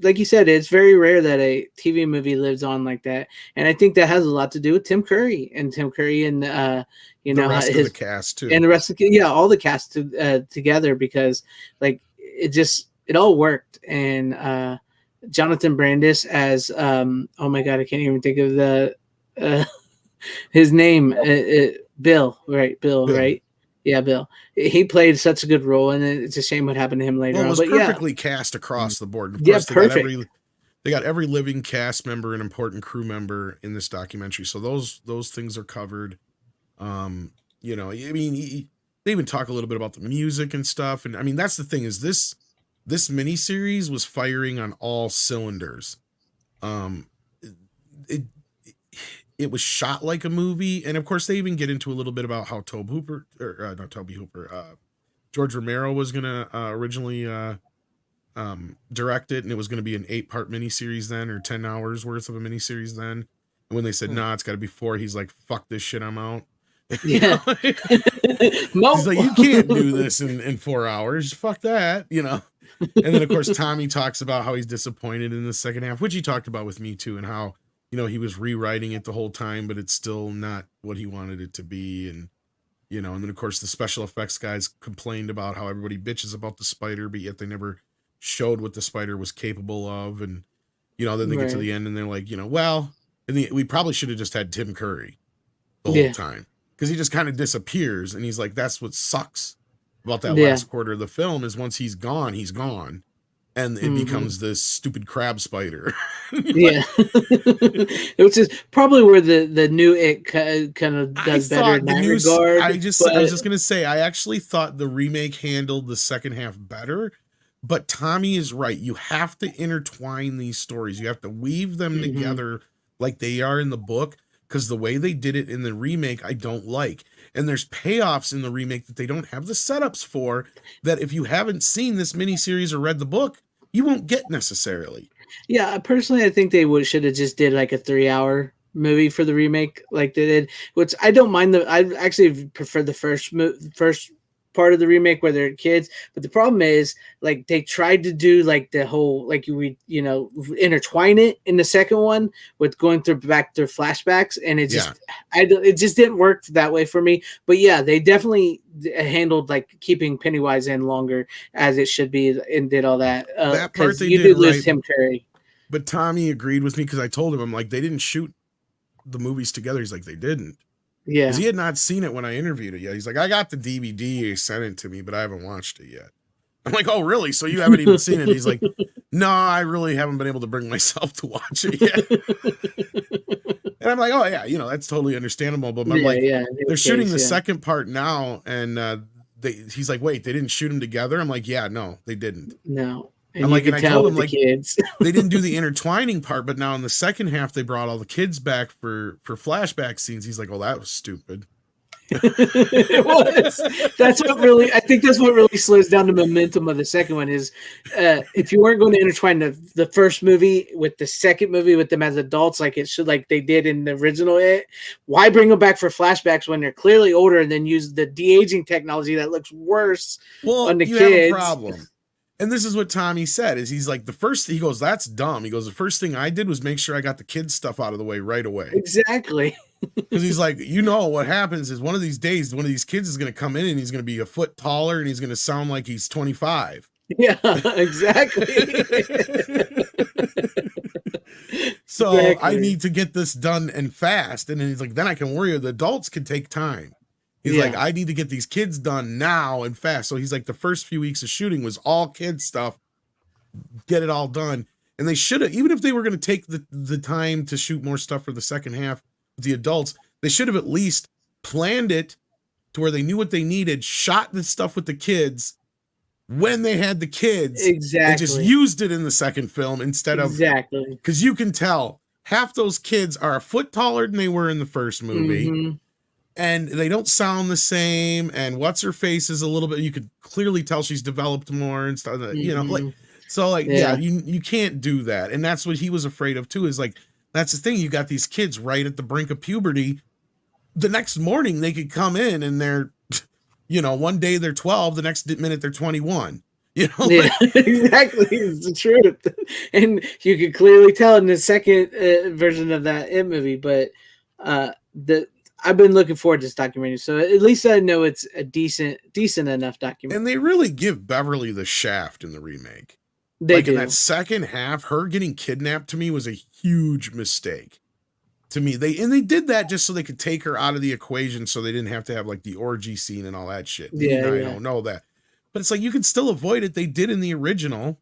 like you said, it's very rare that a TV movie lives on like that. And I think that has a lot to do with Tim Curry and the rest of the cast too, and the rest of all the cast together, because like it all worked. And Jonathan Brandis as oh my god, I can't even think of the his name. Bill, right? Bill, right? Yeah, Bill. He played such a good role, and it's a shame what happened to him later on. It was but perfectly cast across the board. Of course, perfect. They got every living cast member and important crew member in this documentary, so those things are covered. I mean, they even talk a little bit about the music and stuff, and I mean, that's the thing is this miniseries was firing on all cylinders. It was shot like a movie, and of course, they even get into a little bit about how George Romero was gonna originally direct it, and it was gonna be an 8-part miniseries then, or 10 hours worth of a miniseries then. And when they said, "Nah, it's got to be 4," he's like, "Fuck this shit, I'm out." Yeah. He's like, "You can't do this in 4 hours. Fuck that," And then of course, Tommy talks about how he's disappointed in the second half, which he talked about with me too, and how he was rewriting it the whole time, but it's still not what he wanted it to be. And, and then of course the special effects guys complained about how everybody bitches about the spider, but yet they never showed what the spider was capable of. And, then they get to the end and they're like, we probably should have just had Tim Curry the whole time, because he just kind of disappears. And he's like, that's what sucks about that last quarter of the film is once he's gone. And it becomes this stupid crab spider. Yeah. Which is probably where the new It kind of does better in that regard. I was just going to say, I actually thought the remake handled the second half better, but Tommy is right. You have to intertwine these stories. You have to weave them together like they are in the book, because the way they did it in the remake, I don't like. And there's payoffs in the remake that they don't have the setups for, that if you haven't seen this miniseries or read the book, you won't get necessarily. Yeah, personally, I think they should have just did like a 3-hour movie for the remake, like they did. Which I don't mind. I actually prefer the first part of the remake where they're kids. But the problem is, like, they tried to do like the whole, like, intertwine it in the second one with going back through flashbacks, and it just it just didn't work that way for me. But yeah, they definitely handled like keeping Pennywise in longer as it should be, and did all that. That part they you did did lose right. Tim Curry. But Tommy agreed with me, because I told him, I'm like, they didn't shoot the movies together. He's like, they didn't. Yeah. Because he had not seen it when I interviewed it yet. He's like, I got the DVD, he sent it to me, but I haven't watched it yet. I'm like, oh, really? So you haven't even seen it? He's like, no, I really haven't been able to bring myself to watch it yet. And I'm like, oh, yeah, that's totally understandable. But I'm like, they're shooting the second part now. And he's like, wait, they didn't shoot them together? I'm like, yeah, no, they didn't. No. And I'm like, and I told him, like, kids. they didn't do the intertwining part, but now in the second half, they brought all the kids back for flashback scenes. He's like, oh, that was stupid. It was. I think that's what really slows down the momentum of the second one is if you weren't going to intertwine the first movie with the second movie with them as adults, like they did in the original, why bring them back for flashbacks when they're clearly older and then use the de-aging technology that looks worse on the kids? Have a problem. And this is what Tommy said, is he's like, he goes, that's dumb. He goes, the first thing I did was make sure I got the kids stuff out of the way right away. Exactly. Because he's like, what happens is one of these days, one of these kids is going to come in and he's going to be a foot taller and he's going to sound like he's 25. Yeah, exactly. So exactly. I need to get this done and fast. And then he's like, then I can worry. The adults can take time. He's like, I need to get these kids done now and fast. So he's like, the first few weeks of shooting was all kids stuff. Get it all done. And they should have, even if they were going to take the time to shoot more stuff for the second half with the adults, they should have at least planned it to where they knew what they needed, shot the stuff with the kids when they had the kids. Exactly. And just used it in the second film instead of. Exactly. Because you can tell half those kids are a foot taller than they were in the first movie. Mm-hmm. And they don't sound the same. And what's her face is a little bit, you could clearly tell she's developed more and stuff, you can't do that. And that's what he was afraid of too, is like, that's the thing. You got these kids right at the brink of puberty. The next morning they could come in and they're, one day they're 12, the next minute they're 21. Exactly. It's the truth. And you could clearly tell in the second version of that movie, but I've been looking forward to this documentary, so at least I know it's a decent enough documentary. And they really give Beverly the shaft in the remake. They do. In that second half, her getting kidnapped to me was a huge mistake. To me, they did that just so they could take her out of the equation, so they didn't have to have like the orgy scene and all that shit. I don't know that, but it's like you can still avoid it. They did in the original.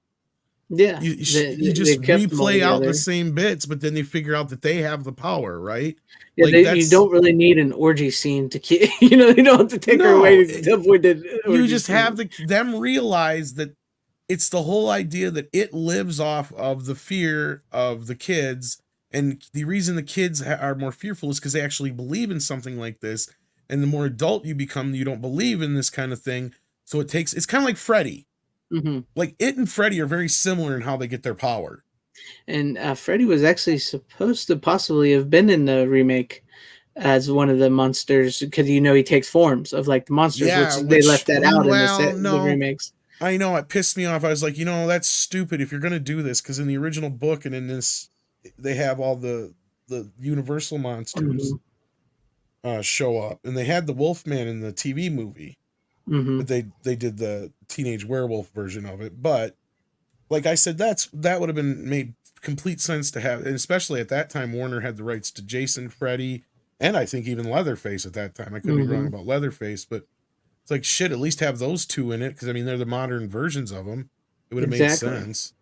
Yeah, you just replay out the same bits, but then they figure out that they have the power, right? Yeah, you don't really need an orgy scene to keep. You don't have to take her away to avoid the. You just have them realize that it's the whole idea that it lives off of the fear of the kids, and the reason the kids are more fearful is because they actually believe in something like this. And the more adult you become, you don't believe in this kind of thing. So it's kind of like Freddy. Mm-hmm. Like it and Freddy are very similar in how they get their power. And Freddy was actually supposed to possibly have been in the remake as one of the monsters because he takes forms of like the monsters, which they left that out in the remakes. I know, it pissed me off. I was like, that's stupid if you're gonna do this, because in the original book and in this, they have all the Universal monsters show up, and they had the Wolfman in the TV movie. Mm-hmm. But they did the teenage werewolf version of it. But like I said, that would have been made complete sense to have, and especially at that time, Warner had the rights to Jason, Freddy, and I think even Leatherface at that time. I could be wrong about Leatherface, but it's like shit. At least have those two in it, because they're the modern versions of them. It would have made sense.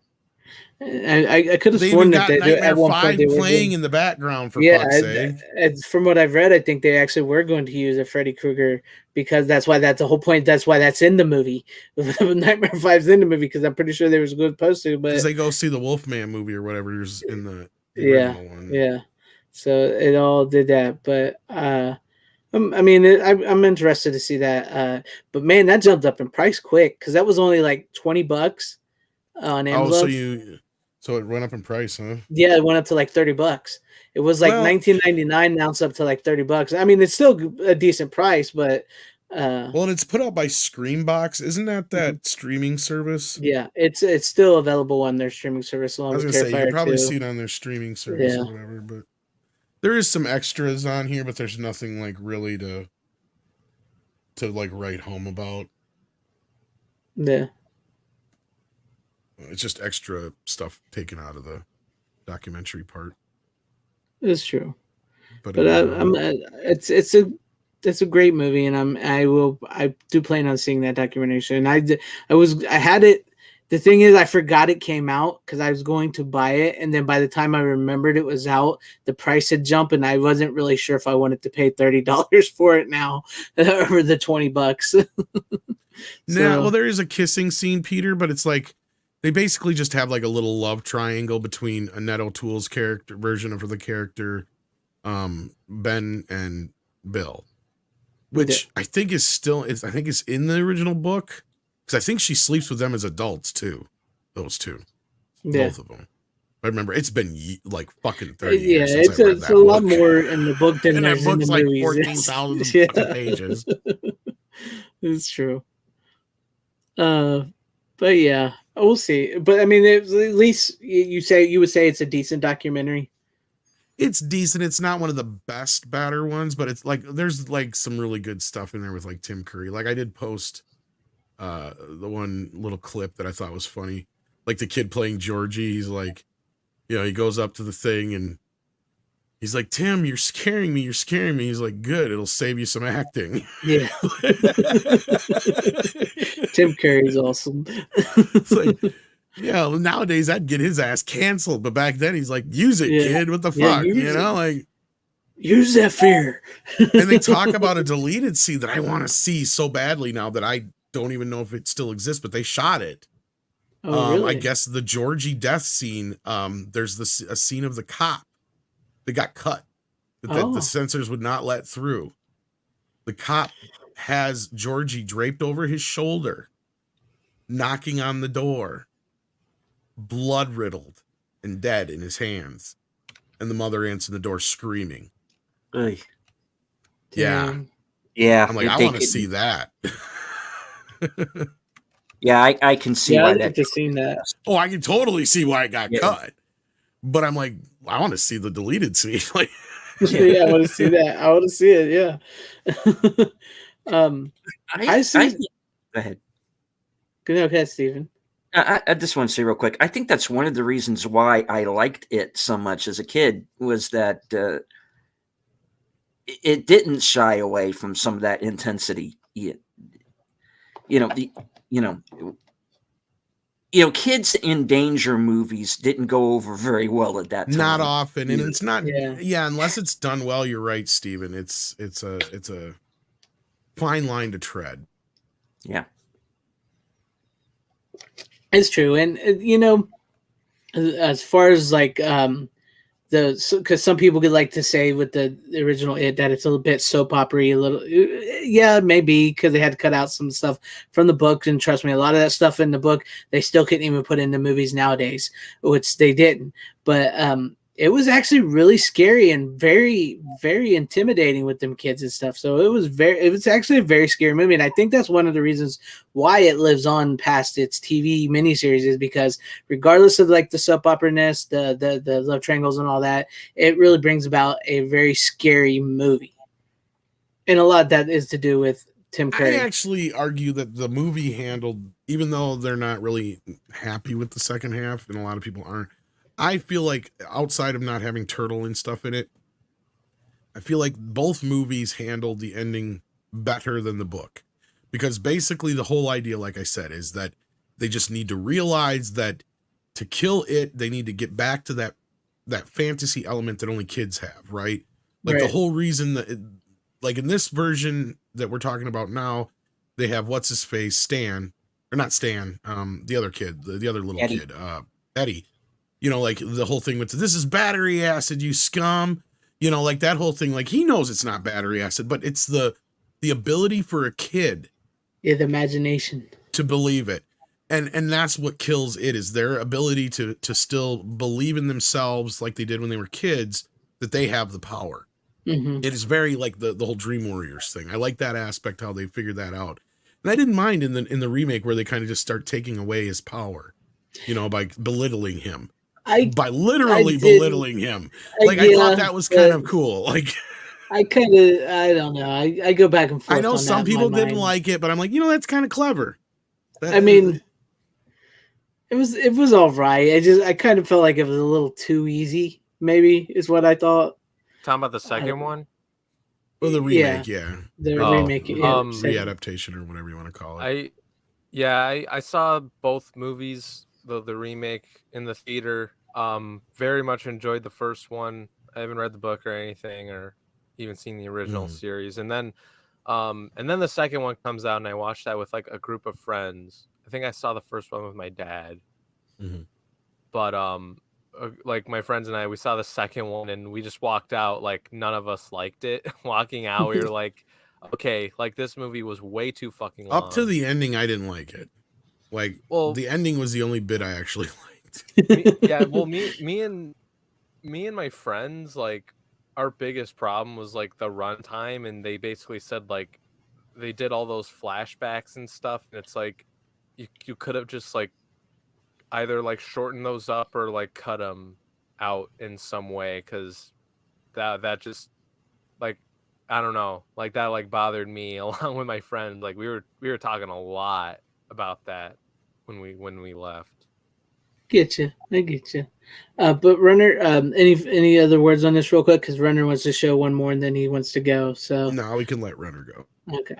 I could have sworn that they at one point they were playing in the background for fuck's sake. From what I've read, I think they actually were going to use a Freddy Krueger, because that's the whole point. That's why that's in the movie. Nightmare 5's in the movie, because I'm pretty sure they were supposed to. But they go see the Wolfman movie or whatever is in the original one. Yeah. So it all did that, but I'm interested to see that. But man, that jumped up in price quick, because that was only like $20 on Amazon. So it went up in price, huh? Yeah, it went up to like $30. It was like $19.99. Now it's up to like $30. I mean, it's still a decent price, but and it's put out by Screambox. Isn't that streaming service? Yeah, it's still available on their streaming service. Along I was with gonna say you can probably 2. see it on their streaming service or whatever, but there is some extras on here, but there's nothing like really to like write home about. Yeah. It's just extra stuff taken out of the documentary part. It's true. But it's a great movie, and I do plan on seeing that documentary. And I had it. The thing is, I forgot it came out because I was going to buy it, and then by the time I remembered it was out, the price had jumped, and I wasn't really sure if I wanted to pay $30 for it now or the $20. Nah, well, there is a kissing scene, Peter, but it's like they basically just have like a little love triangle between Annette O'Toole's character version of the character, Ben and Bill, which I think is in the original book, because I think she sleeps with them as adults too. Those two, both of them. I remember it's been like fucking 30 years since I read that book. It's a lot more in the book than and there's that in the book's like movies. 14,000 fucking pages. It's true. But yeah, we'll see. But I mean, at least you would say it's a decent documentary. It's decent. It's not one of the best batter ones, but it's like there's like some really good stuff in there with like Tim Curry. Like I did post the one little clip that I thought was funny. Like the kid playing Georgie, he's like, he goes up to the thing and he's like, Tim, you're scaring me. He's like, good, it'll save you some acting. Yeah. Tim Curry's awesome. It's like, nowadays I'd get his ass canceled, but back then he's like, use it, kid. What the fuck? Like use that fear. And they talk about a deleted scene that I want to see so badly now that I don't even know if it still exists, but they shot it. Oh, really? I guess the Georgie death scene, there's a scene of the cop that got cut that the censors would not let through. The cop has Georgie draped over his shoulder, knocking on the door, blood riddled and dead in his hands, and the mother answered the door screaming. Ugh. Yeah. I'm like, I want to see that. Yeah, I can see why I'd like to see that. Oh, I can totally see why it got cut. But I'm like, I want to see the deleted scene. Like, I want to see that. I want to see it. Yeah. I see. Go ahead. Go ahead, Stephen. I just want to say real quick. I think that's one of the reasons why I liked it so much as a kid was that it didn't shy away from some of that intensity. Kids in danger movies didn't go over very well at that time. Not often, and it's not. Yeah, unless it's done well. You're right, Stephen. It's a fine line to tread. Yeah, it's true, and as far as like because some people could like to say with the original that it's a little bit soap opera-y, maybe because they had to cut out some stuff from the book, and trust me, a lot of that stuff in the book they still couldn't even put in the movies nowadays, which they didn't. But it was actually really scary and very, very intimidating with them kids and stuff. So it was actually a very scary movie. And I think that's one of the reasons why it lives on past its TV miniseries, is because regardless of like the soap opera-ness, the love triangles and all that, it really brings about a very scary movie. And a lot of that is to do with Tim Curry. I actually argue that the movie handled, even though they're not really happy with the second half, and a lot of people aren't, I feel like outside of not having Turtle and stuff in it, I feel like both movies handled the ending better than the book. Because basically the whole idea, like I said, is that they just need to realize that to kill it, they need to get back to that fantasy element that only kids have, right? Like the whole reason that, like in this version that we're talking about now, they have what's his face, Stan, or not Stan, the other kid, the other little kid, Eddie. Like the whole thing with this is battery acid, you scum. Like that whole thing. Like he knows it's not battery acid, but it's the ability for a kid, the imagination, to believe it, and that's what kills it, is their ability to still believe in themselves like they did when they were kids, that they have the power. Mm-hmm. It is very like the whole Dream Warriors thing. I like that aspect, how they figured that out, and I didn't mind in the remake where they kind of just start taking away his power, by belittling him. By literally belittling him. I thought that was kind of cool. Like I don't know. I go back and forth. I know some people didn't like it, but I'm like, that's kind of clever. I mean, it was all right. I kind of felt like it was a little too easy, maybe, is what I thought. talking about the second one? Well, the remake, yeah. The Oh, remake, yeah, Readaptation or whatever you want to call it. I saw both movies, the remake in the theater. Very much enjoyed the first one. I haven't read the book or anything, or even seen the original series. And then the second one comes out, and I watched that with like a group of friends. I think I saw the first one with my dad, but like my friends and I, we saw the second one, and we just walked out like none of us liked it. Walking out, we were like, okay, like this movie was way too fucking long. Up to the ending, I didn't like it. Like, the ending was the only bit I actually liked. Me and my friends, like, our biggest problem was like the runtime, and they basically said like they did all those flashbacks and stuff, and it's like you could have just like either like shortened those up or like cut them out in some way, because that just like, I don't know, like that like bothered me along with my friend. Like we were talking a lot about that when we left. I get you. But Runner, any other words on this real quick? Because Runner wants to show one more and then he wants to go. So no, we can let Runner go. Okay.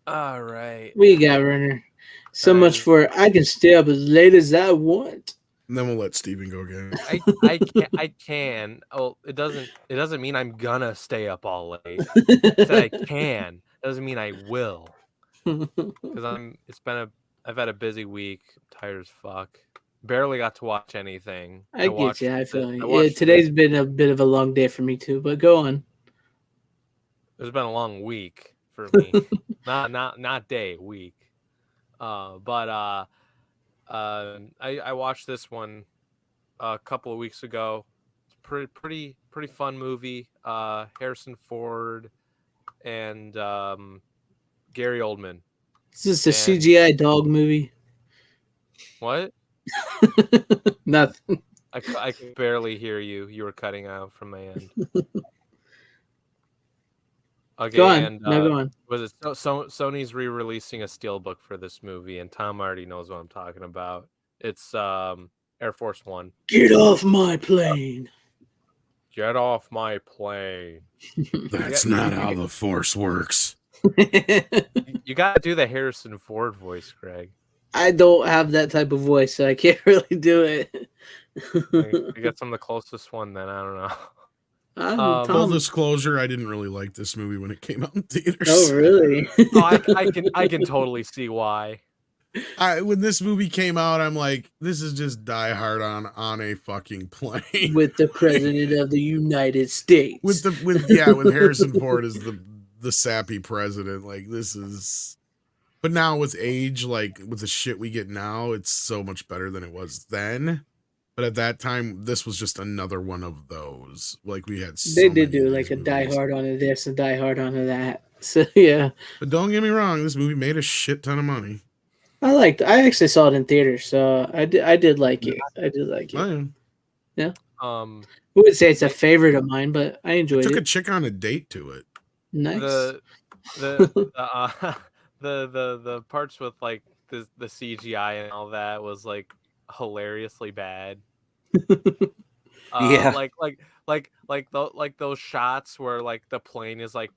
All right. We got Runner. So much for I can stay up as late as I want. And then we'll let Steven go again. I can. Oh, it doesn't mean I'm gonna stay up all late. I said I can. It doesn't mean I will. Because I've had a busy week. I'm tired as fuck. Barely got to watch anything. I get you. I feel you. Yeah, today's been a bit of a long day for me too. But go on. It's been a long week for me. not day, week. I watched this one a couple of weeks ago. It's pretty fun movie. Harrison Ford and Gary Oldman. Is this a CGI dog movie? What? Nothing. I could barely hear you. You were cutting out from my end. Okay, go on. And go on. Was it Sony's re-releasing a steelbook for this movie, and Tom already knows what I'm talking about. It's Air Force One. Get off my plane. Get off my plane. That's not how the Force works. You gotta do the Harrison Ford voice, Greg. I don't have that type of voice, so I can't really do it. You got some of the closest one, then. I don't know. Full disclosure, I didn't really like this movie when it came out in theaters. Oh, really? I can totally see why. When this movie came out, I'm like, this is just Die Hard on a fucking plane with the president of the United States. With Harrison Ford as the sappy president. Like, this is. But now with age, like with the shit we get now, it's so much better than it was then. But at that time, this was just another one of those. Like, we had. They did do like a Die Hard onto this, a Die Hard onto that. So yeah. But don't get me wrong, this movie made a shit ton of money. I actually saw it in theaters, so I did like it. I did like it. Oh, yeah. I wouldn't say it's a favorite of mine, but I enjoyed it. Took a chick on a date to it. Nice. The parts with like the CGI and all that was like hilariously bad. Yeah. Like those shots where like the plane is like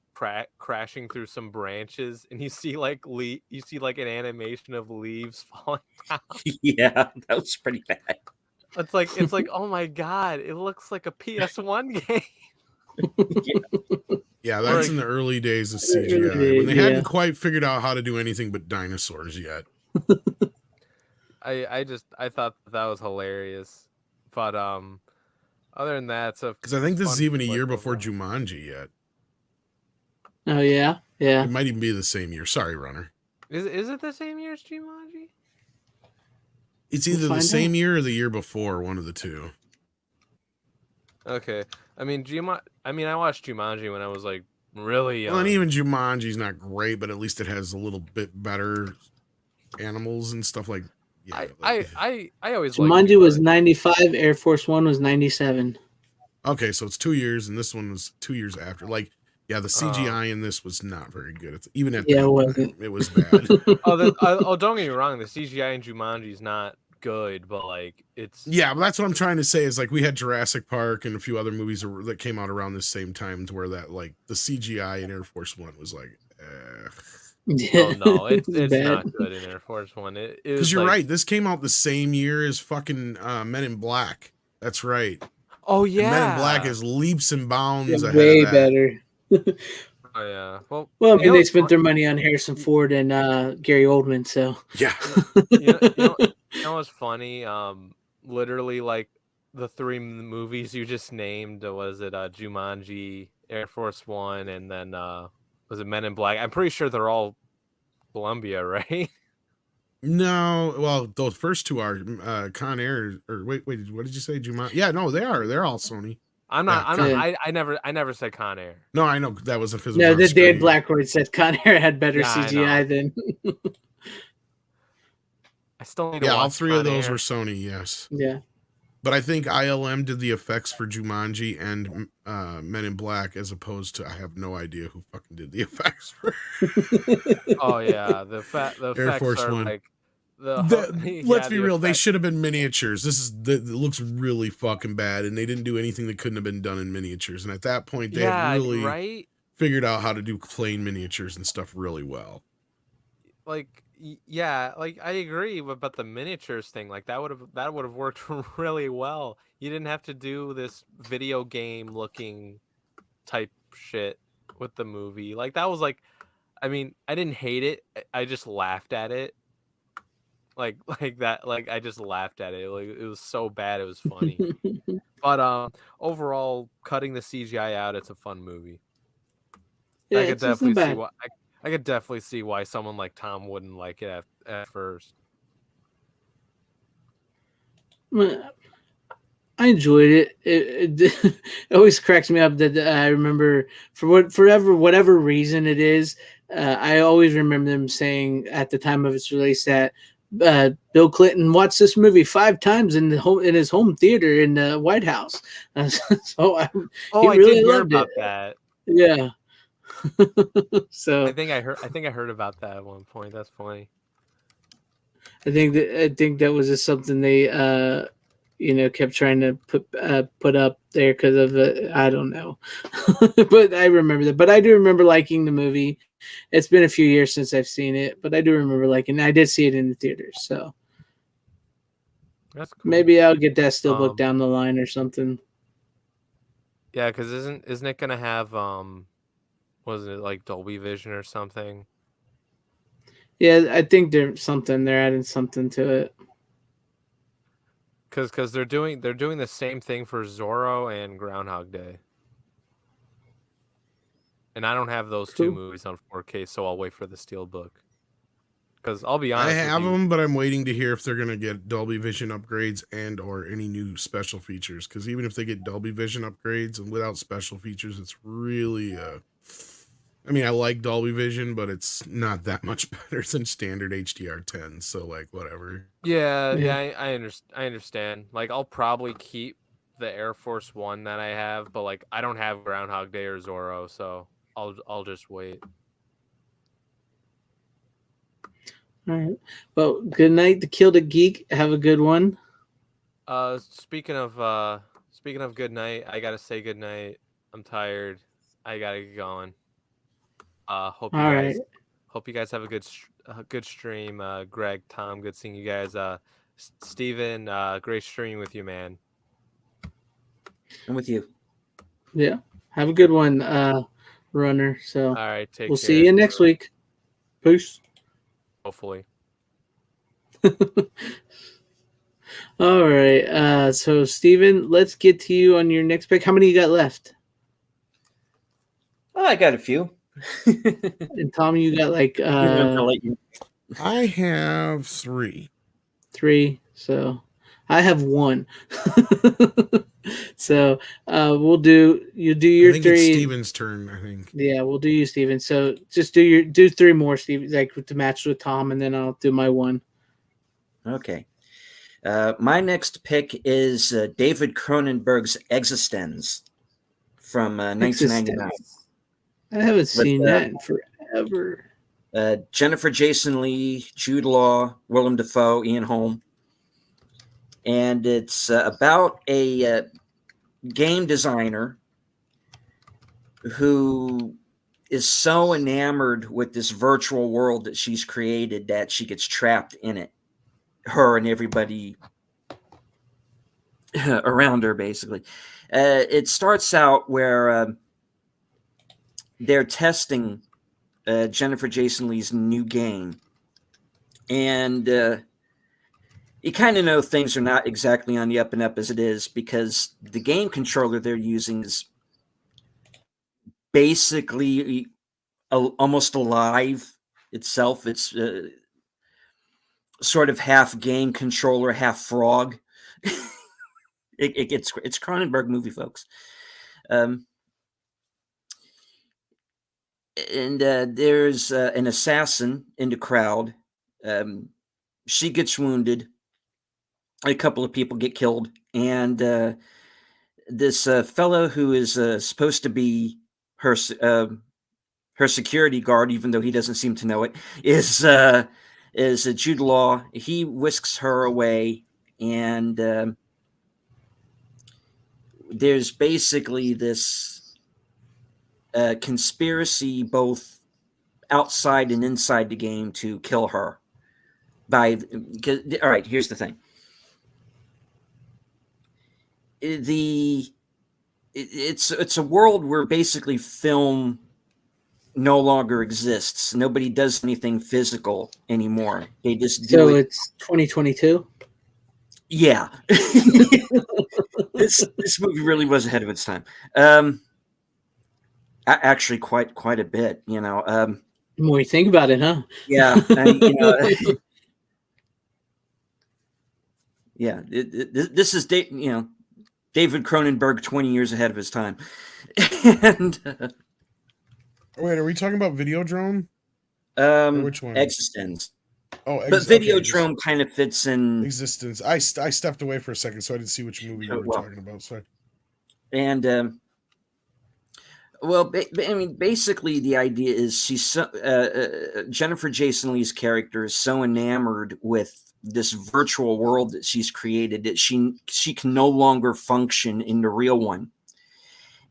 crashing through some branches, and you see like an animation of leaves falling down. Yeah, that was pretty bad. It's like oh my god, it looks like a PS1 game. Yeah, that's in the early days of CGI when they hadn't quite figured out how to do anything but dinosaurs yet. I thought that was hilarious, but other than that, so because I think this is even a year before Jumanji yet. Oh yeah. It might even be the same year. Sorry, Runner. Is it the same year as Jumanji? It's either the same year or the year before, one of the two. Okay, I mean I watched Jumanji when I was like really young. Well, and even Jumanji's not great, but at least it has a little bit better animals and stuff like. Yeah, I always Jumanji was 95, Air Force One was 97. Okay, so it's 2 years, and this one was 2 years after. Like, yeah, the CGI in this was not very good. Even at it wasn't. It was bad. Don't get me wrong. The CGI in Jumanji is not good, but like it's Yeah, but that's what I'm trying to say is like we had Jurassic Park and a few other movies that came out around the same time to where that like the CGI in Air Force One was like, oh no, it's bad. not good in Air Force One. It because was you're like, right. This came out the same year as fucking Men in Black. That's right. oh And Men in Black yeah, is leaps and bounds ahead Way of that. better. oh yeah. Well, Well, I you mean, know they what's spent their money on Harrison Ford and Gary Oldman, so Yeah. you know what's funny? Literally like the three movies you just named, was it Jumanji, Air Force One, and then was it Men in Black? I'm pretty sure they're all Columbia, right? No, well, those first two are Con Air or wait, what did you say? Jumanji? Yeah, no, they are. They're all Sony. I'm Yeah, not. I'm Con- not. I never said Con Air. No, I know that wasn't because it was no, on the Dan screen. Blackwood said Con Air had better Yeah, I CGI than I still need to Yeah, watch all three Con of those Air. were Sony. Yes. yeah. But I think ILM did the effects for Jumanji and Men in Black, as opposed to I have no idea who fucking did the effects for Oh yeah, the Air effects Force are One. like the Let's yeah, be the real, they effects. should have been miniatures. It looks really fucking bad, and they didn't do anything that couldn't have been done in miniatures. And at that point, they had Yeah, really right. figured out how to do plain miniatures and stuff really well. Like yeah, like I agree about the miniatures thing. Like that would have worked really well. You didn't have to do this video game looking type shit with the movie. Like that was like, I mean, I didn't hate it. I just laughed at it. Like that. Like I just laughed at it. Like it was so bad. It was funny. But overall, cutting the CGI out, it's a fun movie. Yeah, I could it's not definitely see bad. why. I could definitely see why someone like Tom wouldn't like it at first. I enjoyed it. It always cracks me up that I remember whatever reason it is. I always remember them saying at the time of its release that Bill Clinton watched this movie 5 times in his home theater in the White House. So Oh, he I really did hear loved about it. that. Yeah. So I think I heard about that at one point. That's funny. I think that was just something they kept trying to put up there because of I don't know. But I remember that. But I do remember liking the movie. It's been a few years since I've seen it, but I do remember liking it. I did see it in the theaters, so That's cool. maybe I'll get that Steelbook down the line or something. Yeah, because isn't it gonna have wasn't it like Dolby Vision or something? Yeah, I think they're adding something to it. Because they're doing the same thing for Zorro and Groundhog Day. And I don't have those two movies on 4K, so I'll wait for the Steelbook. Because I'll be honest, I have them, but I'm waiting to hear if they're gonna get Dolby Vision upgrades and or any new special features. Because even if they get Dolby Vision upgrades and without special features, it's really I mean, I like Dolby Vision, but it's not that much better than standard HDR10. So like, whatever. Yeah, I understand. Like, I'll probably keep the Air Force One that I have, but like, I don't have Groundhog Day or Zorro, so I'll just wait. All right. Well, good night to Kill the Geek. Have a good one. Speaking of good night, I gotta say good night. I'm tired. I gotta get going. Hope you guys have a good stream. Greg, Tom, good seeing you guys. Steven, great stream with you, man. I'm with you. Yeah. Have a good one, runner. So all right, we'll see you next week. Peace. Hopefully. All right. So Steven, let's get to you on your next pick. How many you got left? Oh, I got a few. And Tom, you got like I have 3. 3. So I have 1. So you do your I think 3. It's Steven's turn, I think. Yeah, we'll do you, Steven. So just do 3 more, Steven, like to match with Tom, and then I'll do my 1. Okay. My next pick is David Cronenberg's Existence from 1999. I haven't seen that in forever. Jennifer Jason Leigh, Jude Law, Willem Dafoe, Ian Holm. and it's about a game designer who is so enamored with this virtual world that she's created that she gets trapped in it. Her and everybody around her, basically. It starts out where they're testing Jennifer Jason Leigh's new game, and you kind of know things are not exactly on the up and up as it is, because the game controller they're using is basically almost alive itself. It's sort of half game controller, half frog. It's Cronenberg movie, folks. And there's an assassin in the crowd. She gets wounded. A couple of people get killed, and this fellow who is supposed to be her security guard, even though he doesn't seem to know it, is Jude Law. He whisks her away, and there's basically this conspiracy both outside and inside the game to kill her. All right, here's the thing. It's a world where basically film no longer exists. Nobody does anything physical anymore. They just do So it. it's 2022. Yeah. This movie really was ahead of its time. Actually, quite a bit. The more you think about it, huh? Yeah. Yeah. This is David Cronenberg 20 years ahead of his time. And Wait, are we talking about Videodrome? Or which one? Existence. Oh, but Videodrome kind of fits in. Existence. I stepped away for a second, so I didn't see which movie you were talking about. Sorry. And well, I mean, basically, the idea is Jennifer Jason Leigh's character is so enamored with this virtual world that she's created that she can no longer function in the real one.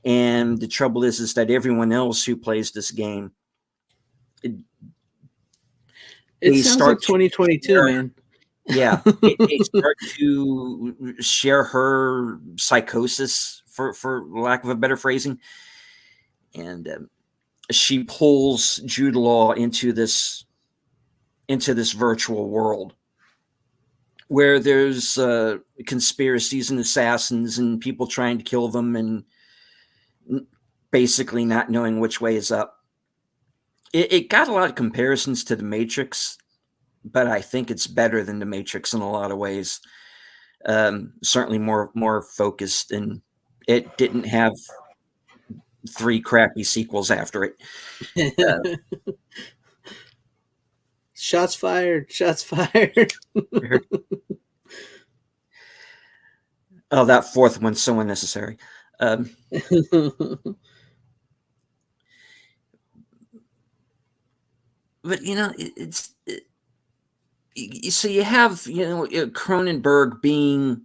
And the trouble is that everyone else who plays this game, it sounds like 2022, man. Yeah, they start to share her psychosis, for lack of a better phrasing, and she pulls Jude Law into this virtual world where there's conspiracies and assassins and people trying to kill them and basically not knowing which way is up. It got a lot of comparisons to The Matrix, but I think it's better than The Matrix in a lot of ways. Certainly more focused, and it didn't have 3 crappy sequels after it. Shots fired. Shots fired. Oh, that 4th one's so unnecessary. But so you have Cronenberg being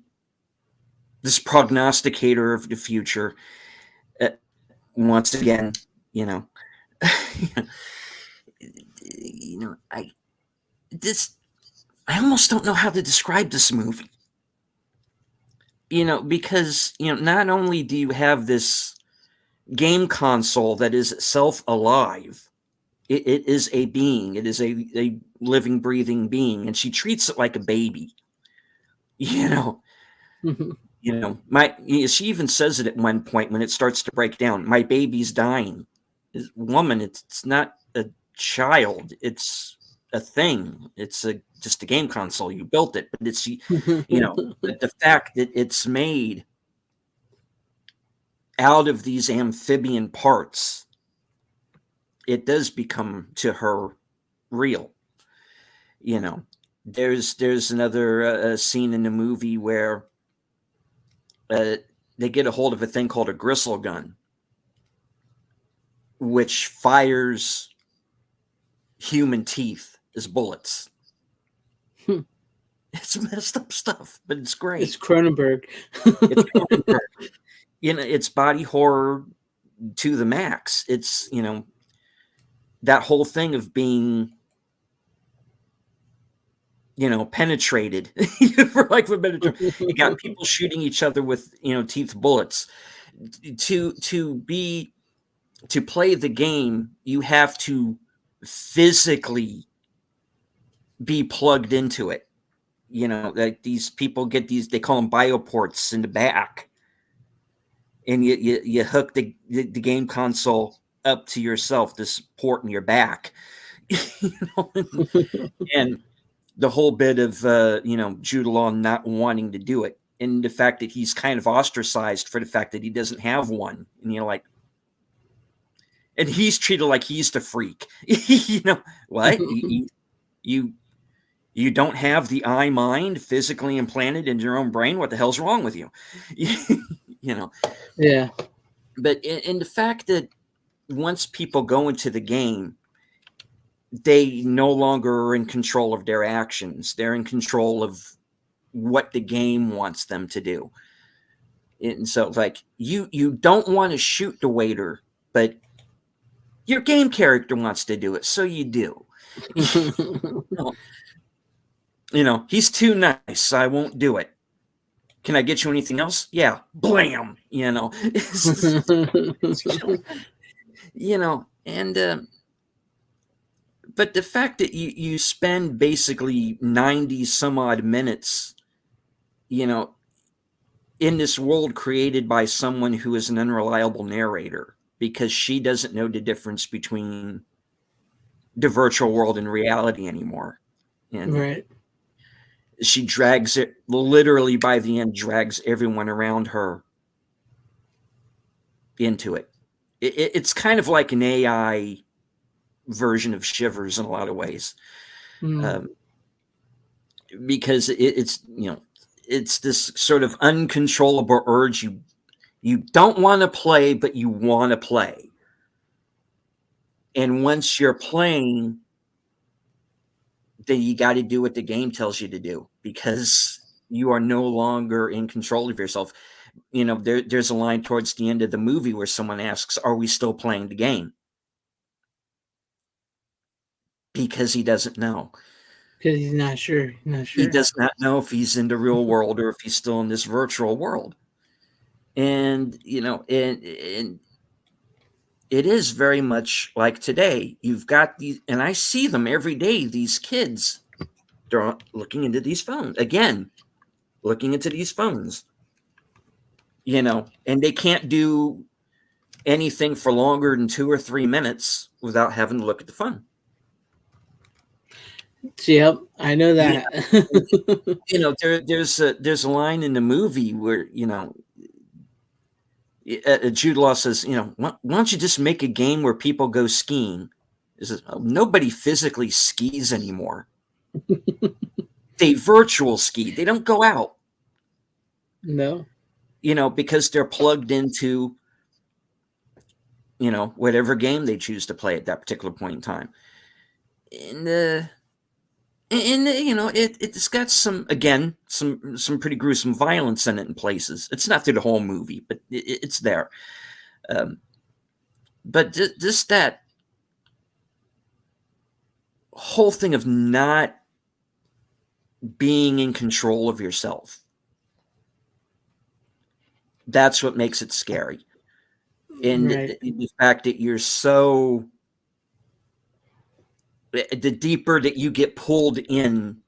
this prognosticator of the future. Once again, I almost don't know how to describe this movie. Because not only do you have this game console that is itself alive, it is a being. It is a living, breathing being, and she treats it like a baby. She even says it at one point when it starts to break down. My baby's dying. Woman, it's not a child. It's a thing. It's just a game console. You built it, but it's the fact that it's made out of these amphibian parts, it does become to her real. There's another scene in the movie where they get a hold of a thing called a gristle gun, which fires human teeth as bullets. It's messed up stuff, but it's great. It's Cronenberg. It's Cronenberg. It's body horror to the max. It's, that whole thing of being, penetrated, for lack of a better term. You got people shooting each other with, teeth bullets. To play the game, you have to physically be plugged into it. Like these people get these, they call them bioports in the back, and you hook the game console up to yourself, this port in your back. And the whole bit of Jude Law not wanting to do it, and the fact that he's kind of ostracized for the fact that he doesn't have one, and and he's treated like he's the freak. What? You don't have the eye mind physically implanted in your own brain? What the hell's wrong with you? Yeah. But in the fact that once people go into the game, they no longer are in control of their actions. They're in control of what the game wants them to do. And so, like, you don't want to shoot the waiter, but your game character wants to do it, so you do. He's too nice, I won't do it. Can I get you anything else? Yeah. Blam. But the fact that you spend basically 90 some odd minutes, in this world created by someone who is an unreliable narrator, because she doesn't know the difference between the virtual world and reality anymore. And right. She drags it, literally by the end, drags everyone around her into it. It's kind of like an AI version of Shivers in a lot of ways. Because it's this sort of uncontrollable urge. You don't want to play, but you want to play. And once you're playing, then you got to do what the game tells you to do, because you are no longer in control of yourself. There's a line towards the end of the movie where someone asks, "Are we still playing the game?" Because he doesn't know. Because he's not sure. He does not know if he's in the real world or if he's still in this virtual world. And, and it is very much like today. You've got these, and I see them every day, these kids, they're looking into these phones. Again, looking into these phones. And they can't do anything for longer than 2 or 3 minutes without having to look at the phone. Yep, I know that. There's a line in the movie where, Jude Law says, why don't you just make a game where people go skiing? He says, nobody physically skis anymore. They virtual ski. They don't go out. No. Because they're plugged into, whatever game they choose to play at that particular point in time. And it's got some pretty gruesome violence in it in places. It's not through the whole movie, but it's there. But just that whole thing of not being in control of yourself, that's what makes it scary. And right. the fact that you're so... the deeper that you get pulled in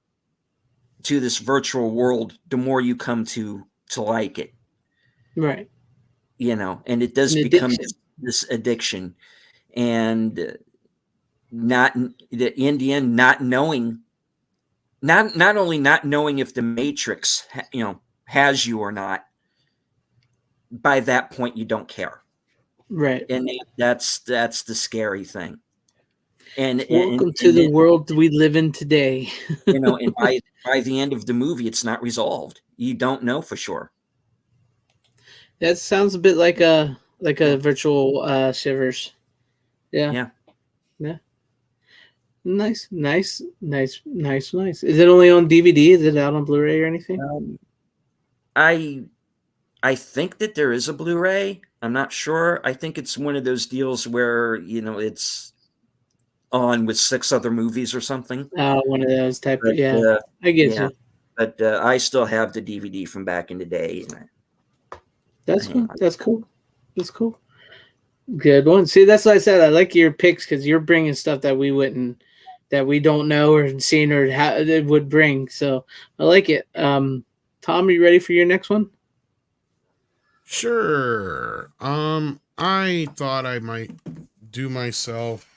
to this virtual world, the more you come to like it. Right. And it does become this addiction. And in the end, not knowing, not only not knowing if the Matrix, has you or not, by that point, you don't care. Right. And that's the scary thing. And welcome to the world we live in today. And by the end of the movie, it's not resolved. You don't know for sure. That sounds a bit like a virtual Shivers. Yeah. Nice. Is it only on DVD? Is it out on Blu-ray or anything? I think that there is a Blu-ray. I'm not sure. I think it's one of those deals where, it's on with 6 other movies or something. One of those type But, of, yeah. I get yeah. you. But I still have the DVD from back in the day. That's Hang cool. on. That's cool. That's cool. Good one. See, that's why I said I like your picks because you're bringing stuff that we don't know or seen or it would bring. So I like it. Tom, are you ready for your next one? Sure. I thought I might do myself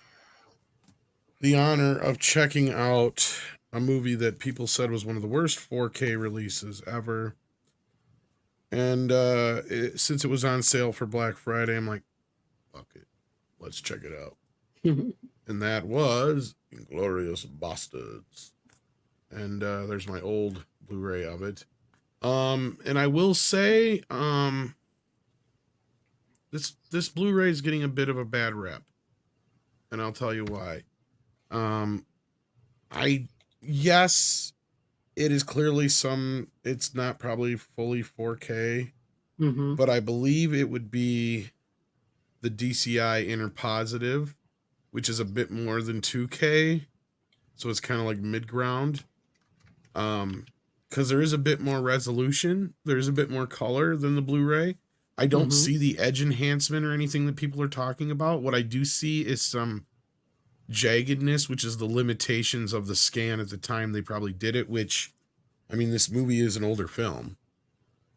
the honor of checking out a movie that people said was one of the worst 4K releases ever. And since it was on sale for Black Friday, I'm like, fuck it. Let's check it out. And that was Inglourious Bastards. And there's my old Blu-ray of it. And I will say, this Blu-ray is getting a bit of a bad rep. And I'll tell you why. Yes, it is clearly it's not probably fully 4K, but I believe it would be the DCI interpositive, which is a bit more than 2K. So it's kind of like mid-ground. Because there is a bit more resolution. There's a bit more color than the Blu-ray. I don't see the edge enhancement or anything that people are talking about. What I do see is some jaggedness, which is the limitations of the scan at the time they probably did it, which, I mean, this movie is an older film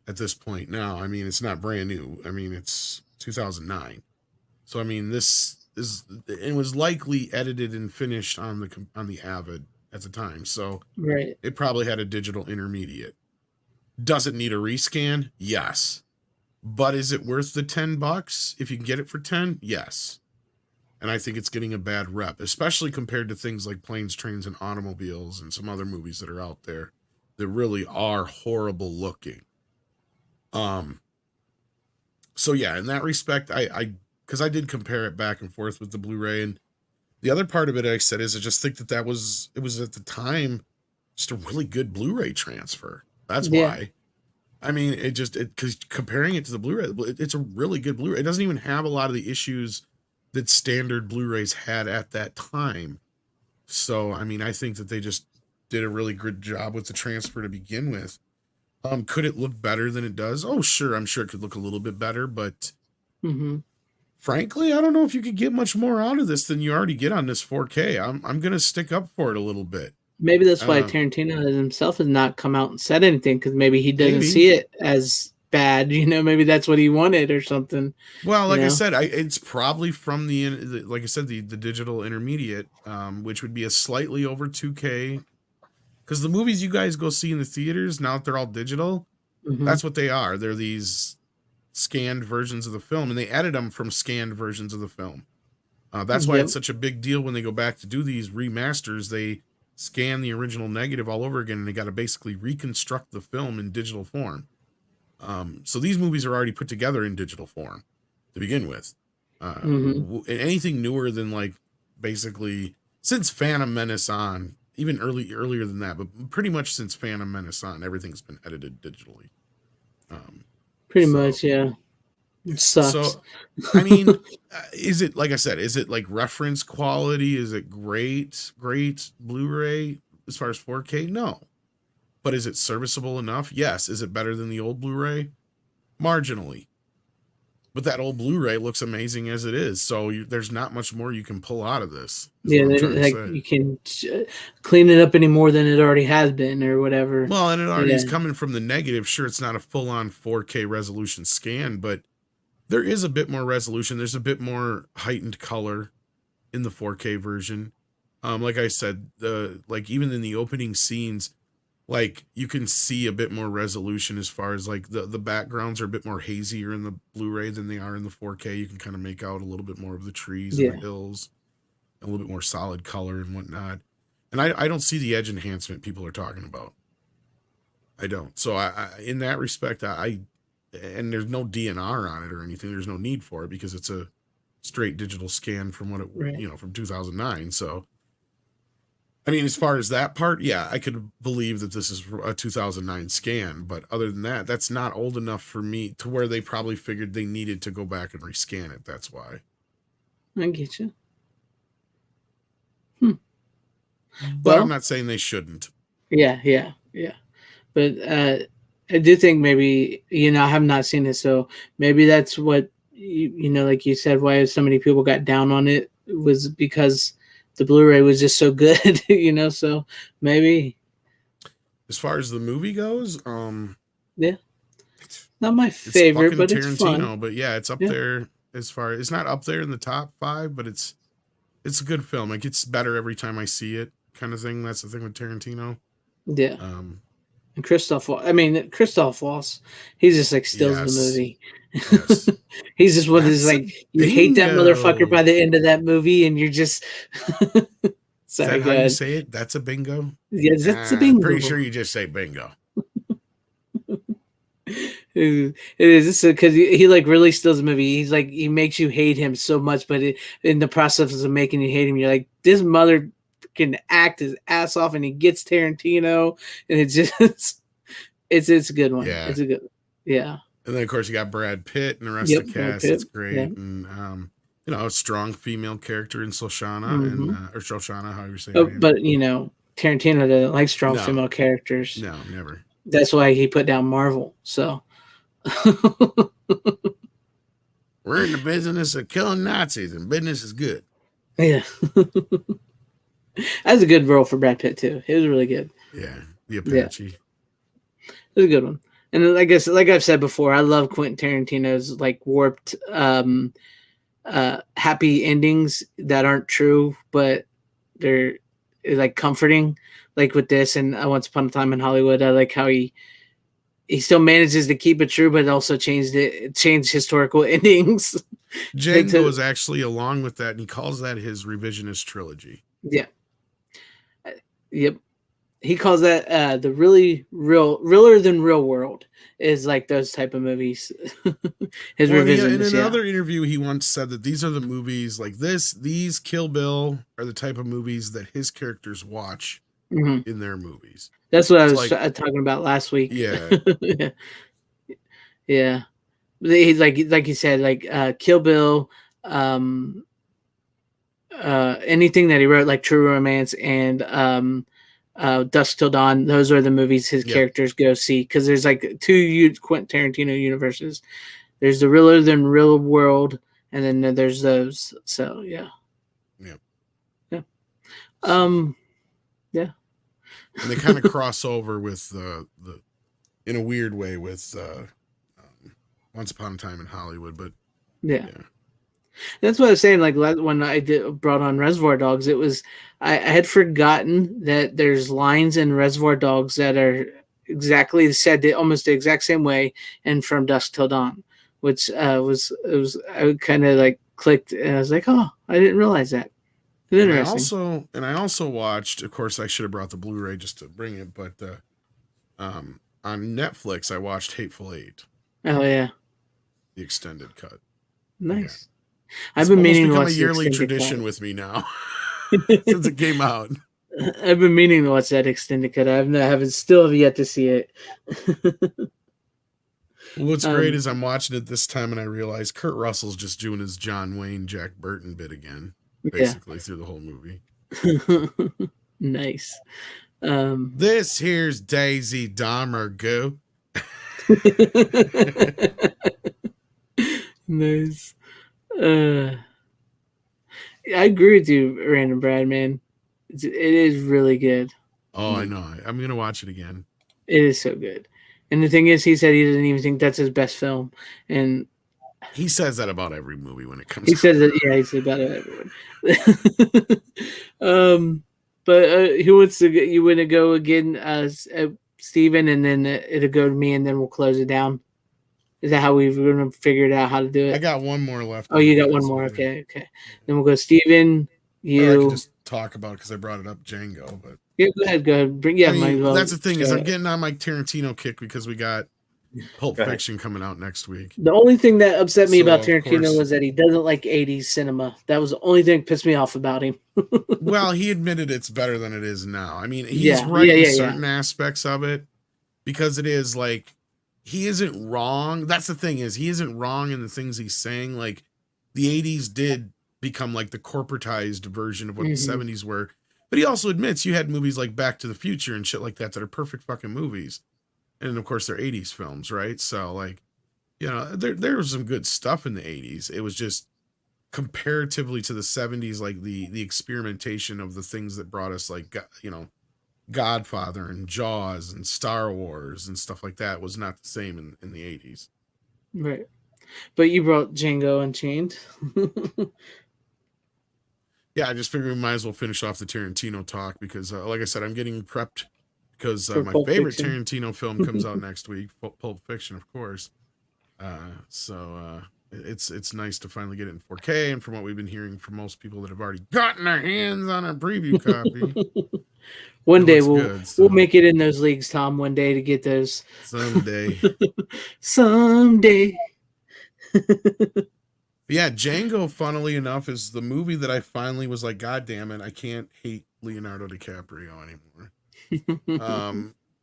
at this point now. I mean, it's not brand new. I mean, it's 2009. So, I mean, it was likely edited and finished on the Avid at the time. So right. It probably had a digital intermediate. Does it need a rescan? Yes. But is it worth the $10 if you can get it for 10? Yes. And I think it's getting a bad rep, especially compared to things like Planes, Trains, and Automobiles and some other movies that are out there that really are horrible looking. So yeah, in that respect, because I did compare it back and forth with the Blu-ray, and the other part of it I said is I just think it was at the time just a really good Blu-ray transfer. That's why. I mean, because comparing it to the Blu-ray, it's a really good Blu-ray. It doesn't even have a lot of the issues that standard Blu-rays had at that time. So, I mean, I think that they just did a really good job with the transfer to begin with. Could it look better than it does? Oh, sure. I'm sure it could look a little bit better, but frankly, I don't know if you could get much more out of this than you already get on this 4K. I'm going to stick up for it a little bit. Maybe that's why Tarantino himself has not come out and said anything, because maybe he doesn't see it as bad. Maybe that's what he wanted or something. Well, like I said, it's probably from like I said, the digital intermediate, which would be a slightly over 2K. Because the movies you guys go see in the theaters, now that they're all digital, that's what they are. They're these scanned versions of the film, and they edit them from scanned versions of the film. That's why it's such a big deal when they go back to do these remasters. They scan the original negative all over again, and they got to basically reconstruct the film in digital form. So these movies are already put together in digital form to begin with. Anything newer than like basically since Phantom Menace on, even earlier than that, but pretty much since Phantom Menace on, everything's been edited digitally. Pretty much, yeah. It sucks. So, I mean, is it, like I said, is it like reference quality? Is it great Blu-ray as far as 4K? No. But is it serviceable enough? Yes. Is it better than the old Blu-ray? Marginally. But that old Blu-ray looks amazing as it is. So there's not much more you can pull out of this. Yeah, like you can clean it up any more than it already has been or whatever. Well, and it already is coming from the negative. Sure, it's not a full-on 4K resolution scan, but there is a bit more resolution. There's a bit more heightened color in the 4K version. Like I said, like even in the opening scenes, like you can see a bit more resolution as far as like the backgrounds are a bit more hazier in the Blu-ray than they are in the 4K. You can kind of make out a little bit more of the trees and the hills, a little bit more solid color and whatnot. And I don't see the edge enhancement people are talking about. I don't. So I in that respect, and there's no DNR on it or anything. There's no need for it because it's a straight digital scan from what it, from 2009. So I mean, as far as that part, yeah, I could believe that this is a 2009 scan, but other than that, that's not old enough for me to where they probably figured they needed to go back and rescan it. That's why. I get you. But Well, I'm not saying they shouldn't. yeah. But I do think maybe, I have not seen it, so maybe that's what, like you said, why so many people got down on it was because the Blu-ray was just so good, so maybe. As far as the movie goes, Yeah. Not my it's favorite, fucking but it's Tarantino, fun. but yeah, it's up Yeah. there it's not up there in the top 5, but it's a good film. It gets better every time I see it, kind of thing. That's the thing with Tarantino. Yeah. Um, And Christoph Waltz, he's just like steals the Yes. movie. Yes. He's just one of those That's a like you hate that motherfucker bingo. by the end of that movie, and you're just Is sorry. that Go how you ahead. say it? That's a bingo? Yes, that's a I'm bingo. pretty sure you just say bingo. It is because he like really steals the movie. He's like he makes you hate him so much, but in the process of making you hate him, you're like this mother can act his ass off, and he gets Tarantino, and it's just it's a good one. Yeah. It's a good yeah. And then of course you got Brad Pitt and the rest Yep, of the Brad cast. Pitt, It's great. yeah. And a strong female character in Shoshana Mhm. and or Shoshana, how you say Oh, her name. but Tarantino doesn't like strong No. female characters. No, never. That's why he put down Marvel. So We're in the business of killing Nazis, and business is good. yeah. That's a good role for Brad Pitt too. It was really good. Yeah, the Apache. It was a good one. And I guess, like I've said before, I love Quentin Tarantino's like warped, happy endings that aren't true, but they're like comforting. Like with this and Once Upon a Time in Hollywood, I like how he still manages to keep it true, but also changed historical endings. Django is actually along with that, and he calls that his revisionist trilogy. Yeah. Yep. He calls that the realer than real world is like those type of movies. His revision. In another interview, he once said that these are the movies like these Kill Bill are the type of movies that his characters watch in their movies. That's what I was talking about last week. Yeah. Yeah. He's like you said, like Kill Bill, anything that he wrote, like True Romance and Dusk Till Dawn, those are the movies his characters go see, because there's like two Quentin Tarantino universes. There's the realer than real world, and then there's those. So yeah. Yeah. And they kind of cross over with the in a weird way with Once Upon a Time in Hollywood, but yeah. That's what I was saying. Like when I brought on Reservoir Dogs, it was I had forgotten that there's lines in Reservoir Dogs that are exactly said almost the exact same way, and From Dusk Till Dawn, which was I kind of like clicked, and I was like, oh, I didn't realize that. It's interesting. And I also watched. Of course, I should have brought the Blu-ray just to bring it, but on Netflix, I watched Hateful Eight. Oh yeah, the extended cut. Nice. I've been meaning to watch a yearly tradition with me now since it came out. I've been meaning to watch that extended cut. I haven't still yet to see it. What's great is I'm watching it this time and I realize Kurt Russell's just doing his John Wayne, Jack Burton bit again, basically through the whole movie. Nice. This here's Daisy Dahmer go. Nice. I agree with you, Random Brad, man. It is really good. Oh, I know. I'm going to watch it again. It is so good. And the thing is, he said he doesn't even think that's his best film. And he says that about every movie when it comes He says that, yeah, he says about everyone. But who wants to you want to go again, Steven, and then it'll go to me, and then we'll close it down. Is that how we're going to figure it out how to do it? I got one more left. Oh, you got one more. Okay. Then we'll go Steven, you. Or I can just talk about it because I brought it up, Django. But yeah, go ahead. Bring. I mean, that's the thing is I'm getting on my Tarantino kick because we got Pulp Go ahead. Fiction coming out next week. The only thing that upset me So, about of Tarantino course- was that he doesn't like 80s cinema. That was the only thing that pissed me off about him. Well, he admitted it's better than it is now. I mean, he's Yeah, right yeah, in yeah, yeah. certain aspects of it because it is like he isn't wrong. That's the thing is he isn't wrong in the things he's saying. Like the 80s did become like the corporatized version of what the Mhm. 70s were. But he also admits you had movies like Back to the Future and shit like that that are perfect fucking movies. And of course they're 80s films, right? So like, you know, there was some good stuff in the 80s. It was just comparatively to the 70s, like the experimentation of the things that brought us like, you know, Godfather and Jaws and Star Wars and stuff like that was not the same in the 80s. Right. But you brought Django Unchained. Yeah, I just figured we might as well finish off the Tarantino talk because, like I said, I'm getting prepped because For my Pulp favorite Fiction. Tarantino film comes out next week, Pulp Fiction, of course. It's nice to finally get it in 4K, and from what we've been hearing from most people that have already gotten their hands on a preview copy, One it day looks we'll good, so. we'll make it in those leagues, Tom. One day to get those. Someday. Someday. Yeah, Django, funnily enough, is the movie that I finally was like, God damn it, I can't hate Leonardo DiCaprio anymore.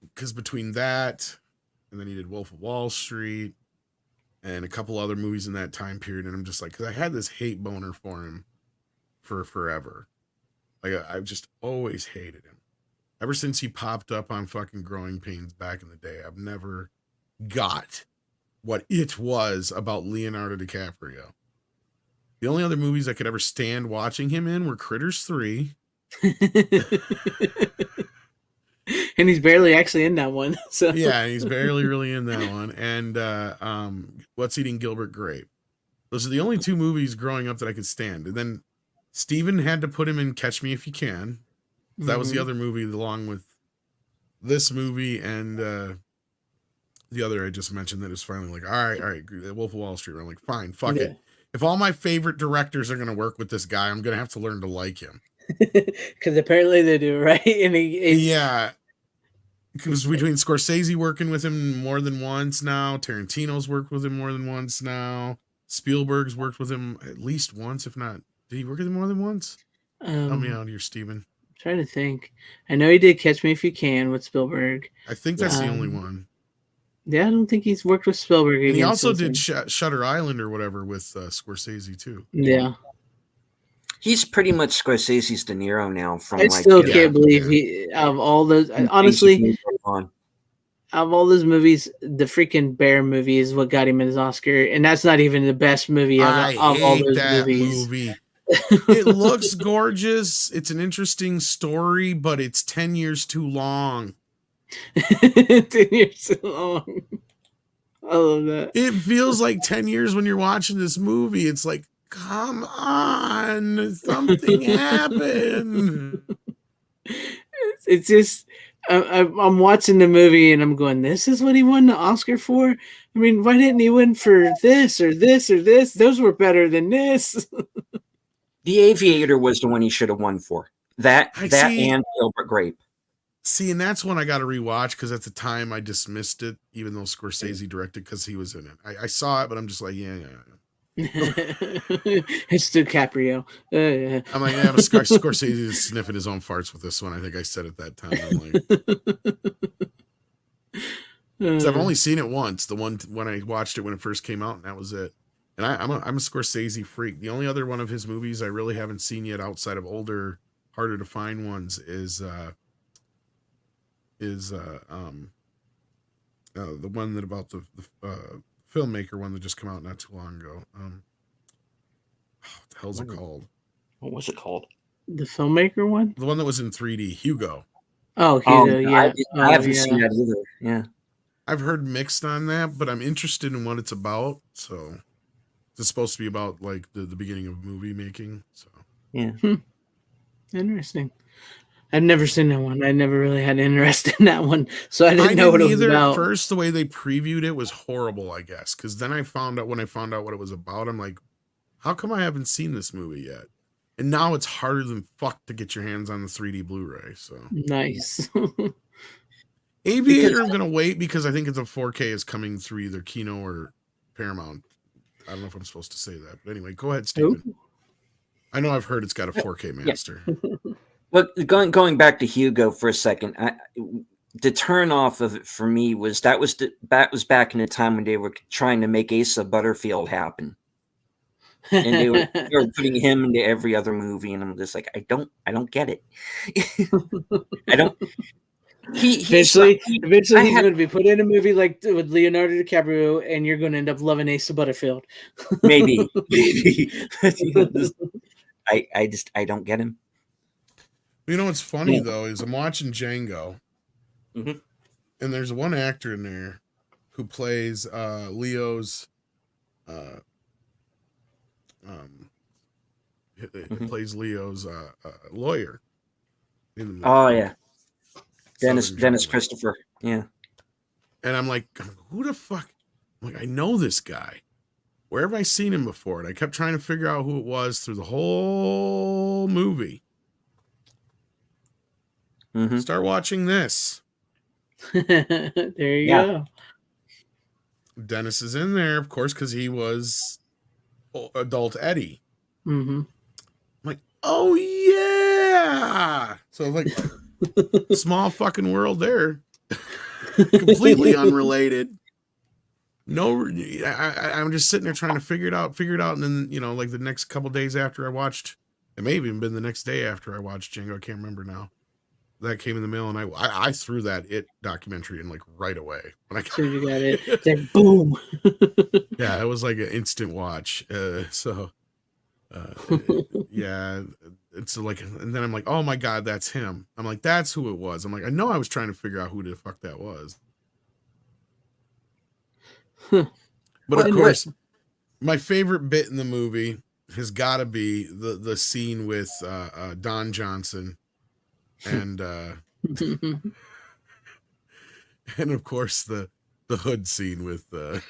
Because between that, and then he did Wolf of Wall Street, and a couple other movies in that time period, and I'm just like, because I had this hate boner for him for forever. Like, I've just always hated him. Ever since he popped up on fucking Growing Pains back in the day, I've never got what it was about Leonardo DiCaprio. The only other movies I could ever stand watching him in were Critters 3. And he's barely actually in that one. So Yeah, he's barely really in that one. And What's Eating Gilbert Grape. Those are the only two movies growing up that I could stand. And then Steven had to put him in Catch Me If You Can. That was the Mhm. other movie along with this movie and the other I just mentioned that is finally like, all right, Wolf of Wall Street. I'm like, fine, fuck it. If all my favorite directors are going to work with this guy, I'm going to have to learn to like him. Because apparently they do, right? And Yeah. Because between Scorsese working with him more than once now, Tarantino's worked with him more than once now, Spielberg's worked with him at least once, if not, did he work with him more than once? Help me out here, Steven. Trying to think. I know he did Catch Me If You Can with Spielberg. I think that's the only one. Yeah, I don't think he's worked with Spielberg. And he again also since did then. Shutter Island or whatever with Scorsese too. Yeah. He's pretty much Scorsese's De Niro now. From I like still Yeah, can't believe yeah. he out of all those. Basic Honestly, movies on. out of all those movies, the freaking Bear movie is what got him his Oscar, and that's not even the best movie I of all hate those that movies. movie. It looks gorgeous. It's an interesting story, but it's 10 years too long. 10 years too long. I love that. It feels like 10 years when you're watching this movie. It's like, come on, something happened. It's just I'm watching the movie and I'm going, this is what he won the Oscar for? I mean, why didn't he win for this or this or this? Those were better than this. The Aviator was the one he should have won for. That see. and Gilbert Grape. See, and that's one I got to rewatch because at the time I dismissed it, even though Scorsese directed because he was in it. I saw it, but I'm just like, yeah. It's DiCaprio. I'm like, yeah, but Scorsese is sniffing his own farts with this one. I think I said at that time. I'm like, 'cause I've only seen it once. The one when I watched it when it first came out, and that was it. And I'm a Scorsese freak. The only other one of his movies I really haven't seen yet, outside of older, harder to find ones, is the one that about the filmmaker one that just came out not too long ago. What the hell's it called? What was it called? The filmmaker one? The one that was in 3D, Hugo. Oh, Hugo, yeah. I haven't seen that either. Yeah. I've heard mixed on that, but I'm interested in what it's about. So it's supposed to be about like the beginning of movie making. So yeah. Interesting. I've never seen that one. I never really had interest in that one, so I didn't know what it was about. At first, the way they previewed it was horrible, I guess. Because then when I found out what it was about, I'm like, how come I haven't seen this movie yet? And now it's harder than fuck to get your hands on the 3D Blu-ray. So nice. Aviator, I'm gonna wait because I think it's a 4K is coming through either Kino or Paramount. I don't know if I'm supposed to say that, but anyway, go ahead, Steven. Ooh. I know I've heard it's got a 4K master. Look, going back to Hugo for a second, the turn off of it for me was that was back in the time when they were trying to make Asa Butterfield happen, and they were putting him into every other movie, and I'm just like, I don't get it. I don't. Eventually he's going to be put in a movie like with Leonardo DiCaprio, and you're going to end up loving Asa Butterfield. maybe. I don't get him. You know what's funny though is I'm watching Django, and there's one actor in there who plays Leo's plays Leo's lawyer. Oh yeah, Dennis Christopher. Yeah, and I'm like, who the fuck? I'm like, I know this guy. Where have I seen him before? And I kept trying to figure out who it was through the whole movie. Start watching this. There you go. Dennis is in there, of course, because he was adult Eddie. I'm like, oh yeah. So like, small fucking world there. Completely unrelated. No, I'm just sitting there trying to figure it out. And then, you know, like the next couple days after I watched, it may have even been the next day after I watched Django. I can't remember now. That came in the mail, and I threw that documentary in like right away. When So you got it. It's like, boom. Yeah, it was like an instant watch. Yeah, it's like, and then I'm like, oh my God, that's him. I'm like, that's who it was. I'm like, I know I was trying to figure out who the fuck that was. But of course, my favorite bit in the movie has got to be the scene with Don Johnson. And and of course the hood scene with God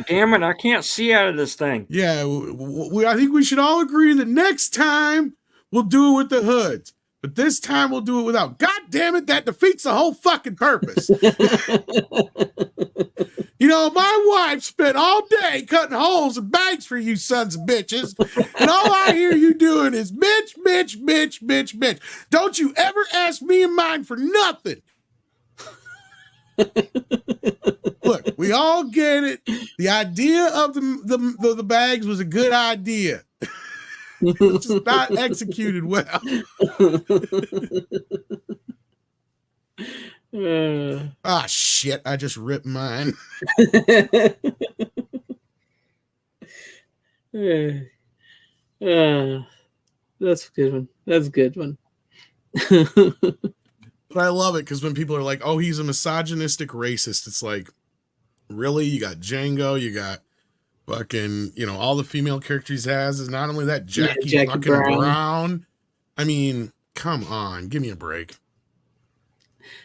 damn it, I can't see out of this thing. Yeah, I think we should all agree that next time we'll do it with the hoods, but this time we'll do it without. God damn it, that defeats the whole fucking purpose. You know, my wife spent all day cutting holes in bags for you sons of bitches, and all I hear you doing is bitch, bitch, bitch, bitch, bitch. Don't you ever ask me and mine for nothing. Look, we all get it. The idea of the bags was a good idea. It's just not executed well. Shit, I just ripped mine. That's a good one. That's a good one. But I love it because when people are like, oh, he's a misogynistic racist, it's like, really? You got Django, you got fucking, you know, all the female characters he has is not only that Jackie fucking Brown. I mean, come on, give me a break.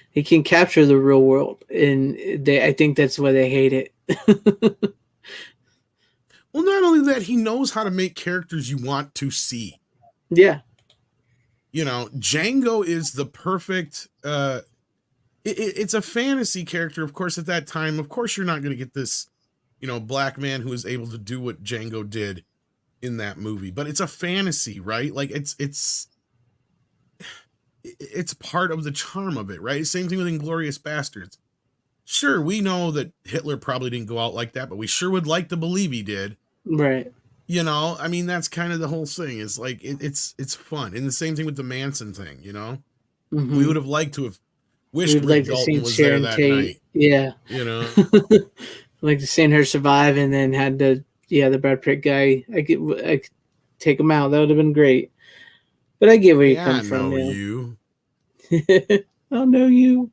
He can capture the real world, and I think that's why they hate it. Well, not only that, he knows how to make characters you want to see. Yeah. You know, Django is the perfect, it's a fantasy character. Of course, at that time, of course, you're not going to get this, you know, black man who is able to do what Django did in that movie, but it's a fantasy, right? Like it's part of the charm of it, right? Same thing with Inglourious Bastards. Sure, we know that Hitler probably didn't go out like that, but we sure would like to believe he did. Right. You know, I mean, that's kind of the whole thing. Is like it's fun, and the same thing with the Manson thing. You know, we would have liked to have wished Rick Dalton was there that night. Yeah, you know, like to seen her survive, and then had the Brad Pitt guy. I could take him out. That would have been great. But I get where you come from. You. I'll know you.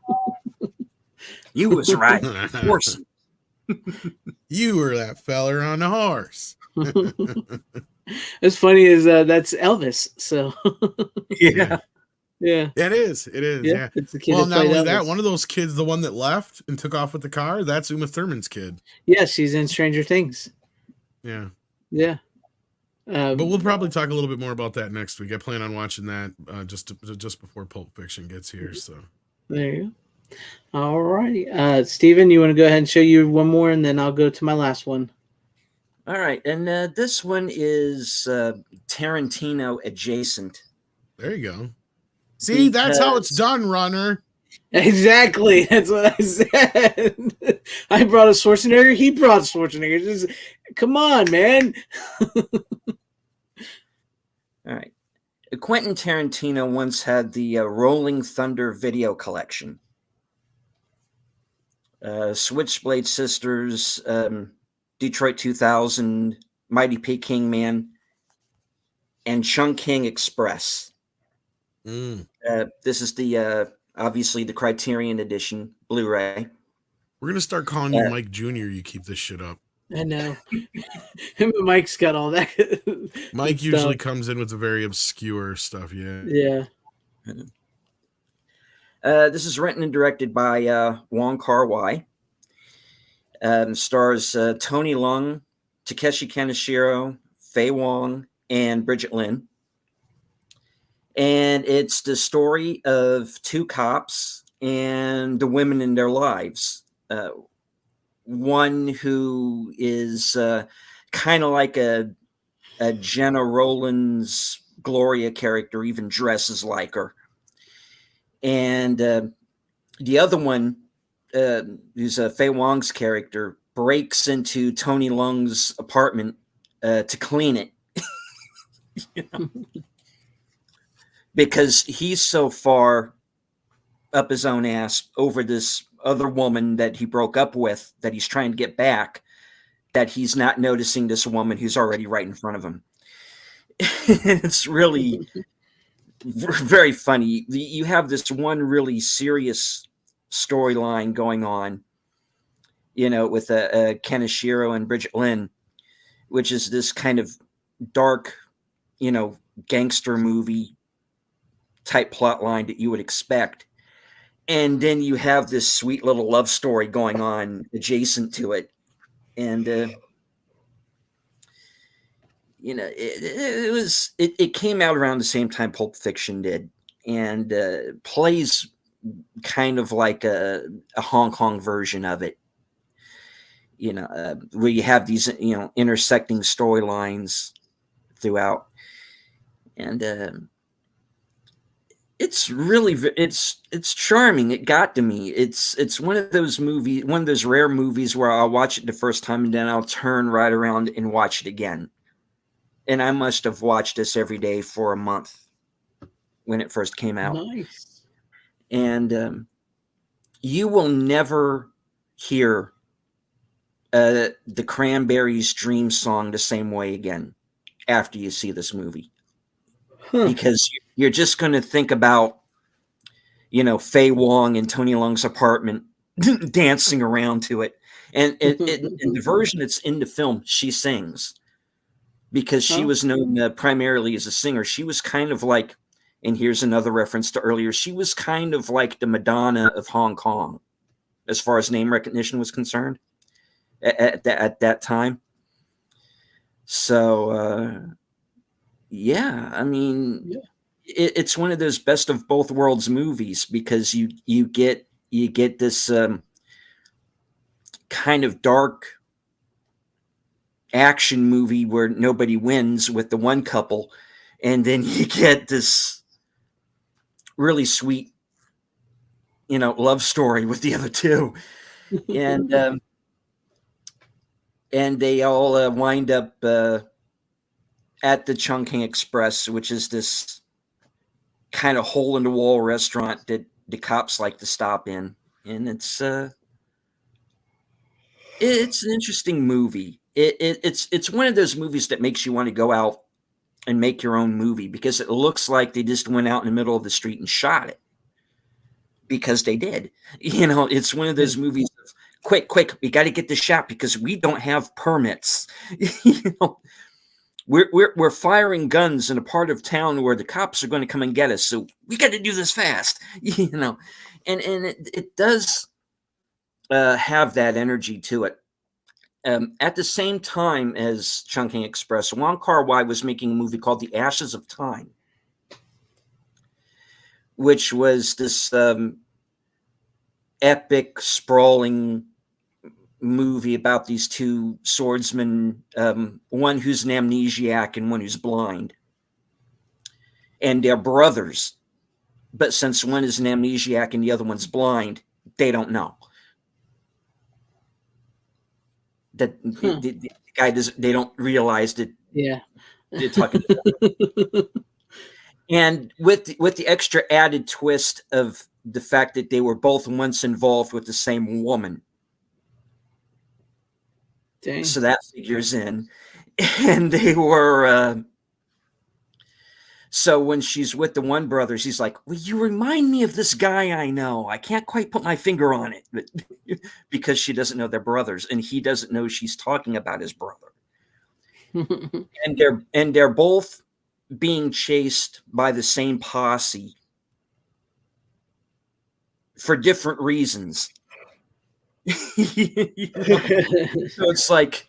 You was right. Horse. You were that feller on the horse. As funny as that's Elvis. So yeah. It is. Yeah. It's the kid. Well, not only that, one of those kids, the one that left and took off with the car, that's Uma Thurman's kid. Yeah, she's in Stranger Things. Yeah. But we'll probably talk a little bit more about that next week. I plan on watching that just before Pulp Fiction gets here. So There you go. All righty. Steven, you want to go ahead and show you one more, and then I'll go to my last one. All right, and this one is Tarantino adjacent. There you go. See, that's how it's done, Runner. Exactly. That's what I said. I brought a Schwarzenegger. He brought Schwarzenegger. Just, come on, man. All right. Quentin Tarantino once had the Rolling Thunder video collection. Switchblade Sisters, Detroit 2000, Mighty Peking Man, and Chungking Express. This is the obviously the Criterion Edition Blu-ray. We're gonna start calling you Mike Jr. You keep this shit up. I know. Him and Mike's got all that. Mike usually comes in with the very obscure stuff. Yeah. Yeah. This is written and directed by Wong Kar-wai. Stars Tony Leung, Takeshi Kaneshiro, Faye Wong, and Bridget Lin. And it's the story of two cops and the women in their lives. One who is kind of like a Jenna Rollins Gloria character, even dresses like her. And the other one, who's Faye Wong's character, breaks into Tony Leung's apartment to clean it. You know? Because he's so far up his own ass over this other woman that he broke up with, that he's trying to get back, that he's not noticing this woman who's already right in front of him. It's really very funny. You have this one really serious storyline going on, you know, with Kaneshiro and Bridget Lin, which is this kind of dark, you know, gangster movie type plot line that you would expect. And then you have this sweet little love story going on adjacent to it. And, you know, it came out around the same time Pulp Fiction did, and plays kind of like a Hong Kong version of it, you know, where you have these, you know, intersecting storylines throughout. And it's really, it's charming. It got to me. It's one of those movies, one of those rare movies where I'll watch it the first time and then I'll turn right around and watch it again. And I must have watched this every day for a month when it first came out. Nice. And you will never hear the Cranberries' Dream Song the same way again after you see this movie. Because you're just going to think about, you know, Faye Wong in Tony Leung's apartment dancing around to it. And in the version that's in the film, she sings. Because she was known primarily as a singer. She was kind of like, and here's another reference to earlier, she was kind of like the Madonna of Hong Kong, as far as name recognition was concerned at that time. So, yeah, I mean, it's one of those best of both worlds movies, because you get this kind of dark action movie where nobody wins with the one couple, and then you get this really sweet, you know, love story with the other two. And and they all wind up at the Chungking Express, which is this kind of hole in the wall restaurant that the cops like to stop in. And it's an interesting movie. It's one of those movies that makes you want to go out and make your own movie, because it looks like they just went out in the middle of the street and shot it, because they did. You know, it's one of those movies of, quick, we got to get this shot because we don't have permits. You know, we're firing guns in a part of town where the cops are going to come and get us, so we got to do this fast. You know, and it does have that energy to it. At the same time as Chungking Express, Wong Kar-wai was making a movie called The Ashes of Time, which was this epic, sprawling movie about these two swordsmen, one who's an amnesiac and one who's blind. And they're brothers. But since one is an amnesiac and the other one's blind, they don't know. That the guy does. They don't realize that. Yeah. They're talking. And with the extra added twist of the fact that they were both once involved with the same woman. Dang. So that figures in. And they were so when she's with the one brother, she's like, well, you remind me of this guy I know. I can't quite put my finger on it. But because she doesn't know they're brothers, and he doesn't know she's talking about his brother. and they're both being chased by the same posse for different reasons. You know? So it's like,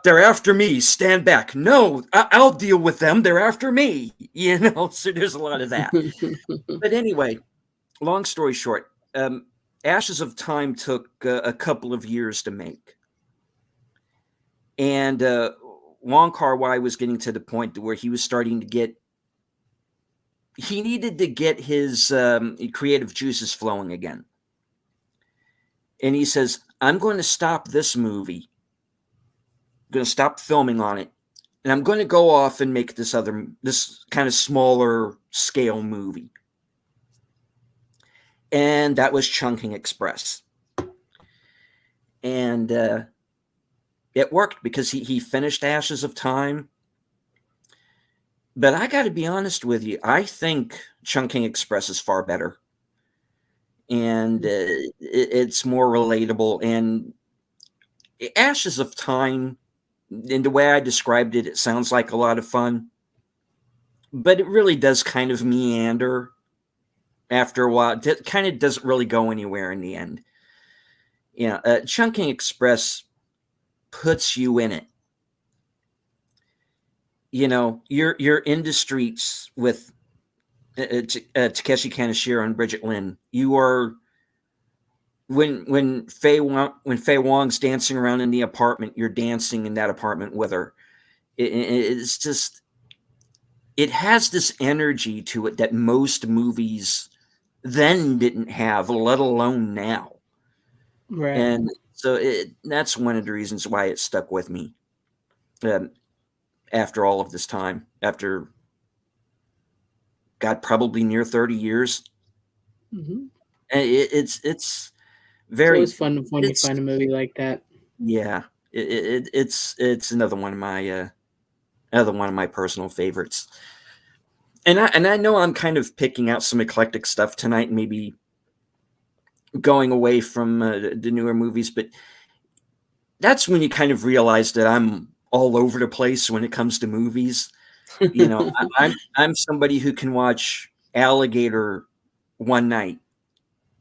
they're after me, stand back. No, I'll deal with them. They're after me. You know, so there's a lot of that. But anyway, long story short, Ashes of Time took a couple of years to make. And Wong Kar-wai was getting to the point where he was starting to get, he needed to get his creative juices flowing again. And he says, I'm going to stop this movie. I'm going to stop filming on it. And I'm going to go off and make this kind of smaller scale movie. And that was Chungking Express. And it worked because he finished Ashes of Time. But I got to be honest with you. I think Chungking Express is far better. And it's more relatable. And Ashes of Time, in the way I described it, it sounds like a lot of fun. But it really does kind of meander after a while. It kind of doesn't really go anywhere in the end. Yeah, Chungking Express puts you in it. You know, you're in the streets with Takeshi Kaneshiro and Bridget Lin. You are when Faye Wong's dancing around in the apartment, you're dancing in that apartment with her. It's just, it has this energy to it that most movies then didn't have, let alone now. Right. And so that's one of the reasons why it stuck with me. After all of this time, after, God, probably near 30 years. Mm-hmm. And it's It's very, always fun when you find a movie like that. Yeah, it's another one of my personal favorites. And I know I'm kind of picking out some eclectic stuff tonight, and maybe going away from the newer movies, but that's when you kind of realize that I'm all over the place when it comes to movies. You know, I'm somebody who can watch Alligator one night,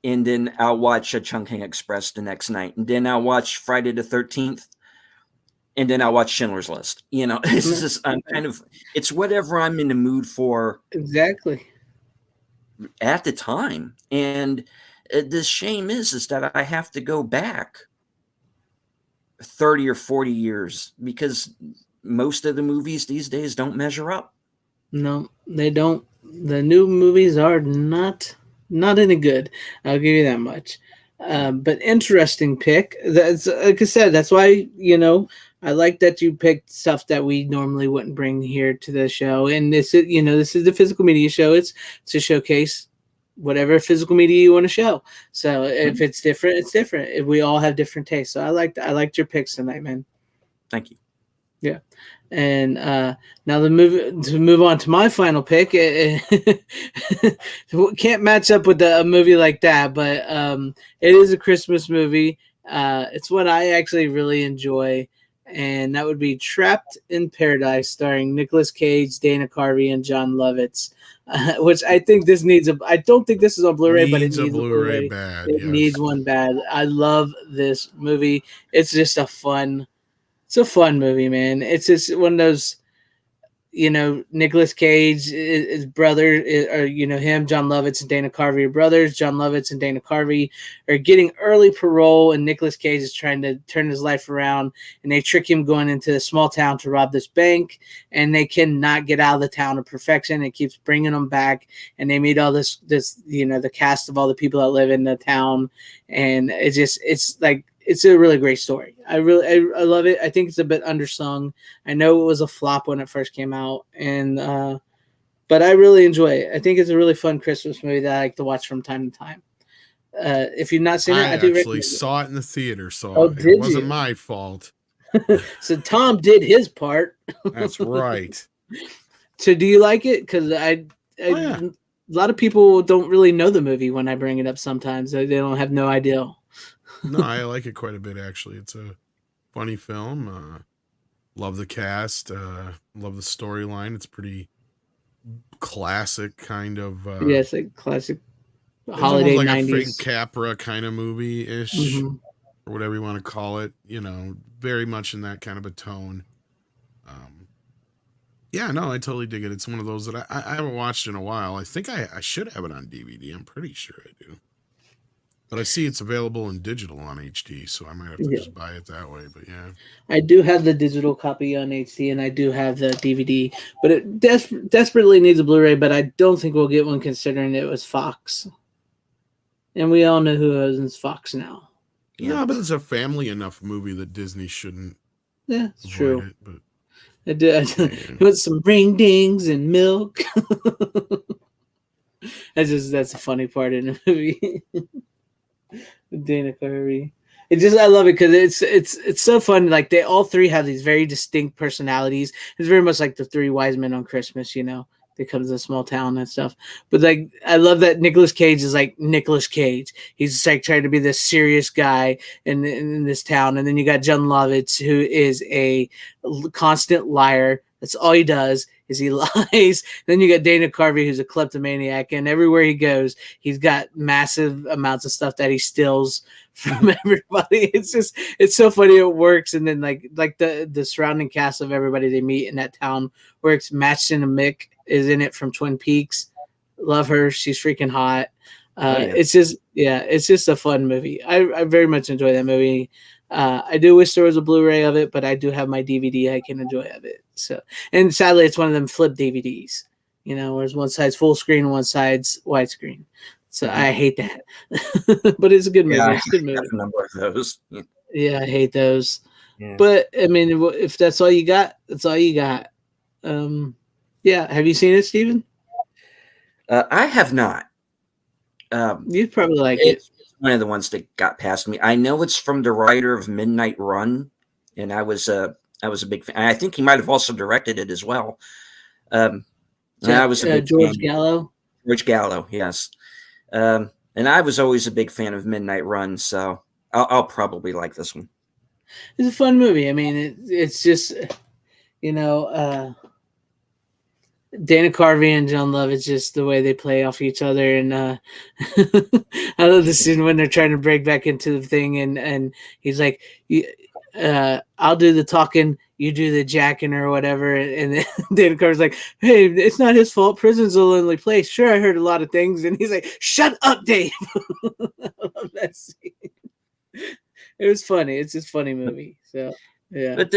and then I'll watch a Chungking Express the next night, and then I'll watch Friday the 13th, and then I'll watch Schindler's List. You know, it's just, it's whatever I'm in the mood for. Exactly. At the time. And the shame is that I have to go back 30 or 40 years because most of the movies these days don't measure up. No, they don't. The new movies are not any good. I'll give you that much. But interesting pick. That's, like I said, that's why, you know, I like that you picked stuff that we normally wouldn't bring here to the show. And this is, you know, this is the physical media show. It's to showcase whatever physical media you want to show. So if it's different, it's different. We all have different tastes. So I liked your picks tonight, man. Thank you. Yeah. And now to move on to my final pick, can't match up with a movie like that, but it is a Christmas movie. It's what I actually really enjoy, and that would be Trapped in Paradise, starring Nicolas Cage, Dana Carvey, and John Lovitz. Which I think this needs I don't think this is on Blu-ray, but it needs a Blu-ray. Bad. It needs one bad. I love this movie. It's just a fun movie, man. It's just one of those. Nicolas Cage, his brother, or him, John Lovitz and Dana Carvey are brothers. John Lovitz and Dana Carvey are getting early parole, and Nicolas Cage is trying to turn his life around, and they trick him going into a small town to rob this bank, and they cannot get out of the town of perfection. It keeps bringing them back, and they meet all this the cast of all the people that live in the town, and it's a really great story. I love it. I think it's a bit undersung. I know it was a flop when it first came out, but I really enjoy it. I think it's a really fun Christmas movie that I like to watch from time to time. If you've not seen it, I do actually saw it in the theater, so it wasn't my fault. So Tom did his part. That's right. So do you like it? Because a lot of people don't really know the movie when I bring it up. Sometimes they don't have no idea. No, I like it quite a bit, actually. It's a funny film. Love the cast. Love the storyline. It's pretty classic kind of. It's like classic holiday like 90s. A Frank Capra kind of movie-ish, or whatever you want to call it. Very much in that kind of a tone. Yeah, no, I totally dig it. It's one of those that I haven't watched in a while. I think I should have it on DVD. I'm pretty sure I do. But I see it's available in digital on HD, so I might have to just buy it that way. But yeah, I do have the digital copy on HD, and I do have the DVD. But it desperately needs a Blu-ray. But I don't think we'll get one, considering it was Fox, and we all know who owns Fox now. Yeah, no, but it's a family enough movie that Disney shouldn't. Yeah, it's true. It, but I want some ring dings and milk. That's a funny part in the movie. Dana Carvey. I love it because it's so fun. Like they all three have these very distinct personalities. It's very much like the three wise men on Christmas, They come to a small town and stuff. But like I love that Nicolas Cage is like Nicolas Cage. He's just like trying to be this serious guy in this town. And then you got John Lovitz, who is a constant liar. That's all he does is he lies. Then you got Dana Carvey, who's a kleptomaniac, and everywhere he goes, he's got massive amounts of stuff that he steals from everybody. It's so funny it works. And then like the surrounding cast of everybody they meet in that town works. Madsen Mick is in it from Twin Peaks. Love her. She's freaking hot. It's just a fun movie. I very much enjoy that movie. I do wish there was a Blu-ray of it, but I do have my DVD I can enjoy of it. So, and sadly, it's one of them flip DVDs, whereas one side's full screen and one side's widescreen. So I hate that, but it's a good movie. Yeah, it's a good movie. I have a number of those. Yeah, I hate those. Yeah. But I mean, if that's all you got, that's all you got. Yeah, have you seen it, Steven? I have not. You'd probably like it. It's one of the ones that got past me. I know it's from the writer of Midnight Run, and I was a big fan. I think he might have also directed it as well. I was a big George fan. Gallo. George Gallo, yes. And I was always a big fan of Midnight Run, so I'll probably like this one. It's a fun movie. I mean, it's just Dana Carvey and John Lovitz, just the way they play off each other. And I love the scene when they're trying to break back into the thing, and he's like, I'll do the talking, you do the jacking or whatever. And then Dana Carvey's like, hey, it's not his fault. Prison's a lonely place. Sure, I heard a lot of things. And he's like, shut up, Dave. I love that scene. It was funny. It's just a funny movie. So, yeah. But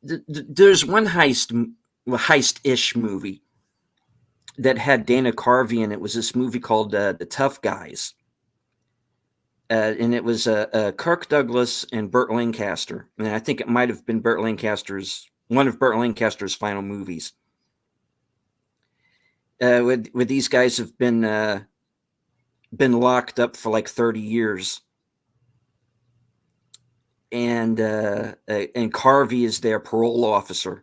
there's one heist-ish movie that had Dana Carvey in it. Was this movie called The Tough Guys, and it was Kirk Douglas and Burt Lancaster, and I think it might have been one of Burt Lancaster's final movies. Where these guys have been locked up for like 30 years. And Carvey is their parole officer.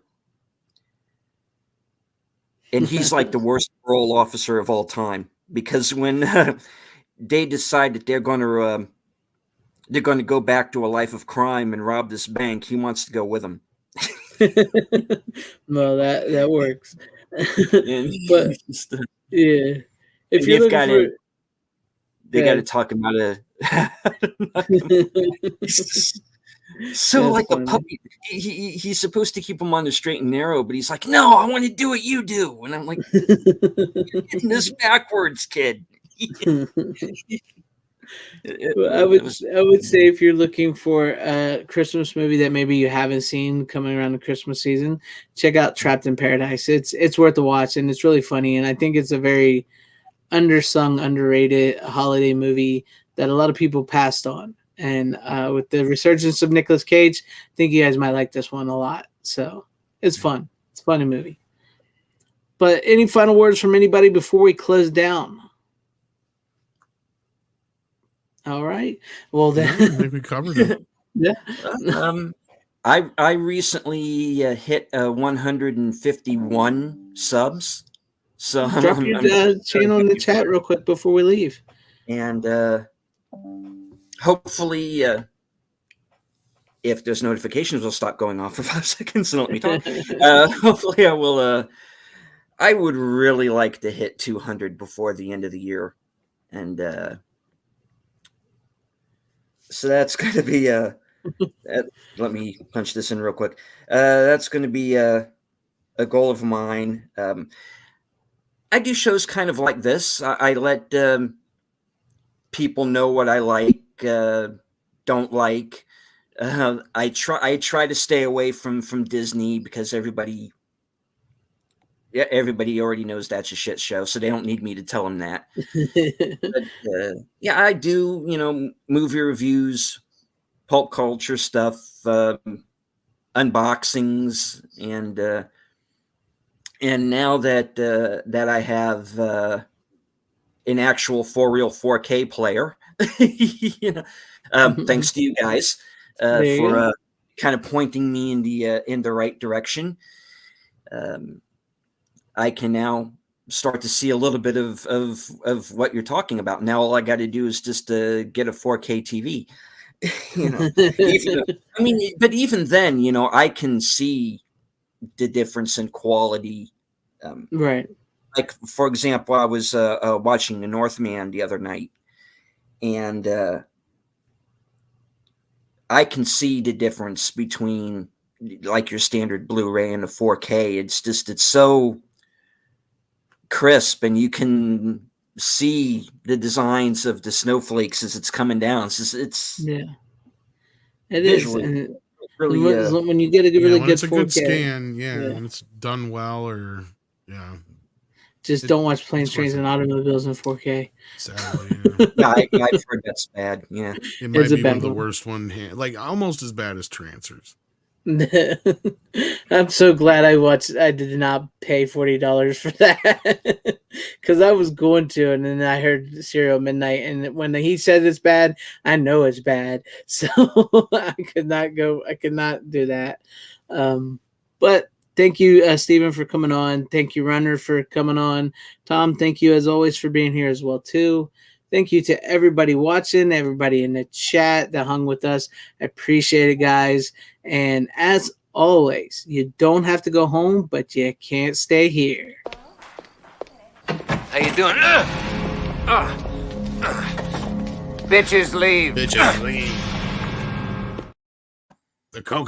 And he's like the worst parole officer of all time, because when they decide that they're going to go back to a life of crime and rob this bank, he wants to go with them. No, that works. But yeah, if you're looking for, they got to talk about So That's like funny. a puppy, he's supposed to keep him on the straight and narrow, but he's like, no, I want to do what you do. And I'm like, getting this backwards, kid. Well, I would say if you're looking for a Christmas movie that maybe you haven't seen coming around the Christmas season, check out Trapped in Paradise. It's worth a watch, and it's really funny, and I think it's a very undersung, underrated holiday movie that a lot of people passed on. And with the resurgence of Nicolas Cage, I think you guys might like this one a lot. So it's fun. It's a funny movie. But any final words from anybody before we close down? All right. Well, then I think we covered it. Yeah. I recently hit 151 subs. So drop your channel in the chat real quick before we leave. And hopefully, if there's notifications, will stop going off for 5 seconds and let me talk. Hopefully, I will. I would really like to hit 200 before the end of the year, and so that's going to be let me punch this in real quick. That's going to be a goal of mine. I do shows kind of like this. I let people know what I like, don't like. I try to stay away from Disney because everybody already knows that's a shit show, so they don't need me to tell them that. But, yeah, I do, movie reviews, pulp culture stuff, unboxings, and now that I have an actual for-real 4K player, thanks to you guys for kind of pointing me in the right direction. I can now start to see a little bit of what you're talking about. Now all I got to do is just get a 4K TV. But even then, I can see the difference in quality. Right. Like, for example, I was watching The Northman the other night, and I can see the difference between like your standard Blu-ray and the 4K. It's so crisp, and you can see the designs of the snowflakes as it's coming down. It's yeah, it visually, is. And really when you get a really when good it's a 4K, good scan, when it's done well, or just don't watch Planes, it's Trains, worth and it. Automobiles in 4K. Sadly, I've heard that's bad. Yeah, it might It's a be one bad of the one. worst one, like almost as bad as Trancers. I'm so glad I did not pay $40 for that because I was going to, and then I heard Serial Midnight, and when he said it's bad, I know it's bad, so I could not do that. But thank you, Stephen, for coming on. Thank you, Runner, for coming on. Tom, thank you as always for being here as well too. Thank you to everybody watching, everybody in the chat that hung with us. I appreciate it, guys. And as always, you don't have to go home, but you can't stay here. How you doing? Bitches leave. Bitches leave. The coke